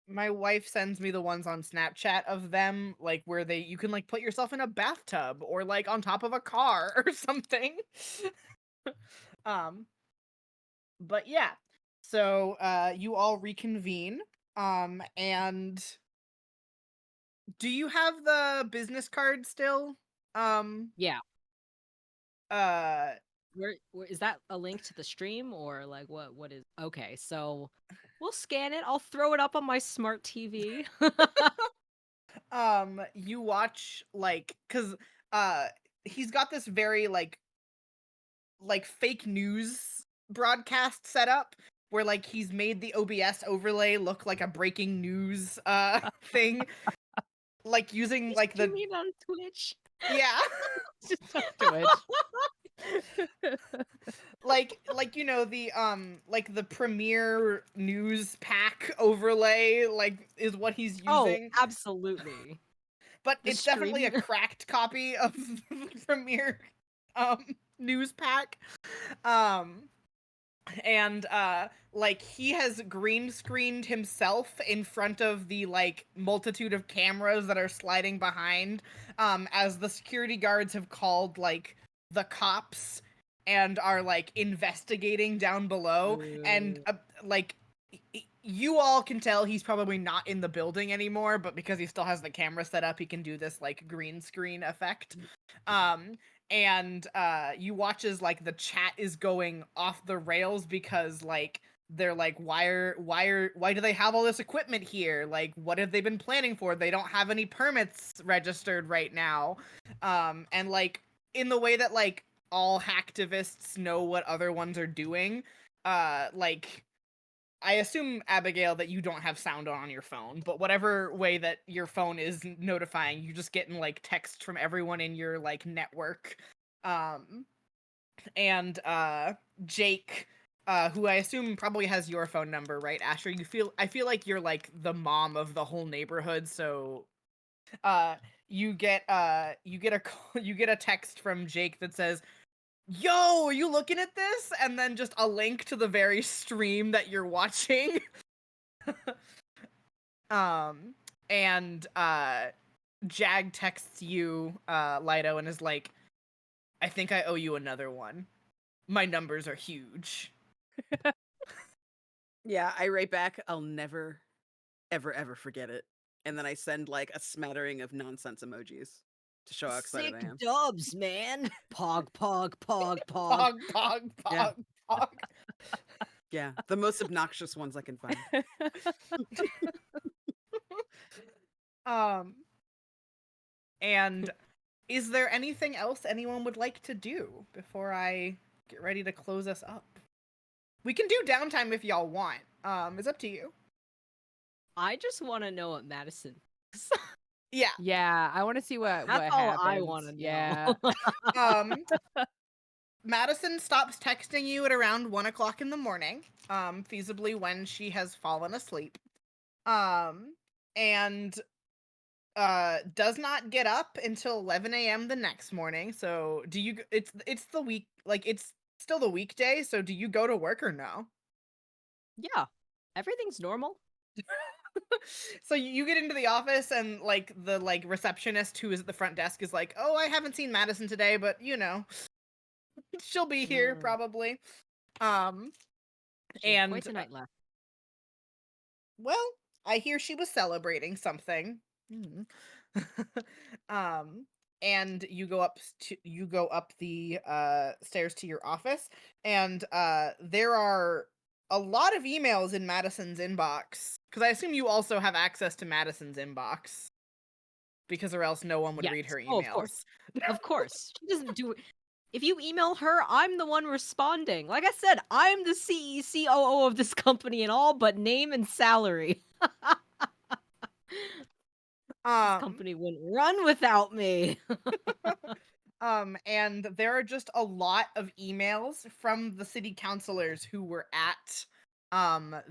My wife sends me the ones on Snapchat of them like where you can like put yourself in a bathtub or like on top of a car or something. um but yeah. So you all reconvene. And do you have the business card still? Yeah. Uh Where is that a link to the stream or like what is okay, so we'll scan it. I'll throw it up on my smart TV. you watch like cuz uh he's got this very like fake news broadcast setup where like he's made the OBS overlay look like a breaking news thing like using He's like the streaming on Twitch. yeah Just do it. like you know the like the premiere news pack overlay like is what he's Oh, using, absolutely. but The it's definitely a stream cracked copy of the premiere news pack. um and like he has green screened himself in front of the like multitude of cameras that are sliding behind as the security guards have called like the cops and are like investigating down below. And like you all can tell he's probably not in the building anymore, but because he still has the camera set up he can do this like green screen effect. And you watch as like the chat is going off the rails because like they're like why do they have all this equipment here, like what have they been planning for, they don't have any permits registered right now. And like in the way that like all hacktivists know what other ones are doing, like I assume, Abigail, that you don't have sound on your phone, but whatever way that your phone is notifying, you just getting like text from everyone in your like network. And Jake, who I assume probably has your phone number, right, Asher? I feel like you're like the mom of the whole neighborhood, so you get you get a text from Jake that says, "Yo, are you looking at this?" And then just a link to the very stream that you're watching. And Jag texts you, Lido, and is like, "I think I owe you another one. My numbers are huge." Yeah, I write back, I'll never, ever forget it. And then I send like a smattering of nonsense emojis to show how excited I am. dubs, man. Pog, pog, pog, Pog, pog, Yeah. pog, pog. Yeah, the most obnoxious ones I can find. And is there anything else anyone would like to do before I get ready to close us up? We can do downtime if y'all want. It's up to you. I just want to know what Madison. Yeah. Yeah, I want to see what That's all I happens. want to know. Yeah. Madison stops texting you at around 1 o'clock in the morning, feasibly when she has fallen asleep. And does not get up until 11 a.m. the next morning. So do you, it's the week, like it's still the weekday, so do you go to work or no? Yeah, everything's normal. So you get into the office and like the like receptionist who is at the front desk is like, "Oh, I haven't seen Madison today, but you know, she'll be here probably." She had And quite a night left. well, I hear she was celebrating something. And you go up the stairs to your office, and there are a lot of emails in Madison's inbox. Because I assume you also have access to Madison's inbox. Because or else no one would read Yes. her Oh, of course. emails. Of course. She doesn't do it. If you email her, I'm the one responding. Like I said, I'm the COO of this company and all but name and salary. This company wouldn't run without me. And there are just a lot of emails from the city councilors who were at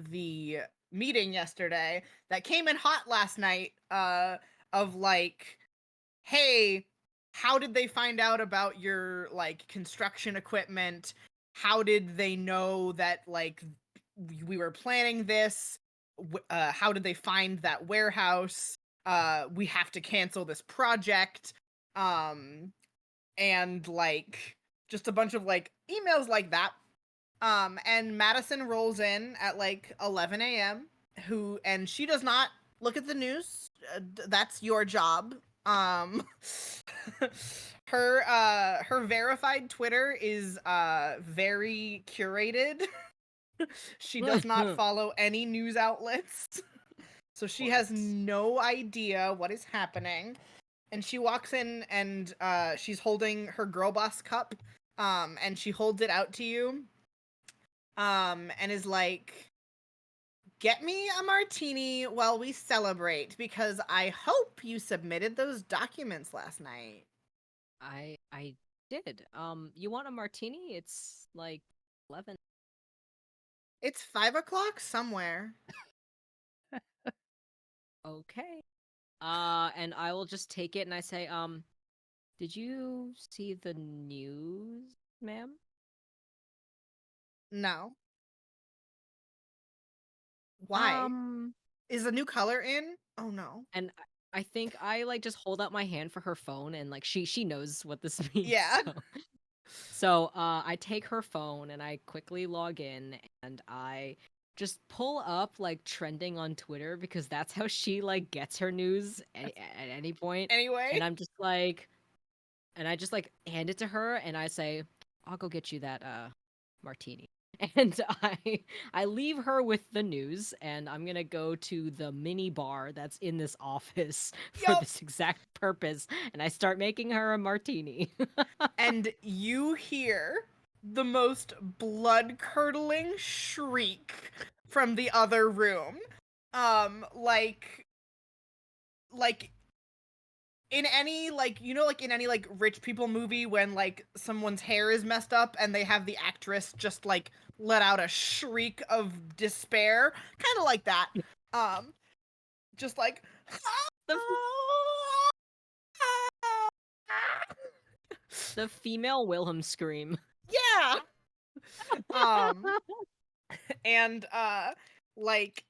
the meeting yesterday that came in hot last night of like, hey, how did they find out about your like construction equipment? How did they know that like we were planning this? How did they find that warehouse? We have to cancel this project. And like just a bunch of like emails like that. And Madison rolls in at like 11 a.m. And she does not look at the news. That's your job. Her verified Twitter is very curated. She does not follow any news outlets. So she has no idea what is happening. And she walks in and she's holding her girl boss cup. And she holds it out to you. And is like, get me a martini while we celebrate, because I hope you submitted those documents last night. I did. You want a martini? It's like 11. It's 5 o'clock somewhere. Okay. And I will just take it and I say, did you see the news, ma'am? No. Why? Is a new color in? Oh no. And I think I like just hold out my hand for her phone and like she knows what this means. Yeah. So I take her phone and I quickly log in and I just pull up like trending on Twitter because that's how she like gets her news at any point. Anyway. And I'm just like, and I just like hand it to her and I say, I'll go get you that martini. And I leave her with the news and I'm gonna go to the mini bar that's in this office for this exact purpose and I start making her a martini. And you hear the most blood-curdling shriek from the other room. Like in any like, you know, like in any like rich people movie when like someone's hair is messed up and they have the actress just like let out a shriek of despair, kind of like that. Just like The female Wilhelm scream. yeah. And like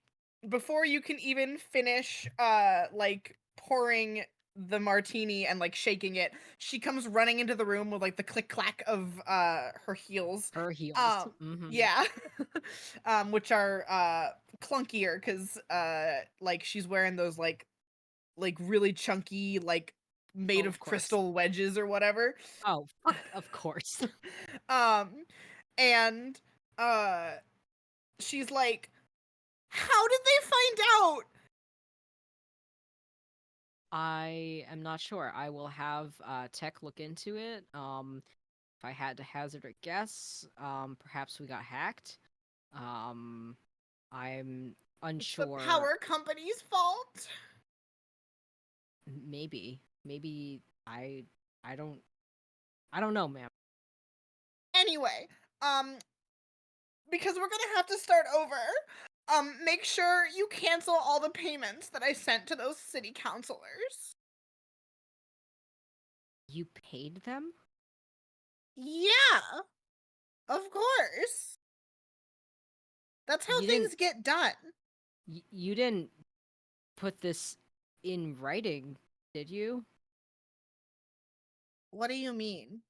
before you can even finish like pouring the martini and like shaking it, she comes running into the room with like the click clack of her heels. Her heels. Yeah. Which are clunkier because like she's wearing those like really chunky like made of crystal wedges or whatever. Oh, fuck, of course. And she's like, how did they find out? I am not sure. I will have tech look into it. If I had to hazard a guess, perhaps we got hacked. I'm unsure. It's the power company's fault. Maybe I don't know, ma'am. Anyway, because we're gonna have to start over. Make sure you cancel all the payments that I sent to those city councilors. You paid them? Yeah, of course. That's how things get done. You didn't put this in writing, did you? What do you mean?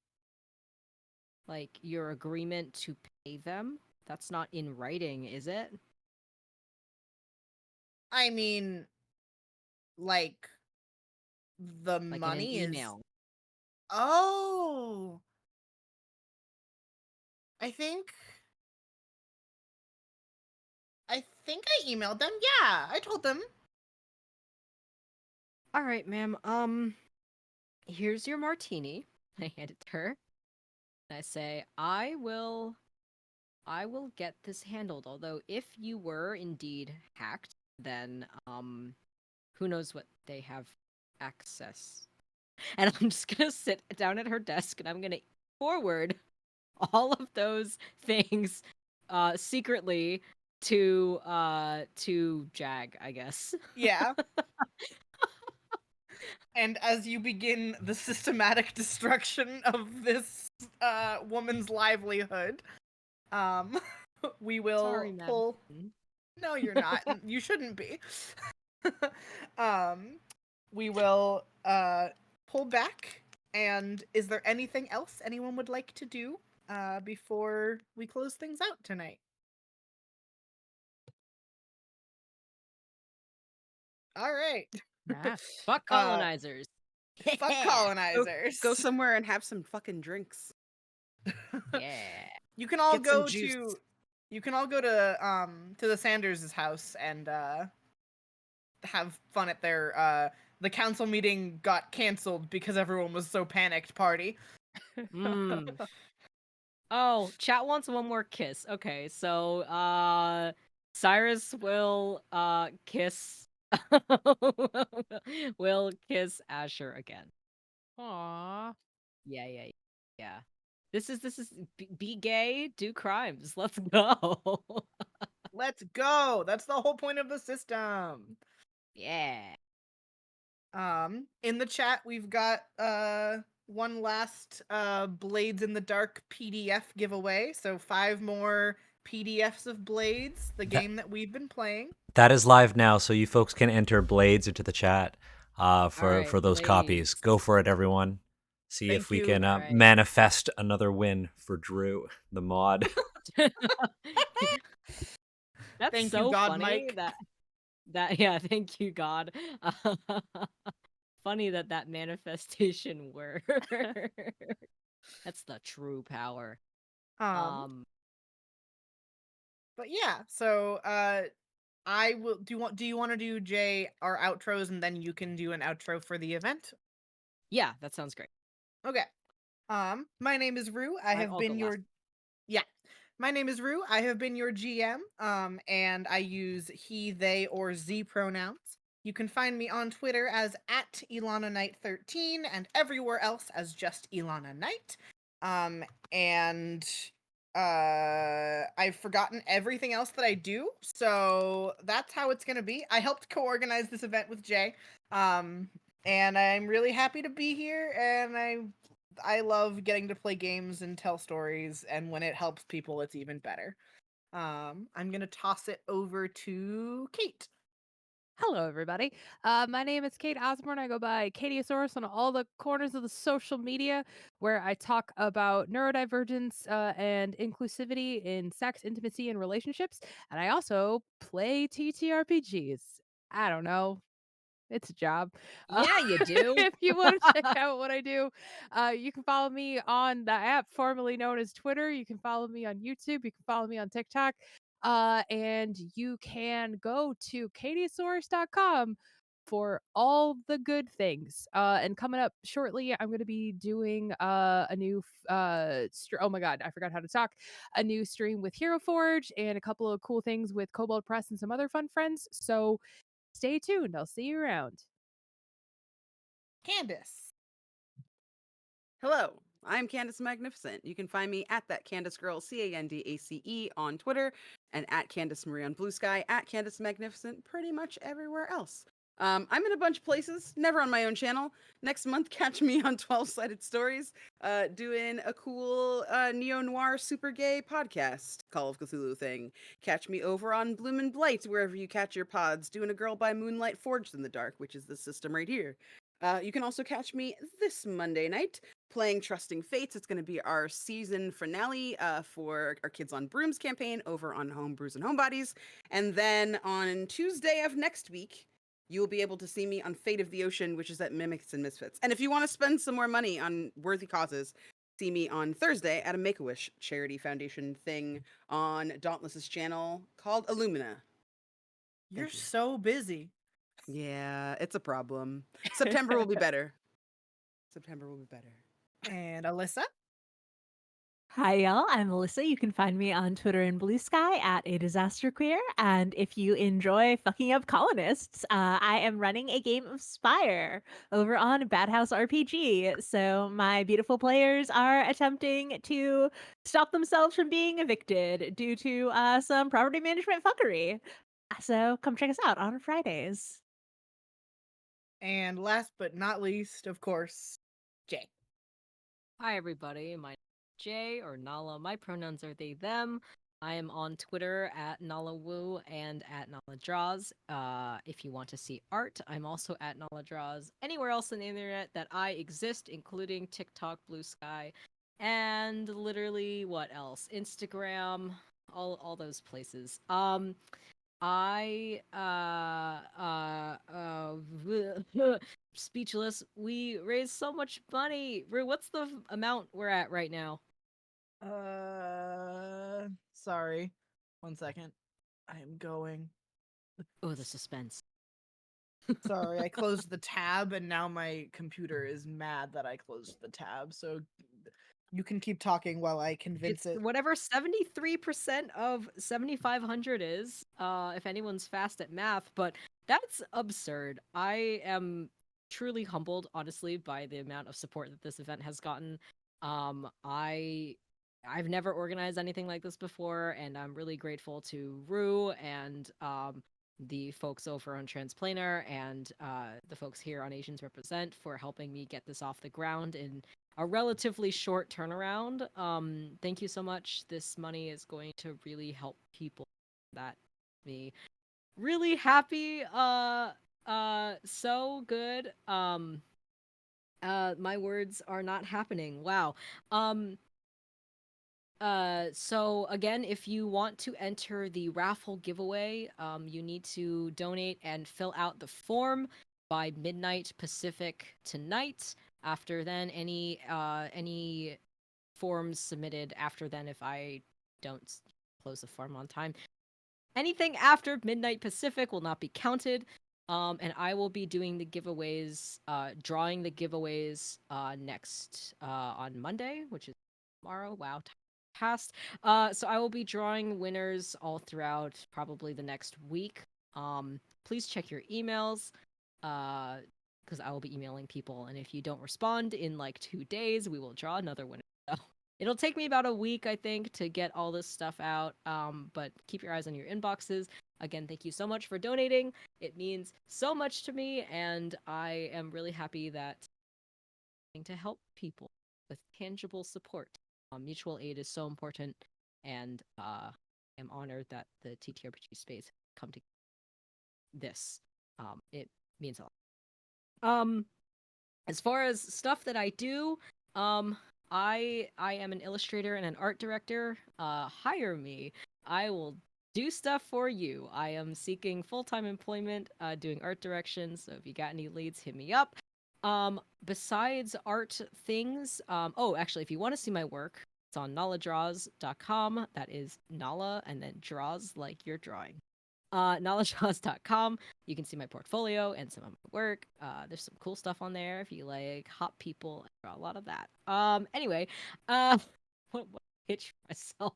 Like your agreement to pay them? That's not in writing, is it? I mean, like the Like money in an is. email. Oh. I think think I emailed them. Yeah, I told them. All right, ma'am. Here's your martini. I hand it to her. And I say, I will get this handled. Although if you were indeed hacked, then who knows what they have access. And I'm just gonna sit down at her desk and I'm gonna forward all of those things secretly to Jag, I guess. Yeah. And as you begin the systematic destruction of this woman's livelihood, we will Sorry, pull. madam. No, you're not. You shouldn't be. We will pull back. And is there anything else anyone would like to do before we close things out tonight? All right. Nah. Fuck colonizers. Fuck colonizers. Go somewhere and have some fucking drinks. Yeah. You can all Get some go juice. to. You can all go to the Sanders' house and have fun at their the council meeting got canceled because everyone was so panicked party. Mm. Oh, chat wants one more kiss. Okay, so Cyrus will kiss will kiss Asher again. Aww. Yeah. This is be gay, do crimes. Let's go. Let's go. That's the whole point of the system. Yeah. In the chat we've got one last Blades in the Dark PDF giveaway. So 5 more PDFs of Blades, the game that we've been playing. That is live now, so you folks can enter Blades into the chat for Alright, those copies. Blades. Go for it, everyone. See Thank if we you. can Alright. manifest another win for Drew, the mod. That's Thank you, so God, funny Mike. that yeah, thank you, God. Funny that manifestation worked. That's the true power. But yeah, so I will do you want to do Jay our outros and then you can do an outro for the event? Yeah, that sounds great. Okay. My name is Rue. I'll go last. Yeah. My name is Rue. I have been your GM. And I use he, they, or z pronouns. You can find me on Twitter as @IlanaKnight13 and everywhere else as just Ilana Knight. And I've forgotten everything else that I do, so that's how it's gonna be. I helped co-organize this event with Jay. And I'm really happy to be here, and I love getting to play games and tell stories, and when it helps people, it's even better. I'm gonna toss it over to Kate. Hello, everybody. My name is Kate Osborne. I go by Katiosaurus on all the corners of the social media, where I talk about neurodivergence and inclusivity in sex, intimacy, and relationships. And I also play TTRPGs. I don't know. It's a job. Yeah, you do. If you want to check out what I do, you can follow me on the app formerly known as Twitter. You can follow me on YouTube. You can follow me on TikTok. And you can go to katiesaurus.com for all the good things. And coming up shortly, I'm going to be doing a new oh my god, I forgot how to talk. A new stream with Hero Forge and a couple of cool things with Kobold Press and some other fun friends. So stay tuned. I'll see you around. Candace. Hello, I'm Candace Magnificent. You can find me at that Candace Girl, CANDACE on Twitter, and at Candace Marie on Blue Sky, at Candace Magnificent, pretty much everywhere else. I'm in a bunch of places, never on my own channel. Next month, catch me on 12-Sided Stories, doing a cool neo-noir super gay podcast, Call of Cthulhu thing. Catch me over on Bloom and Blight, wherever you catch your pods, doing a Girl by Moonlight Forged in the Dark, which is the system right here. You can also catch me this Monday night playing Trusting Fates. It's going to be our season finale for our Kids on Brooms campaign over on Homebrews and Homebodies. And then on Tuesday of next week, you will be able to see me on Fate of the Ocean, which is at Mimics and Misfits. And if you want to spend some more money on worthy causes, see me on Thursday at a Make-A-Wish charity foundation thing on Dauntless's channel called Illumina. You're Thank you. so busy. Yeah, it's a problem. September will be better. September will be better. And Alyssa? Hi, y'all. I'm Melissa. You can find me on Twitter and Blue Sky at a disaster queer. And if you enjoy fucking up colonists, I am running a game of Spire over on Bad House RPG. So my beautiful players are attempting to stop themselves from being evicted due to some property management fuckery. So come check us out on Fridays. And last but not least, of course, Jay. Hi, everybody. My name's Jay or Nala. My pronouns are they, them. I am on Twitter at NalaWoo and at NalaDraws. If you want to see art, I'm also at NalaDraws. Anywhere else on the internet that I exist, including TikTok, Blue Sky, and literally what else? Instagram, all those places. I speechless. We raised so much money. Rue, what's the amount we're at right now? Sorry. 1 second. I am going. Oh, the suspense. Sorry, I closed the tab and now my computer is mad that I closed the tab. So you can keep talking while I convince It's it. whatever 73% of 7,500 is, if anyone's fast at math, but that's absurd. I am truly humbled, honestly, by the amount of support that this event has gotten. I've never organized anything like this before, and I'm really grateful to Rue and the folks over on Transplanar and the folks here on Asians Represent for helping me get this off the ground in a relatively short turnaround. Thank you so much. This money is going to really help people. That me really happy. So good. My words are not happening. Wow. So again, if you want to enter the raffle giveaway, you need to donate and fill out the form by midnight Pacific tonight. After then, any forms submitted after then, if I don't close the form on time, anything after midnight Pacific will not be counted. And I will be doing the giveaways, drawing the giveaways next on Monday, which is tomorrow. Wow, past. So I will be drawing winners all throughout probably the next week. Please check your emails, because I will be emailing people, and if you don't respond in like 2 days, we will draw another winner. So it'll take me about a week, I think, to get all this stuff out. But keep your eyes on your inboxes. Again, thank you so much for donating. It means so much to me, and I am really happy that to help people with tangible support. Mutual aid is so important, and I'm honored that the TTRPG space come to this. It means a lot. As far as stuff that I do, I am an illustrator and an art director. Hire me. I will do stuff for you. I am seeking full-time employment, doing art direction. So if you got any leads, hit me up. Besides art things, actually, if you want to see my work, it's on naladraws.com. That is Nala and then draws like you're drawing. Naladraws.com. You can see my portfolio and some of my work. There's some cool stuff on there if you like hot people. I draw a lot of that. Anyway, what pitch myself?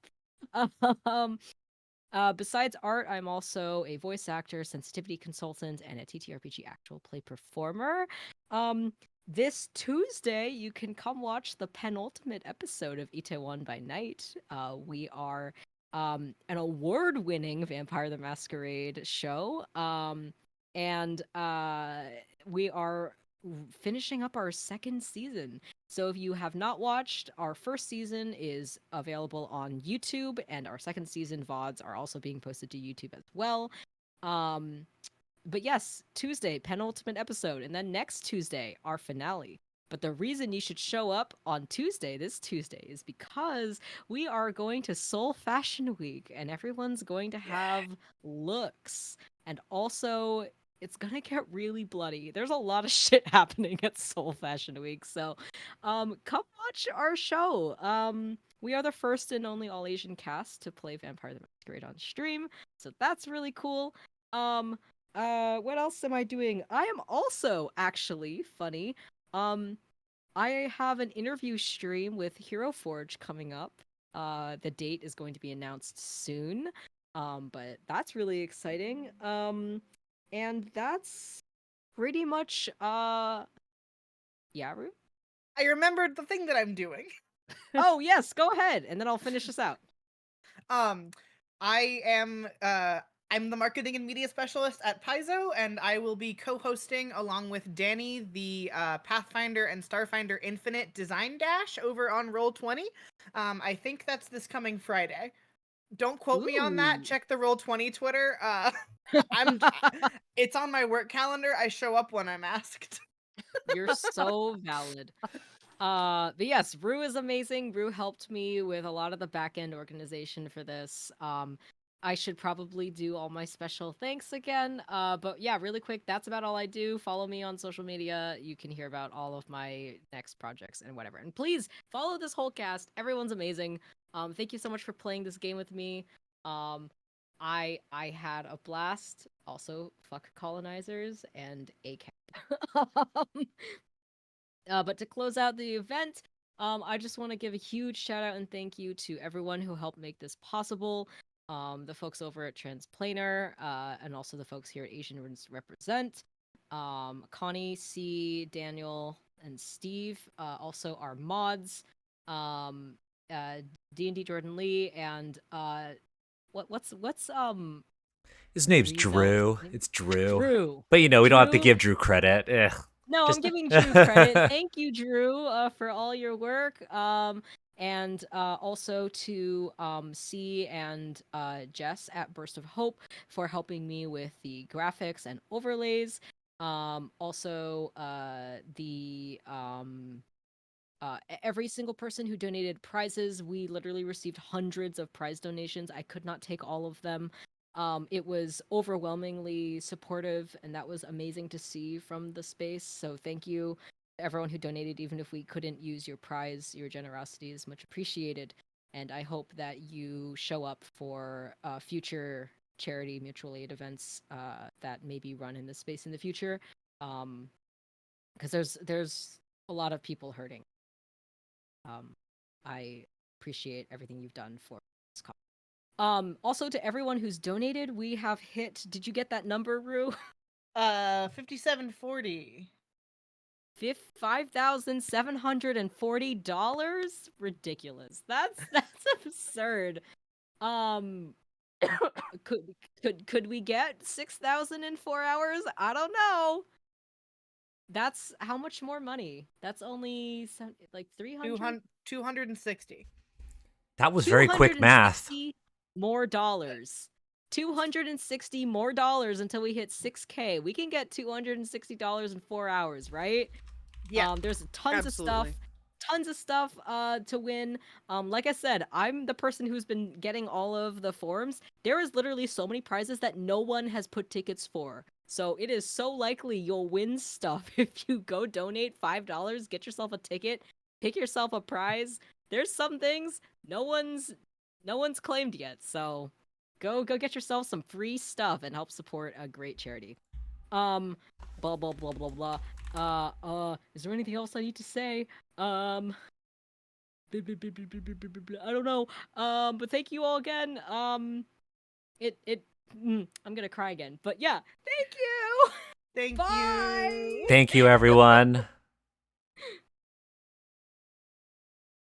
Besides art, I'm also a voice actor, sensitivity consultant, and a TTRPG actual play performer. This Tuesday, you can come watch the penultimate episode of Itaewon by Night. We are an award-winning Vampire the Masquerade show, and we are finishing up our second season. So if you have not watched, our first season is available on YouTube, and our second season VODs are also being posted to YouTube as well. But yes, Tuesday, penultimate episode, and then next Tuesday, our finale. But the reason you should show up on Tuesday, this Tuesday, is because we are going to Seoul Fashion Week, and everyone's going to have looks. And also, it's gonna get really bloody. There's a lot of shit happening at Seoul Fashion Week, so come watch our show. We are the first and only all Asian cast to play Vampire the Masquerade on stream, so that's really cool. What else am I doing? I am also actually funny. I have an interview stream with Hero Forge coming up. The date is going to be announced soon. But that's really exciting. And that's pretty much yeah, Rue? I remembered the thing that I'm doing. Oh yes, go ahead, and then I'll finish this out. I am I'm the marketing and media specialist at Paizo, and I will be co-hosting along with Danny the Pathfinder and Starfinder Infinite Design Dash over on Roll20. I think that's this coming Friday. Don't quote me on that. Ooh. Check the Roll20 Twitter. It's on my work calendar. I show up when I'm asked. You're so valid. But yes, Rue is amazing. Rue helped me with a lot of the back end organization for this. I should probably do all my special thanks again. But yeah, really quick, that's about all I do. Follow me on social media. You can hear about all of my next projects and whatever. And please follow this whole cast. Everyone's amazing. Thank you so much for playing this game with me. I had a blast. Also, fuck colonizers and ACAP. But to close out the event, I just want to give a huge shout out and thank you to everyone who helped make this possible. The folks over at Transplanar, and also the folks here at Asian Roots Represent. Connie, C, Daniel, and Steve. Also our mods. D&D Jordan Lee and what's His name's Reezel? Drew. It's Drew. Drew. But we don't have to Drew. give Drew credit. Ugh. No, Just- I'm giving Drew credit. Thank you, Drew, for all your work. And also to C and Jess at Burst of Hope for helping me with the graphics and overlays. Also, every single person who donated prizes, we literally received hundreds of prize donations. I could not take all of them. It was overwhelmingly supportive, and that was amazing to see from the space. So thank you to everyone who donated, even if we couldn't use your prize. Your generosity is much appreciated, and I hope that you show up for future charity mutual aid events that may be run in this space in the future, because there's a lot of people hurting. I appreciate everything you've done for this cause. Also to everyone who's donated, we have hit. Did you get that number, Rue? 5740. $5,740? Ridiculous. That's absurd. Could we get 6,000 in 4 hours? I don't know. That's how much more money? That's only like 300. 260. That was very quick math. More dollars. 260 more dollars until we hit 6K. We can get $260 in 4 hours, right? Yeah. There's tons Absolutely. of stuff to win. Like I said, I'm the person who's been getting all of the forms. There is literally so many prizes that no one has put tickets for. So it is so likely you'll win stuff if you go donate $5, get yourself a ticket, pick yourself a prize. There's some things no one's claimed yet. So go get yourself some free stuff and help support a great charity. Blah blah blah blah blah. Is there anything else I need to say? I don't know. But thank you all again. I'm gonna cry again. But yeah, thank you. Thank Bye. you. Thank you, everyone.